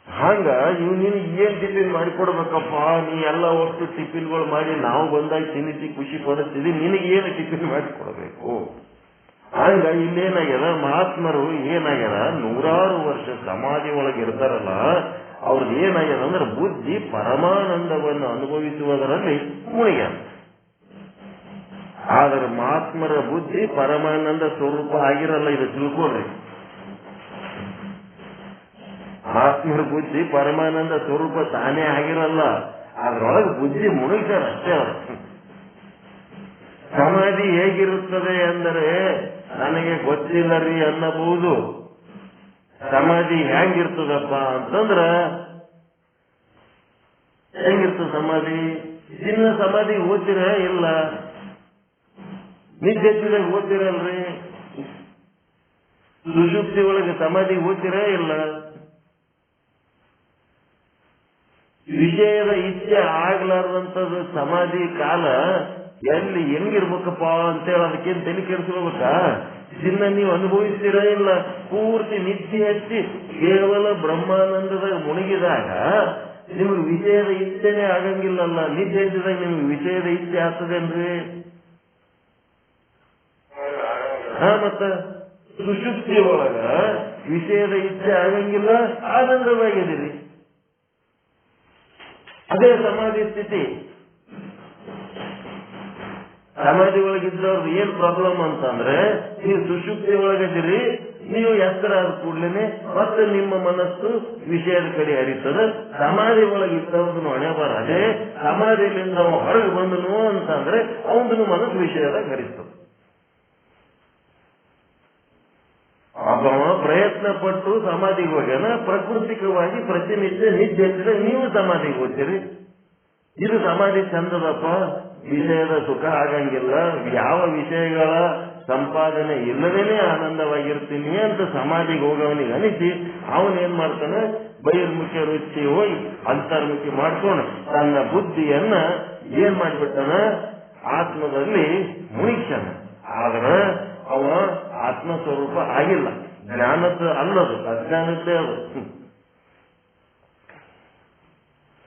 ಹಂಗ ಇವ್ ನಿನಗೆ ಏನ್ ಟಿಫಿನ್ ಮಾಡಿಕೊಡ್ಬೇಕಪ್ಪ, ನೀ ಎಲ್ಲ ಒಟ್ಟು ಟಿಫಿನ್ಗಳು ಮಾಡಿ ನಾವು ಬಂದಾಗ ತಿನ್ನಿಸಿ ಖುಷಿ ಪಡಿಸ್ತೀವಿ, ನಿನಗೆ ಏನು ಟಿಫಿನ್ ಮಾಡಿಕೊಡ್ಬೇಕು? ಹಂಗ ಇಲ್ಲೇನಾಗ್ಯದ, ಮಹಾತ್ಮರು ಏನಾಗ್ಯದ, 100 ವರ್ಷ ಸಮಾಧಿ ಒಳಗೆ ಇರ್ತಾರಲ್ಲ, ಅವ್ರದ್ದು ಏನಾಗ್ಯದ ಅಂದ್ರೆ ಬುದ್ಧಿ ಪರಮಾನಂದವನ್ನು ಅನುಭವಿಸುವುದರಲ್ಲಿ ಮುಳುಗ್ಯಾದ. ಆದರೆ ಮಹಾತ್ಮರ ಬುದ್ಧಿ ಪರಮಾನಂದ ಸ್ವರೂಪ ಆಗಿರಲ್ಲ, ಇದು ತಿಳ್ಕೊಳ್ರಿ. ಮಹಾತ್ಮರ ಬುದ್ಧಿ ಪರಮಾನಂದ ಸ್ವರೂಪ ತಾನೇ ಆಗಿರಲ್ಲ, ಅದ್ರೊಳಗೆ ಬುದ್ಧಿ ಮುಳುಗ್ತಾರೆ ಅಷ್ಟೇ ಅವರು. ಸಮಾಧಿ ಹೇಗಿರುತ್ತದೆ ಅಂದರೆ ನನಗೆ ಗೊತ್ತಿಲ್ಲ ರೀ ಅನ್ನಬಹುದು. ಸಮಾಧಿ ಹೆಂಗಿರ್ತದಪ್ಪ ಅಂತಂದ್ರ ಹೆಂಗಿರ್ತದ ಸಮಾಧಿ? ದಿನ ಸಮಾಧಿ ಓದ್ತೀರ ಇಲ್ಲ? ನಿದ್ದೆತ್ತಿದಾಗ ಓದ್ತಿರಲ್ರಿ? ಸುಷುಪ್ತಿ ಒಳಗೆ ಸಮಾಧಿ ಓದ್ತೀರ ಇಲ್ಲ? ವಿಷಯದ ಇಚ್ಛೆ ಆಗ್ಲಾರ್ದಂಥದ್ದು ಸಮಾಧಿ ಕಾಲ ಎಲ್ಲಿ ಹೆಂಗಿರ್ಬೇಕಪ್ಪ ಅಂತೇಳಿ ಅದಕ್ಕೇನು ತಲೆ ಕೆಡಿಸ್ಕೋಬೇಕಾ? ದಿನ ನೀವು ಅನುಭವಿಸ್ತೀರ ಇಲ್ಲ? ಪೂರ್ತಿ ನಿದ್ದೆ ಹಚ್ಚಿ ಕೇವಲ ಬ್ರಹ್ಮಾನಂದದಾಗ ಮುಳುಗಿದಾಗ ನಿಮ್ಗೆ ವಿಷಯದ ಇಚ್ಛೆನೇ ಆಗಂಗಿಲ್ಲಲ್ಲ. ನಿದ್ದೆ ಹಚ್ಚಿದಾಗ ನಿಮ್ಗೆ ವಿಷಯದ ಇಚ್ಛೆ ಆಗ್ತದೇನ್ರಿ? ಮತ್ತ ಸುಷುಪ್ತಿ ಒಳಗ ವಿಷಯದ ಇಚ್ಛೆ ಆಗಂಗಿಲ್ಲ, ಆನಂದವಾಗಿದ್ದೀರಿ. ಅದೇ ಸಮಾಧಿ ಸ್ಥಿತಿ. ಸಮಾಧಿ ಒಳಗಿದ್ದವ್ರದ್ದು ಏನ್ ಪ್ರಾಬ್ಲಮ್ ಅಂತಂದ್ರೆ, ನೀವು ಸುಷುಪ್ತಿ ಒಳಗಿದ್ದೀರಿ, ನೀವು ಎತ್ತರ ಆದ ಕೂಡ್ಲೇನೆ ಮತ್ತೆ ನಿಮ್ಮ ಮನಸ್ಸು ವಿಷಯದ ಕಡೆ ಹರಿತದೆ. ಸಮಾಧಿ ಒಳಗಿದ್ದವ್ರದ್ದು ಹಣೆ ಬರ ಅದೇ. ಸಮಾಧಿಯಿಂದ ಅವ ಹೊರಗೆ ಬಂದನು ಅಂತಂದ್ರೆ ಅವನು ಮನಸ್ಸು ವಿಷಯದಾಗ ಹರಿಸ್ತದೆ. ಒಬ್ಬ ಪ್ರಯತ್ನ ಪಟ್ಟು ಸಮಾಧಿಗೆ ಹೋಗ್ಯಾನ, ಪ್ರಾಕೃತಿಕವಾಗಿ ಪ್ರತಿನಿತ್ಯ ನಿದ್ದೆ ಹಚ್ಚಿದಾಗ ನೀವು ಸಮಾಧಿಗೆ ಹೋಗ್ತೀರಿ. ಇದು ಸಮಾಧಿ ಚಂದದಪ್ಪ, ವಿಷಯದ ಸುಖ ಆಗಂಗಿಲ್ಲ, ಯಾವ ವಿಷಯಗಳ ಸಂಪಾದನೆ ಇಲ್ಲದೇನೆ ಆನಂದವಾಗಿರ್ತೀನಿ ಅಂತ ಸಮಾಧಿಗೆ ಹೋಗವನಿಗೆ ಅನಿಸಿ ಅವನೇನ್ ಮಾಡ್ತಾನೆ, ಬಹಿರ್ಮುಖ ವೃತ್ತಿ ಹೋಗಿ ಅಂತರ್ಮುಖಿ ಮಾಡ್ಕೊಂಡು ತನ್ನ ಬುದ್ಧಿಯನ್ನ ಏನ್ ಮಾಡ್ಬಿಡ್ತಾನ, ಆತ್ಮದಲ್ಲಿ ಮುಳುಗ್ತಾನ. ಆದ್ರೆ ಅವ ಆತ್ಮಸ್ವರೂಪ ಆಗಿಲ್ಲ, ಜ್ಞಾನದ ಅಲ್ಲದು, ಅಜ್ಞಾನದ್ದೇ ಅದು.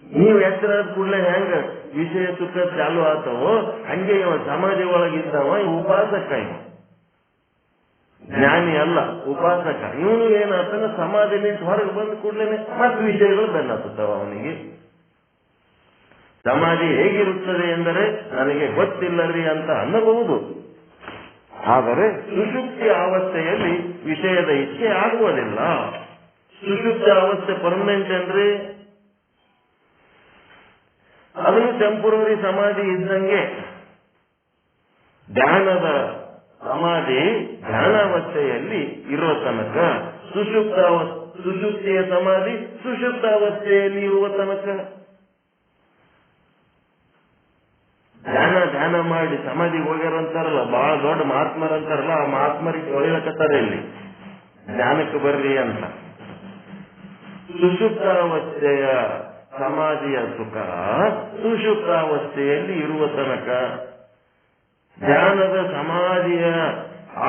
ನೀವು ಎಚ್ಚರ ಕೂಡಲೇ ಹೆಂಗ ವಿಷಯ ಸುಖ ಚಾಲು ಆತವೋ ಹಂಗೆ ಇವ ಸಮಾಧಿ ಒಳಗಿದ್ದವ ಉಪಾಸಕ. ಇವ ಜ್ಞಾನಿ ಅಲ್ಲ, ಉಪಾಸಕ. ಇವನು ಏನಾಗ್ತಾನೆ, ಸಮಾಧಿ ನಿಂತು ಹೊರಗೆ ಬಂದ ಕೂಡಲೇ ಮತ್ತೆ ವಿಷಯಗಳು ಬೆನ್ನತ್ತವ ಅವನಿಗೆ. ಸಮಾಧಿ ಹೇಗಿರುತ್ತದೆ ಎಂದರೆ ನನಗೆ ಗೊತ್ತಿಲ್ಲರಿ ಅಂತ ಅನ್ನಬಹುದು. ಆದರೆ ಸುಷುಪ್ತಿ ಅವಸ್ಥೆಯಲ್ಲಿ ವಿಷಯದ ಇಚ್ಛೆ ಆಗುವುದಿಲ್ಲ. ಸುಷುಪ್ತಿ ಅವಸ್ಥೆ ಪರ್ಮನೆಂಟ್ ಅಂದ್ರೆ ಅದು ಟೆಂಪರರಿ ಸಮಾಧಿ ಇದ್ದಂಗೆ. ಧ್ಯಾನದ ಸಮಾಧಿ ಧ್ಯಾನಾವಸ್ಥೆಯಲ್ಲಿ ಇರುವ ತನಕ ಸುಷುಪ್ತಿಯ ಸಮಾಧಿ ಸುಷುಪ್ತಾವಸ್ಥೆಯಲ್ಲಿ ಇರುವ ತನಕ. ಧ್ಯಾನ ಮಾಡಿ ಸಮಾಧಿಗೆ ಹೋಗ್ಯಾರಂತಾರಲ್ಲ, ಬಹಳ ದೊಡ್ಡ ಮಹಾತ್ಮರಂತಾರಲ್ಲ, ಆ ಮಹಾತ್ಮರಿಗೆ ತೊಳಿಲಕತ್ತಾರೆ ಇಲ್ಲಿ ಜ್ಞಾನಕ್ಕೆ ಬರ್ರಿ ಅಂತ. ಸುಷುಪ್ತಾವಸ್ಥೆಯ ಸಮಾಧಿಯ ಸುಖ ಸುಷುಪ್ತಾವಸ್ಥೆಯಲ್ಲಿ ಇರುವ ತನಕ. ಧ್ಯಾನದ ಸಮಾಧಿಯ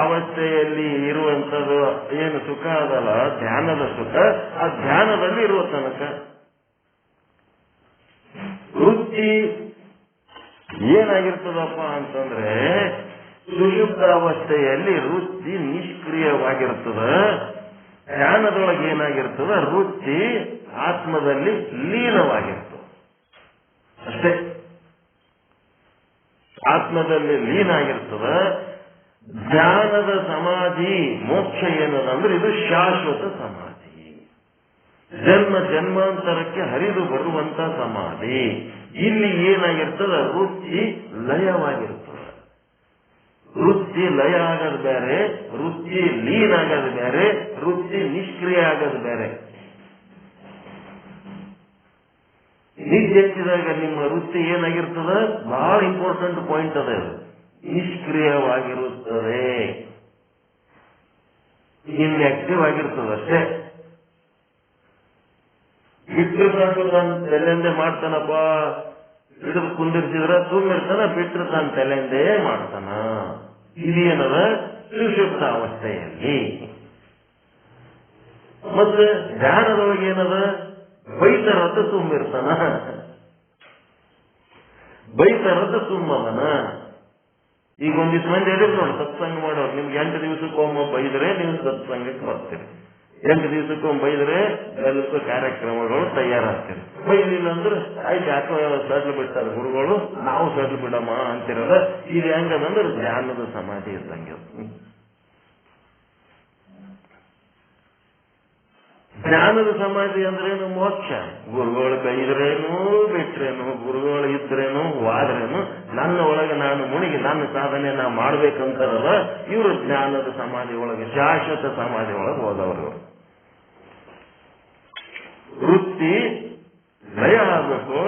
ಅವಸ್ಥೆಯಲ್ಲಿ ಇರುವಂತದ್ದು ಏನು ಸುಖ ಅದಲ್ಲ, ಧ್ಯಾನದ ಸುಖ ಆ ಧ್ಯಾನದಲ್ಲಿ ಇರುವ ತನಕ. ವೃತ್ತಿ ಏನಾಗಿರ್ತದಪ್ಪ ಅಂತಂದ್ರೆ ಸುಷುಪ್ತಾವಸ್ಥೆಯಲ್ಲಿ ವೃತ್ತಿ ನಿಷ್ಕ್ರಿಯವಾಗಿರ್ತದ. ಧ್ಯಾನದೊಳಗೆ ಏನಾಗಿರ್ತದ, ವೃತ್ತಿ ಆತ್ಮದಲ್ಲಿ ಲೀನವಾಗಿರ್ತದೆ ಅಷ್ಟೇ. ಆತ್ಮದಲ್ಲಿ ಲೀನ ಆಗಿರ್ತದ. ಧ್ಯಾನದ ಸಮಾಧಿ ಮೋಕ್ಷ ಏನದಂದ್ರೆ ಇದು ಶಾಶ್ವತ ಸಮಾಧಿ, ಜನ್ಮ ಜನ್ಮಾಂತರಕ್ಕೆ ಹರಿದು ಬರುವಂತ ಸಮಾಧಿ. ಇಲ್ಲಿ ಏನಾಗಿರ್ತದ, ವೃತ್ತಿ ಲಯವಾಗಿರ್ತದೆ. ವೃತ್ತಿ ಲಯ ಆಗೋದು ಬೇರೆ, ವೃತ್ತಿ ಲೀನ ಆಗೋದು ಬೇರೆ, ವೃತ್ತಿ ನಿಷ್ಕ್ರಿಯ ಆಗೋದು ಬೇರೆ. ನಿದ್ದೆ ಎತ್ತಿದಾಗ ನಿಮ್ಮ ವೃತ್ತಿ ಏನಾಗಿರ್ತದ, ಬಹಳ ಇಂಪಾರ್ಟೆಂಟ್ ಪಾಯಿಂಟ್ ಅದ, ನಿಷ್ಕ್ರಿಯವಾಗಿರುತ್ತದೆ, ಇನ್ಆಕ್ಟಿವ್ ಆಗಿರ್ತದೆ ಅಷ್ಟೇ. ಬಿಟ್ಟರೆ ಸಾಕು, ತಾನು ತಲೆಂದೇ ಮಾಡ್ತಾನಪ್ಪ, ಹಿಡಿದು ಕುಂದಿರ್ಸಿದ್ರ ತುಂಬಿರ್ತಾನ, ಬಿಟ್ಟರೆ ತಾನು ತಲೆಂದೇ ಮಾಡ್ತಾನ. ಇದೇನದ ಸುಷುಪ್ತ ಅವಸ್ಥೆಯಲ್ಲಿ. ಮತ್ತೆ ಧ್ಯಾನದೊಳಗೆ ಏನದ, ಬೈತರದ ತುಂಬಿರ್ತಾನ, ಬೈತರದ ತುಂಬವನ. ಈಗ ಒಂದಿಷ್ಟು ಮಂದಿ ಹೇಳಿದ್ರು ನೋಡಿ, ಸತ್ಸಂಗ ಮಾಡೋರು, ನಿಮ್ಗೆ 8 ದಿವಸಕ್ಕೊಮ್ಮೆ ಬೈದ್ರೆ ನೀವು ಸತ್ಸಂಗಕ್ಕೆ ಬರ್ತೀರಿ, 8 ದಿವಸಕ್ಕೊಮ್ಮೆ ಬೈದ್ರೆ ಎಲ್ಲ ಕಾರ್ಯಕ್ರಮಗಳು ತಯಾರಾಗ್ತೀರಿ. ಬೈಲಿಲ್ಲ ಅಂದ್ರೆ ಆಯ್ತು ಯಾಕೋ ಸಡ್ಲು ಬಿಡ್ತಾರೆ ಗುರುಗಳು, ನಾವು ಸಡ್ಲು ಬಿಡಮ್ಮ ಅಂತಿರಲ್ಲ. ಇದು ಹೆಂಗದಂದ್ರೆ ಧ್ಯಾನದ ಸಮಾಧಿ ಇದ್ದಂಗೆ. ಜ್ಞಾನದ ಸಮಾಧಿ ಅಂದ್ರೇನು, ಮೋಕ್ಷ. ಗುರುಗಳು ಕೈದ್ರೇನು ಬಿಟ್ರೇನು, ಗುರುಗಳು ಇದ್ರೇನು ವಾದ್ರೇನು, ನನ್ನ ಒಳಗೆ ನಾನು ಮುಳುಗಿ ನನ್ನ ಸಾಧನೆ ನಾ ಮಾಡ್ಬೇಕಂತಾರಲ್ಲ, ಇವರು ಜ್ಞಾನದ ಸಮಾಧಿ ಒಳಗೆ, ಶಾಶ್ವತ ಸಮಾಧಿ ಒಳಗೆ ಹೋದವರು. ವೃತ್ತಿ ಲಯ ಆಗ್ಬೇಕು,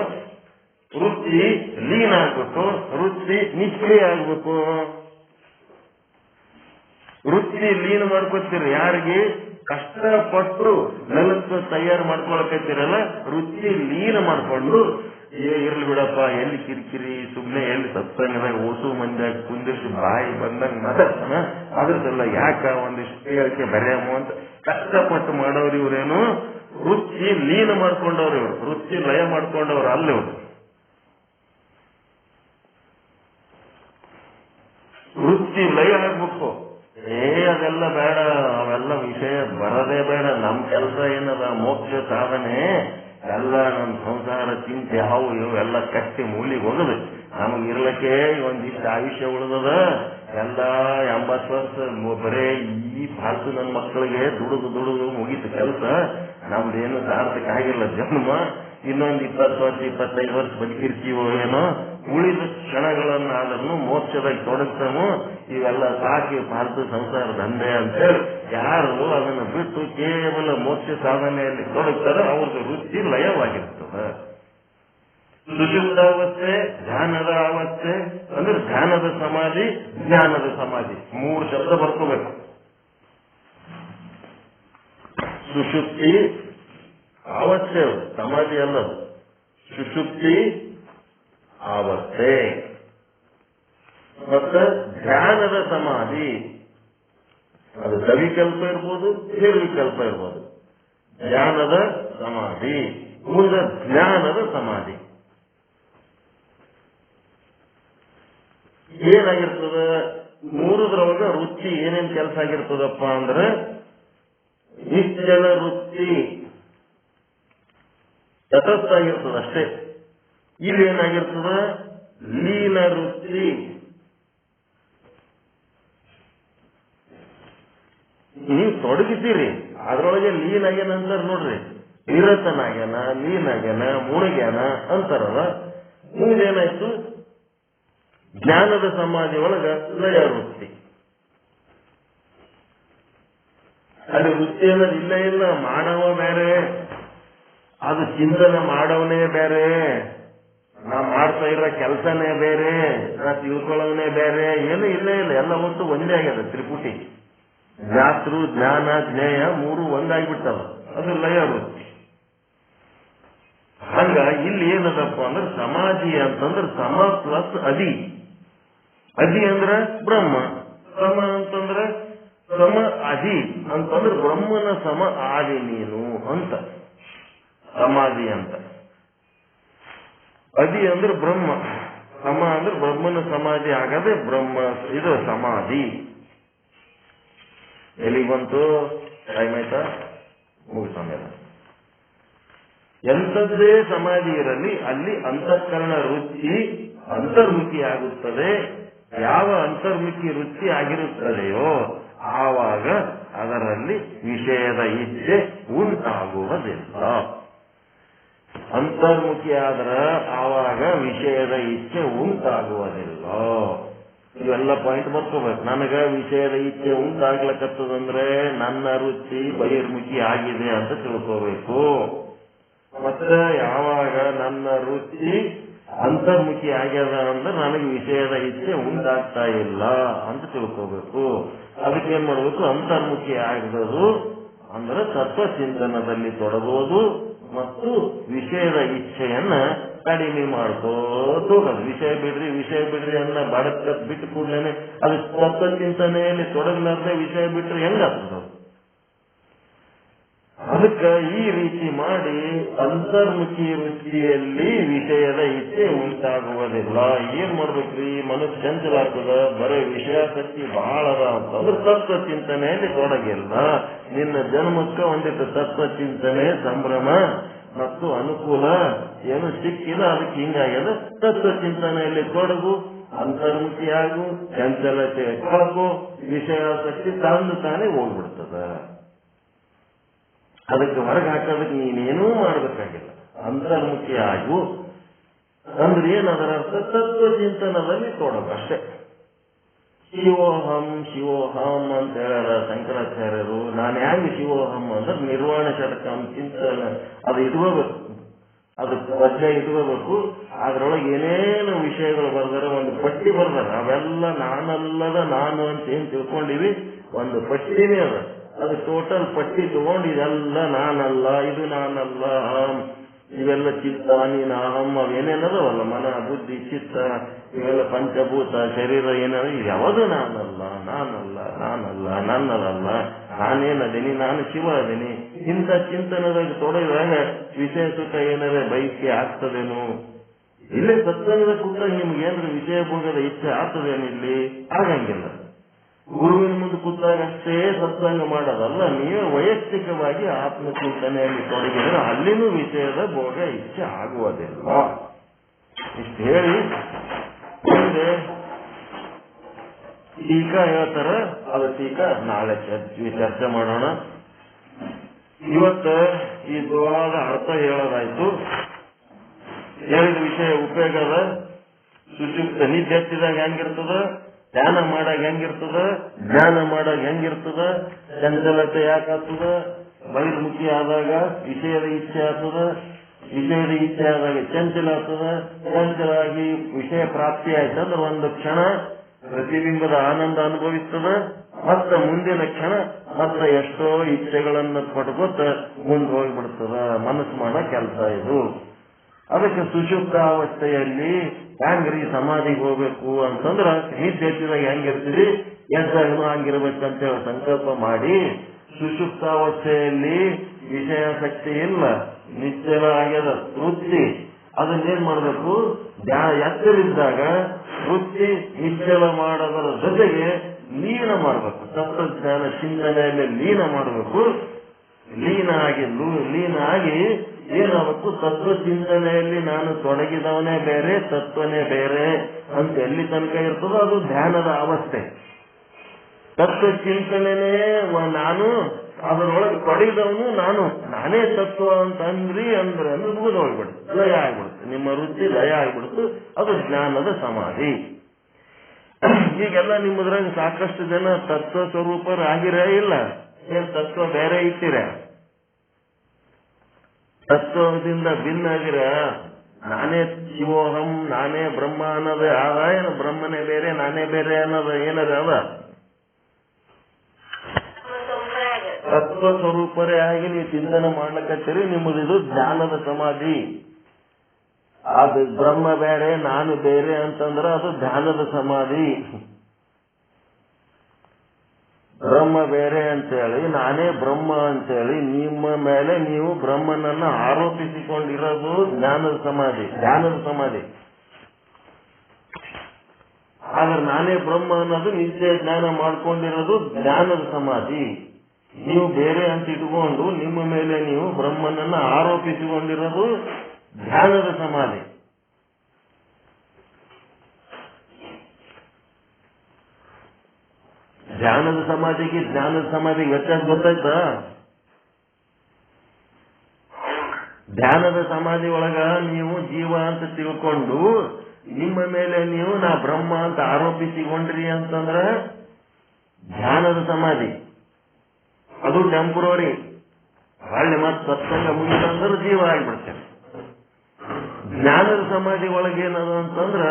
ವೃತ್ತಿ ಲೀನ ಆಗ್ಬೇಕು, ವೃತ್ತಿ ನಿಷ್ಕ್ರಿಯ ಆಗ್ಬೇಕು. ವೃತ್ತಿ ಲೀನ ಮಾಡ್ಕೊತೀರಿ ಯಾರಿಗೆ ಕಷ್ಟಪಟ್ಟು ನೆಲಕ್ಕೆ ತಯಾರು ಮಾಡ್ಕೊಳಕತ್ತೀರಲ್ಲ, ವೃತ್ತಿ ಲೀನ ಮಾಡ್ಕೊಂಡು ಇರ್ಲಿ ಬಿಡಪ್ಪ, ಎಲ್ಲಿ ಕಿರಿಕಿರಿ, ಸುಮ್ನೆ ಎಲ್ಲಿ ಸತ್ಸಂಗದಾಗ ಓಸು ಮಂದಿಯಾಗ ಕುಂದಿರ್ಸಿ ಬಾಯಿ ಬಂದಂಗ ಮಾತಾಡ್ತಾನ, ಅದ್ರದ್ದೆಲ್ಲ ಯಾಕ ಒಂದಿಷ್ಟು ಹೇಳಿಕೆ ಬರೆಯಮ್ಮ ಅಂತ ಕಷ್ಟಪಟ್ಟು ಮಾಡೋರು ಇವ್ರೇನು, ವೃತ್ತಿ ಲೀನ ಮಾಡ್ಕೊಂಡವ್ರು ಇವರು, ವೃತ್ತಿ ಲಯ ಮಾಡ್ಕೊಂಡವ್ರು ಅಲ್ಲ ಇವರು. ವೃತ್ತಿ ಲಯ ಆಗ್ಬೇಕು. ಅದೆಲ್ಲ ಬೇಡ, ಅವೆಲ್ಲ ವಿಷಯ ಬರದೇ ಬೇಡ. ನಮ್ ಕೆಲಸ ಏನದ, ಮೋಕ್ಷ ಸಾಧನೆ ಎಲ್ಲ ನಮ್ ಸಂಸಾರ ಚಿಂತೆ ಅವು ಇವೆಲ್ಲ ಕಟ್ಟಿ ಮೂಲಿಗೆ ಹೋಗದು. ನಮಗಿರ್ಲಕ್ಕೆ ಒಂದಿಷ್ಟು ಆಯುಷ್ಯ ಉಳಿದದ, ಎಲ್ಲ 80 ವರ್ಷ ಬರೇ ಈ ಫಾಲ್ತು ನನ್ನ ಮಕ್ಕಳಿಗೆ ದುಡಿದು ಮುಗೀತು ಕೆಲಸ. ನಮ್ದೇನು ಸಾರ್ಥಕ ಆಗಿಲ್ಲ ಜನ್ಮ. ಇನ್ನೊಂದು 20 ವರ್ಷ 25 ವರ್ಷ ಬದುಕಿರ್ತೀವೋ ಏನೋ, ಉಳಿದ ಕ್ಷಣಗಳನ್ನ ಅದನ್ನು ಮೋಕ್ಷದಾಗ ತೊಡಗ್ತಾನೋ, ಇವೆಲ್ಲ ಸಾಕಿ ಫಾಲ್ತು ಸಂಸಾರ ದಂಧೆ ಅಂತೇಳಿ ಯಾರು ಅದನ್ನು ಬಿಟ್ಟು ಕೇವಲ ಮೋಕ್ಷ ಸಾಧನೆಯಲ್ಲಿ ತೊಡಗ್ತಾರೋ ಅವ್ರದ್ದು ವೃತ್ತಿ ಲಯವಾಗಿರ್ತದೆ. ಸುಷುಪ್ತಾವಸ್ಥೆ, ಧ್ಯಾನದ ಅವಸ್ಥೆ ಅಂದ್ರೆ ಧ್ಯಾನದ ಸಮಾಧಿ, ಜ್ಞಾನದ ಸಮಾಧಿ, 3 ಶಬ್ದ ಬರ್ಕೋಬೇಕು. ಸುಷುಪ್ತಿ ಅವಸ್ಥೆ, ಸಮಾಧಿ ಅಲ್ಲದು, ಸುಷುಪ್ತಿ ಅವಸ್ಥೆ. ಮತ್ತೆ ಧ್ಯಾನದ ಸಮಾಧಿ, ಅದು ಸವಿಕಲ್ಪ ಇರ್ಬೋದು, ನಿರ್ವಿಕಲ್ಪ ಇರ್ಬೋದು. ಧ್ಯಾನದ ಸಮಾಧಿ, ಮುಂದೆ ಜ್ಞಾನದ ಸಮಾಧಿ. ಏನಾಗಿರ್ತದ, 3 ವೃತ್ತಿ ಏನೇನ್ ಕೆಲಸ ಆಗಿರ್ತದಪ್ಪ ಅಂದ್ರೆ, ನಿಶ್ಚಲ ವೃತ್ತಿ ತಟಸ್ಥ ಆಗಿರ್ತದ ಅಷ್ಟೇ. ಇಲ್ಲಿ ಏನಾಗಿರ್ತದ? ಲೀನ ವೃತ್ತಿ. ನೀವು ತೊಡಗಿದ್ದೀರಿ, ಅದ್ರೊಳಗೆ ಲೀನ್ ಆಗ್ಯಾನ ಅಂತಾರ ನೋಡ್ರಿ. ನಿರತನಾಗ್ಯಾನ, ಲೀನ್ ಆಗ್ಯಾನ, ಮುಳುಗ್ಯಾನ ಅಂತಾರಲ್ಲ. ಮುಂದೇನಾಯ್ತು? ಜ್ಞಾನದ ಸಮಾಧಿ ಒಳಗ ಲಯ ವೃತ್ತಿ. ಅಲ್ಲಿ ವೃತ್ತಿ ಅನ್ನೋದು ಇಲ್ಲೇ ಇಲ್ಲ. ಮಾಡವ ಬೇರೆ, ಅದು ಚಿಂತನೆ ಮಾಡವನೇ ಬೇರೆ, ನಾ ಮಾಡ್ತಾ ಇರೋ ಕೆಲಸನೇ ಬೇರೆ, ನಾ ತಿಳ್ಕೊಳ್ಳೋವನೇ ಬೇರೆ, ಏನು ಇಲ್ಲೇ ಇಲ್ಲ. ಎಲ್ಲ ಒಟ್ಟು ಒಂದೇ ಆಗ್ಯದ. ತ್ರಿಪುಟಿ, ಜ್ಞಾತೃ, ಜ್ಞಾನ, ಜ್ಞೇಯ ಮೂರು ಒಂದಾಗ್ಬಿಟ್ಟವ. ಅದು ಲಯ ವೃತ್ತಿ. ಹಂಗ ಇಲ್ಲಿ ಏನದಪ್ಪ ಅಂದ್ರೆ ಸಮಾಧಿ ಅಂತಂದ್ರೆ ಸಮ ಪ್ಲಸ್ ಅದಿ. ಅದಿ ಅಂದ್ರೆ ಬ್ರಹ್ಮ, ಸಮ ಅಂತಂದ್ರೆ ಸಮ ಅದಿ ಅಂತಂದ್ರೆ ಬ್ರಹ್ಮನ ಸಮ ಆದಿ ನೀನು ಅಂತ ಸಮಾಧಿ ಅಂತ. ಅದಿ ಅಂದ್ರೆ ಬ್ರಹ್ಮ, ಸಮ ಅಂದ್ರೆ ಬ್ರಹ್ಮನ ಸಮಾಧಿ ಆಗದೆ ಬ್ರಹ್ಮ. ಇದು ಸಮಾಧಿ. ಎಲ್ಲಿಗೆ ಬಂತು? ಟೈಮ್ ಆಯ್ತಾ? ಮುಗಿಸೋಣ. ಎಂಥದ್ದೇ ಸಮಾಧಿ ಇರಲಿ, ಅಲ್ಲಿ ಅಂತಃಕರಣ ವೃತ್ತಿ ಅಂತರ್ಮುಖಿ ಆಗುತ್ತದೆ. ಯಾವ ಅಂತರ್ಮುಖಿ ವೃತ್ತಿ ಆಗಿರುತ್ತದೆಯೋ ಆವಾಗ ಅದರಲ್ಲಿ ವಿಷಯದ ಇಚ್ಛೆ ಉಂಟಾಗುವುದಿಲ್ಲ. ಅಂತರ್ಮುಖಿ ಆದ್ರ ಆವಾಗ ವಿಷಯದ ಇಚ್ಛೆ ಉಂಟಾಗುವುದಿಲ್ಲ. ಇವೆಲ್ಲ ಪಾಯಿಂಟ್ ಬರ್ಕೋಬೇಕು. ನನಗ ವಿಷಯದ ಇಚ್ಛೆ ಉಂಟಾಗ್ಲಕ್ಕತ್ತದಂದ್ರೆ ನನ್ನ ವೃತ್ತಿ ಬಹಿರ್ಮುಖಿ ಆಗಿದೆ ಅಂತ ತಿಳ್ಕೋಬೇಕು. ಮತ್ತೆ ಯಾವಾಗ ನನ್ನ ವೃತ್ತಿ ಅಂತರ್ಮುಖಿ ಆಗ್ಯದ ಅಂದ್ರೆ ನನಗೆ ವಿಷಯದ ಇಚ್ಛೆ ಉಂಟಾಗ್ತಾ ಇಲ್ಲ ಅಂತ ತಿಳ್ಕೋಬೇಕು. ಅದಕ್ಕೆ ಏನ್ ಮಾಡ್ಬೇಕು? ಅಂತರ್ಮುಖಿ ಆಗದು ಅಂದ್ರೆ ತತ್ವ ಚಿಂತನದಲ್ಲಿ ತೊಡಗೋದು ಮತ್ತು ವಿಷಯದ ಇಚ್ಛೆಯನ್ನ ಕಡಿಮೆ ಮಾಡ್ಕೋದು. ವಿಷಯ ಬಿಡ್ರಿ, ವಿಷಯ ಬಿಡ್ರಿ ಅನ್ನ ಬಡಕ ಬಿಟ್ಟು ಕೂಡಲೇನೆ ಅದು ತತ್ವ ಚಿಂತನೆಯಲ್ಲಿ ತೊಡಗಲಾರ್ದೆ ವಿಷಯ ಬಿಟ್ರೆ ಹೆಂಗಾಗ್ತದ? ಅದಕ್ಕೆ ಈ ರೀತಿ ಮಾಡಿ ಅಂತರ್ಮುಖಿ ವೃತ್ತಿಯಲ್ಲಿ ವಿಷಯದ ಇಚ್ಛೆ ಉಂಟಾಗುವುದಿಲ್ಲ. ಏನ್ ಮಾಡ್ಬೇಕ್ರಿ? ಮನಸ್ಸು ಚಂಚಲ ಆಗ್ತದ, ಬರೀ ವಿಷಯಾಸಕ್ತಿ ಬಹಳ ಅದ ಅಂತಂದ್ರೆ ತತ್ವ ಚಿಂತನೆಯಲ್ಲಿ ತೊಡಗಿಲ್ಲ. ನಿನ್ನ ಜನ್ಮಕ್ಕ ಒಂದಿಟ್ಟು ತತ್ವ ಚಿಂತನೆ, ಸಂಭ್ರಮ ಮತ್ತು ಅನುಕೂಲ ಏನು ಸಿಕ್ಕಿಲ್ಲ. ಅದಕ್ಕೆ ಹಿಂಗಾಗ್ಯದ. ತತ್ವ ಚಿಂತನೆಯಲ್ಲಿ ತೊಡಗು, ಅಂತರ್ಮುಖಿಯಾಗು, ಚಂಚಲತೆ ಕಳಕು, ವಿಷಯಾಸಕ್ತಿ ತಂದು ತಾನೇ ಹೋಗ್ಬಿಡ್ತದ. ಅದಕ್ಕೆ ಹೊರಗೆ ಹಾಕೋದಕ್ಕೆ ನೀನೇನೂ ಮಾಡಬೇಕಾಗಿಲ್ಲ. ಅಂತರ್ಮುಖಿ ಆಗು ಅಂದ್ರೆ ಏನದರ ಅರ್ಥ? ತತ್ವ ಚಿಂತನದಲ್ಲಿ ತೊಡಗು ಅಷ್ಟೇ. ಶಿವೋಹಂ ಶಿವೋಹಂ ಅಂತ ಹೇಳ್ಯಾರ ಶಂಕರಾಚಾರ್ಯರು. ನಾನು ಹೆಂಗ್ ಶಿವೋಹಂ ಅಂದ್ರೆ ನಿರ್ವಾಣ ಶತಕಂ ಚಿಂತನ ಅದು ಇಟ್ಕೋಬೇಕು, ಅದು ಪದ್ಯ ಇಟ್ಕೋಬೇಕು. ಅದ್ರೊಳಗೆ ಏನೇನು ವಿಷಯಗಳು ಬರ್ದಾರೆ ಒಂದು ಪಟ್ಟಿ ಬರ್ದಾರ. ಅವೆಲ್ಲ ನಾನಲ್ಲದ ನಾನು ಅಂತ ಏನ್ ತಿಳ್ಕೊಂಡಿವಿ ಒಂದು ಪಟ್ಟಿನೇ ಅದ. ಅದು ಟೋಟಲ್ ಪಟ್ಟಿ ತಗೊಂಡು ಇದೆಲ್ಲ ನಾನಲ್ಲ, ಇದು ನಾನಲ್ಲ, ಇವೆಲ್ಲ ಚಿತ್ತ, ನೀನು ಅಹಂ, ಅವೇನೇನದವಲ್ಲ ಮನ, ಬುದ್ಧಿ, ಚಿತ್ತ, ಇವೆಲ್ಲ ಪಂಚಭೂತ, ಶರೀರ ಏನಾದ ಯಾವುದು ನಾನಲ್ಲ, ನಾನಲ್ಲ, ನಾನಲ್ಲ, ನನ್ನದಲ್ಲ, ನಾನೇನದೀನಿ, ನಾನು ಶಿವ ಅದೀನಿ. ಇಂಥ ಚಿಂತನದಾಗ ತೊಡಗಿದಾಗ ವಿಷಯ ಸುಖ ಏನಾದ್ರೆ ಬಯಕೆ ಆಗ್ತದೇನು? ಇಲ್ಲೇ ಸತ್ಸಂಗದ ಕೂತಾಗ ನಿಮ್ಗೆ ಏನಾದ್ರು ವಿಷಯ ಭೋಗದ ಇಚ್ಛೆ ಆಗ್ತದೇನಿಲ್ಲಿ? ಆಗಂಗಿಲ್ಲ. ಗುರುವಿನ ಮುಂದೆ ಕೂತಾಗ ಅಷ್ಟೇ ಸತ್ಸಂಗ ಮಾಡೋದಲ್ಲ, ನೀವೇ ವೈಯಕ್ತಿಕವಾಗಿ ಆತ್ಮಚಿಂತನೆಯಲ್ಲಿ ತೊಡಗಿದ್ರೆ ಅಲ್ಲಿನೂ ವಿಷಯದ ಭೋಗ ಇಚ್ಛೆ ಆಗುವುದಿಲ್ಲ. ಇಷ್ಟು ಹೇಳಿ ಮುಂದೆ ಟೀಕಾ ಹೇಳ್ತಾರ. ಅದು ಟೀಕಾ ನಾಳೆ ಚರ್ಚೆ ಮಾಡೋಣ. ಇವತ್ತ ಈ ದ್ವಾರದ ಅರ್ಥ ಹೇಳೋದಾಯ್ತು. ಹೇಳಿದ ವಿಷಯ ಉಪಯೋಗದ. ಸುಶುಕ್ತ ನಿದ್ದೆ ಹತ್ತಿದಾಗ ಹೆಂಗಿರ್ತದ, ಧ್ಯಾನ ಮಾಡಾಗ ಹೆಂಗಿರ್ತದ, ಜ್ಞಾನ ಮಾಡಾಗ ಹೆಂಗಿರ್ತದ, ಚಂಚಲತೆ ಯಾಕಾಗ್ತದ, ಬಹಿರ್ಮುಖಿ ಆದಾಗ ವಿಷಯದ ಇಚ್ಛೆ ಆಗ್ತದ, ವಿಷಯದ ಇಚ್ಛೆ ಆದಾಗ ಚಂಚಲ ಆಗ್ತದ, ಚಂಚಲ ಆಗಿ ವಿಷಯ ಪ್ರಾಪ್ತಿ ಆಯ್ತಂದ್ರೆ ಒಂದು ಕ್ಷಣ ಪ್ರತಿಬಿಂಬದ ಆನಂದ ಅನುಭವಿಸ್ತದ. ಮತ್ತ ಮುಂದಿನ ಕ್ಷಣ ಮತ್ತ ಎಷ್ಟೋ ಇಚ್ಛೆಗಳನ್ನ ಪಡ್ಕೊತ ಮುಂದೆ ಹೋಗ್ಬಿಡ್ತದ. ಮನಸ್ಸು ಮಾಡೋ ಕೆಲಸ ಇದು. ಅದಕ್ಕೆ ಸುಷುಪ್ತಾವಸ್ಥೆಯಲ್ಲಿ ಹೆಂಗ್ರಿ ಸಮಾಧಿಗೆ ಹೋಗ್ಬೇಕು ಅಂತಂದ್ರ ನಿದ್ದೆ ಎತ್ತಿದಾಗ ಹೆಂಗಿರ್ತೀರಿ ಎದ್ದಾಗನು ಹಂಗಿರ್ಬೇಕಂತೇಳಿ ಸಂಕಲ್ಪ ಮಾಡಿ ಸುಷುಪ್ತಾವಸ್ಥೆಯಲ್ಲಿ ವಿಷಯಾಸಕ್ತಿ ಇಲ್ಲ, ನಿಶ್ಚಲ ಆಗ್ಯದ ವೃತ್ತಿ. ಅದನ್ನೇನ್ ಮಾಡ್ಬೇಕು? ಎತ್ತರಿದ್ದಾಗ ವೃತ್ತಿ ನಿಶ್ಚಲ ಮಾಡೋದರ ಜೊತೆಗೆ ಲೀನ ಮಾಡ್ಬೇಕು. ತತ್ವಜ್ಞಾನ ಚಿಂತನೆಯಲ್ಲಿ ಲೀನ ಮಾಡಬೇಕು. ಲೀನ ಆಗಿ ಏನಾಗಬೇಕು? ತತ್ವ ಚಿಂತನೆಯಲ್ಲಿ ನಾನು ತೊಡಗಿದವನೇ ಬೇರೆ, ತತ್ವನೇ ಬೇರೆ ಅಂತ ಎಲ್ಲಿ ತನಕ ಇರ್ತದೋ ಅದು ಧ್ಯಾನದ ಅವಸ್ಥೆ. ತತ್ವ ಚಿಂತನೆನೇ ನಾನು, ಅದರೊಳಗೆ ತೊಡಗಿದವನು ನಾನು, ನಾನೇ ತತ್ವ ಅಂತ ಅಂದ್ರೆ ಮುಗಿದೋಗ್ಬಿಡುತ್ತೆ, ಲಯ ಆಗ್ಬಿಡುತ್ತೆ. ನಿಮ್ಮ ವೃತ್ತಿ ಲಯ ಆಗ್ಬಿಡುತ್ತೆ. ಅದು ಜ್ಞಾನದ ಸಮಾಧಿ. ಈಗೆಲ್ಲ ನಿಮ್ಮದ್ರಾಗ ಸಾಕಷ್ಟು ಜನ ತತ್ವ ಸ್ವರೂಪರಾಗಿರೇ ಇಲ್ಲ. ಏನ್ ತತ್ವ ಬೇರೆ ಇಟ್ಟಿರ? ತತ್ವದಿಂದ ಭಿನ್ನ ಆಗಿರ. ನಾನೇ ಶಿವೋಹಂ, ನಾನೇ ಬ್ರಹ್ಮ ಅನ್ನೋದು ಆದ, ಏನು ಬ್ರಹ್ಮನೇ ಬೇರೆ ನಾನೇ ಬೇರೆ ಅನ್ನೋದು ಏನದ? ಅದ ತತ್ವ ಸ್ವರೂಪರೇ ಆಗಿ ನೀವು ಚಿಂತನೆ ಮಾಡ್ಲಿಕ್ಕತ್ತೀರಿ. ನಿಮ್ಮದು ಜ್ಞಾನದ ಸಮಾಧಿ. ಅದು ಬ್ರಹ್ಮ ಬೇರೆ ನಾನು ಬೇರೆ ಅಂತಂದ್ರೆ ಅದು ಧ್ಯಾನದ ಸಮಾಧಿ. ಬ್ರಹ್ಮ ಬೇರೆ ಅಂತೇಳಿ, ನಾನೇ ಬ್ರಹ್ಮ ಅಂತೇಳಿ ನಿಮ್ಮ ಮೇಲೆ ನೀವು ಬ್ರಹ್ಮನನ್ನ ಆರೋಪಿಸಿಕೊಂಡಿರೋದು ಜ್ಞಾನದ ಸಮಾಧಿ, ಧ್ಯಾನದ ಸಮಾಧಿ. ಆದ್ರೆ ನಾನೇ ಬ್ರಹ್ಮ ಅನ್ನೋದು ನಿತ್ಯ ಜ್ಞಾನ ಮಾಡ್ಕೊಂಡಿರೋದು ಜ್ಞಾನದ ಸಮಾಧಿ. ನೀವು ಬೇರೆ ಅಂತ ಇಟ್ಕೊಂಡು ನಿಮ್ಮ ಮೇಲೆ ನೀವು ಬ್ರಹ್ಮನನ್ನ ಆರೋಪಿಸಿಕೊಂಡಿರೋದು ಧ್ಯಾನದ ಸಮಾಧಿ. ಧ್ಯಾನದ ಸಮಾಧಿಗೆ ಜ್ಞಾನದ ಸಮಾಧಿಗೆ ವ್ಯತ್ಯಾಸ ಗೊತ್ತಾಯ್ತಾ? ಧ್ಯಾನದ ಸಮಾಧಿ ಒಳಗ ನೀವು ಜೀವ ಅಂತ ತಿಳ್ಕೊಂಡು ನಿಮ್ಮ ಮೇಲೆ ನೀವು ನಾ ಬ್ರಹ್ಮ ಅಂತ ಆರೋಪಿಸಿಕೊಂಡ್ರಿ ಅಂತಂದ್ರ ಧ್ಯಾನದ ಸಮಾಧಿ. ಅದು ಟೆಂಪರರಿ. ಹೊಳ್ಳಿ ಮತ್ತೆ ಸತ್ಸಂಗ ಮುಗಿತಂದ್ರೆ ಜೀವ ಆಗ್ಬಿಡ್ತೇನೆ. ಜ್ಞಾನದ ಸಮಾಧಿ ಒಳಗೇನದು ಅಂತಂದ್ರ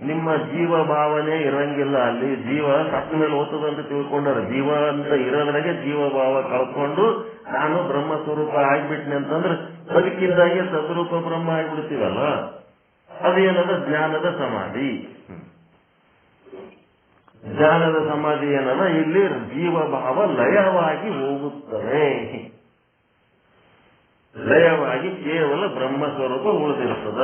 ನಿಮ್ಮ ಜೀವ ಭಾವನೆ ಇರಂಗಿಲ್ಲ. ಅಲ್ಲಿ ಜೀವ ಸತ್ತ ಮೇಲೆ ಓದ್ತದಂತ ತಿಳ್ಕೊಂಡಾರ. ಜೀವ ಅಂತ ಇರೋದ್ರಾಗೆ ಜೀವ ಭಾವ ಕಳ್ಕೊಂಡು ನಾನು ಬ್ರಹ್ಮ ಸ್ವರೂಪ ಆಗ್ಬಿಟ್ನಿ ಅಂತಂದ್ರೆ ಬದುಕಿದ್ದಾಗೆ ತದ್ರೂಪ ಬ್ರಹ್ಮ ಆಗ್ಬಿಡ್ತೀವಲ್ಲ, ಅದೇನದ ಜ್ಞಾನದ ಸಮಾಧಿ. ಜ್ಞಾನದ ಸಮಾಧಿ ಏನದ? ಇಲ್ಲಿ ಜೀವ ಭಾವ ಲಯವಾಗಿ ಹೋಗುತ್ತದೆ. ಲಯವಾಗಿ ಕೇವಲ ಬ್ರಹ್ಮ ಸ್ವರೂಪ ಉಳಿದಿರ್ತದ.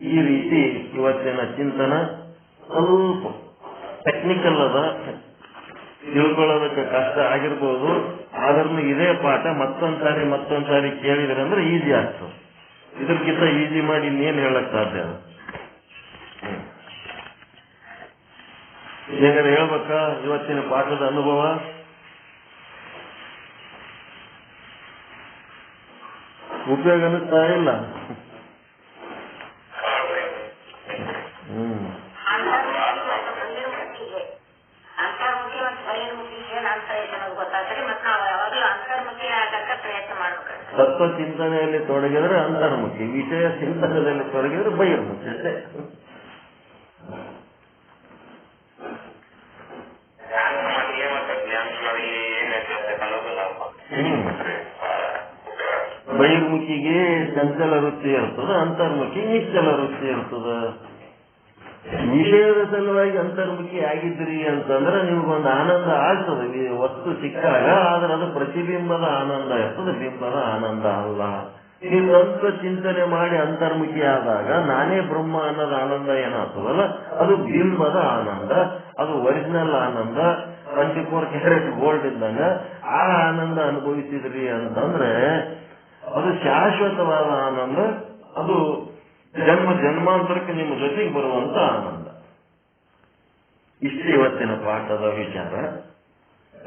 ಈ ರೀತಿ ಇವತ್ತಿನ ಚಿಂತನ ಸ್ವಲ್ಪ ಟೆಕ್ನಿಕಲ್ ಅದ, ತಿಳ್ಕೊಳ್ಳೋದಕ್ಕೆ ಕಷ್ಟ ಆಗಿರ್ಬೋದು. ಆದ್ರೂ ಇದೇ ಪಾಠ ಮತ್ತೊಂದ್ಸಾರಿ ಕೇಳಿದ್ರೆ ಅಂದ್ರೆ ಈಜಿ ಆಗ್ತದೆ. ಇದಕ್ಕಿಂತ ಈಜಿ ಮಾಡಿ ಇನ್ನೇನು ಹೇಳಕ್ ಸಾಧ್ಯ? ಹೇಗಾದ್ರೆ ಹೇಳ್ಬೇಕಾ ಇವತ್ತಿನ ಪಾಠದ ಅನುಭವ? ಉಪಯೋಗ ಅನ್ನಿಸ್ತಾ ಇಲ್ಲ? ತತ್ವ ಚಿಂತನೆಯಲ್ಲಿ ತೊಡಗಿದ್ರೆ ಅಂತರ್ಮುಖಿ, ವಿಷಯ ಚಿಂತನೆಯಲ್ಲಿ ತೊಡಗಿದ್ರೆ ಬಹಿರ್ಮುಖಿ. ಅಷ್ಟೇ. ಬಹಿರ್ಮುಖಿಗೆ ಚಂಚಲ ವೃತ್ತಿ ಇರ್ತದ, ಅಂತರ್ಮುಖಿ ನಿಶ್ಚಲ ವೃತ್ತಿ ಇರ್ತದ. ವಿಷಯದ ಸಲುವಾಗಿ ಅಂತರ್ಮುಖಿ ಆಗಿದ್ರಿ ಅಂತಂದ್ರೆ ನಿಮ್ಗೊಂದು ಆನಂದ ಆಗ್ತದೆ ವಸ್ತು ಸಿಕ್ಕಾಗ. ಆದ್ರೆ ಅದು ಪ್ರತಿಬಿಂಬದ ಆನಂದ ಇರ್ತದೆ, ಬಿಂಬದ ಆನಂದ ಅಲ್ಲ. ನೀವು ತತ್ವ ಚಿಂತನೆ ಮಾಡಿ ಅಂತರ್ಮುಖಿ ಆದಾಗ ನಾನೇ ಬ್ರಹ್ಮ ಅನ್ನೋದು ಆನಂದ ಏನಾಗ್ತದಲ್ಲ, ಅದು ಬಿಂಬದ ಆನಂದ. ಅದು ಒರಿಜಿನಲ್ ಆನಂದ. 24 ಕ್ಯಾರೆಟ್ ಗೋಲ್ಡ್ ಇದ್ದಂಗ ಆ ಆನಂದ ಅನುಭವಿಸಿದ್ರಿ ಅಂತಂದ್ರೆ ಅದು ಶಾಶ್ವತವಾದ ಆನಂದ. ಅದು ಜನ್ಮಾಂತರಕ್ಕೆ ನಿಮ್ಮ ಜೊತೆಗೆ ಬರುವಂತ ಆನಂದ. ಇಷ್ಟು ಇವತ್ತಿನ ಪಾಠದ ವಿಚಾರ.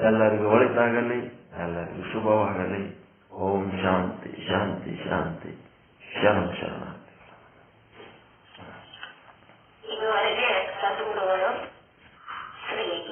ಎಲ್ಲರಿಗೂ ಒಳಿತಾಗಲಿ, ಎಲ್ಲರಿಗೂ ಶುಭವಾಗಲಿ. ಓಂ ಶಾಂತಿ ಶಾಂತಿ ಶಾಂತಿ. ಶರಣ ಶರಣಾರ್ಥಿ. ಇದುವರೆಗೆ ಸದ್ಗುರುಗಳು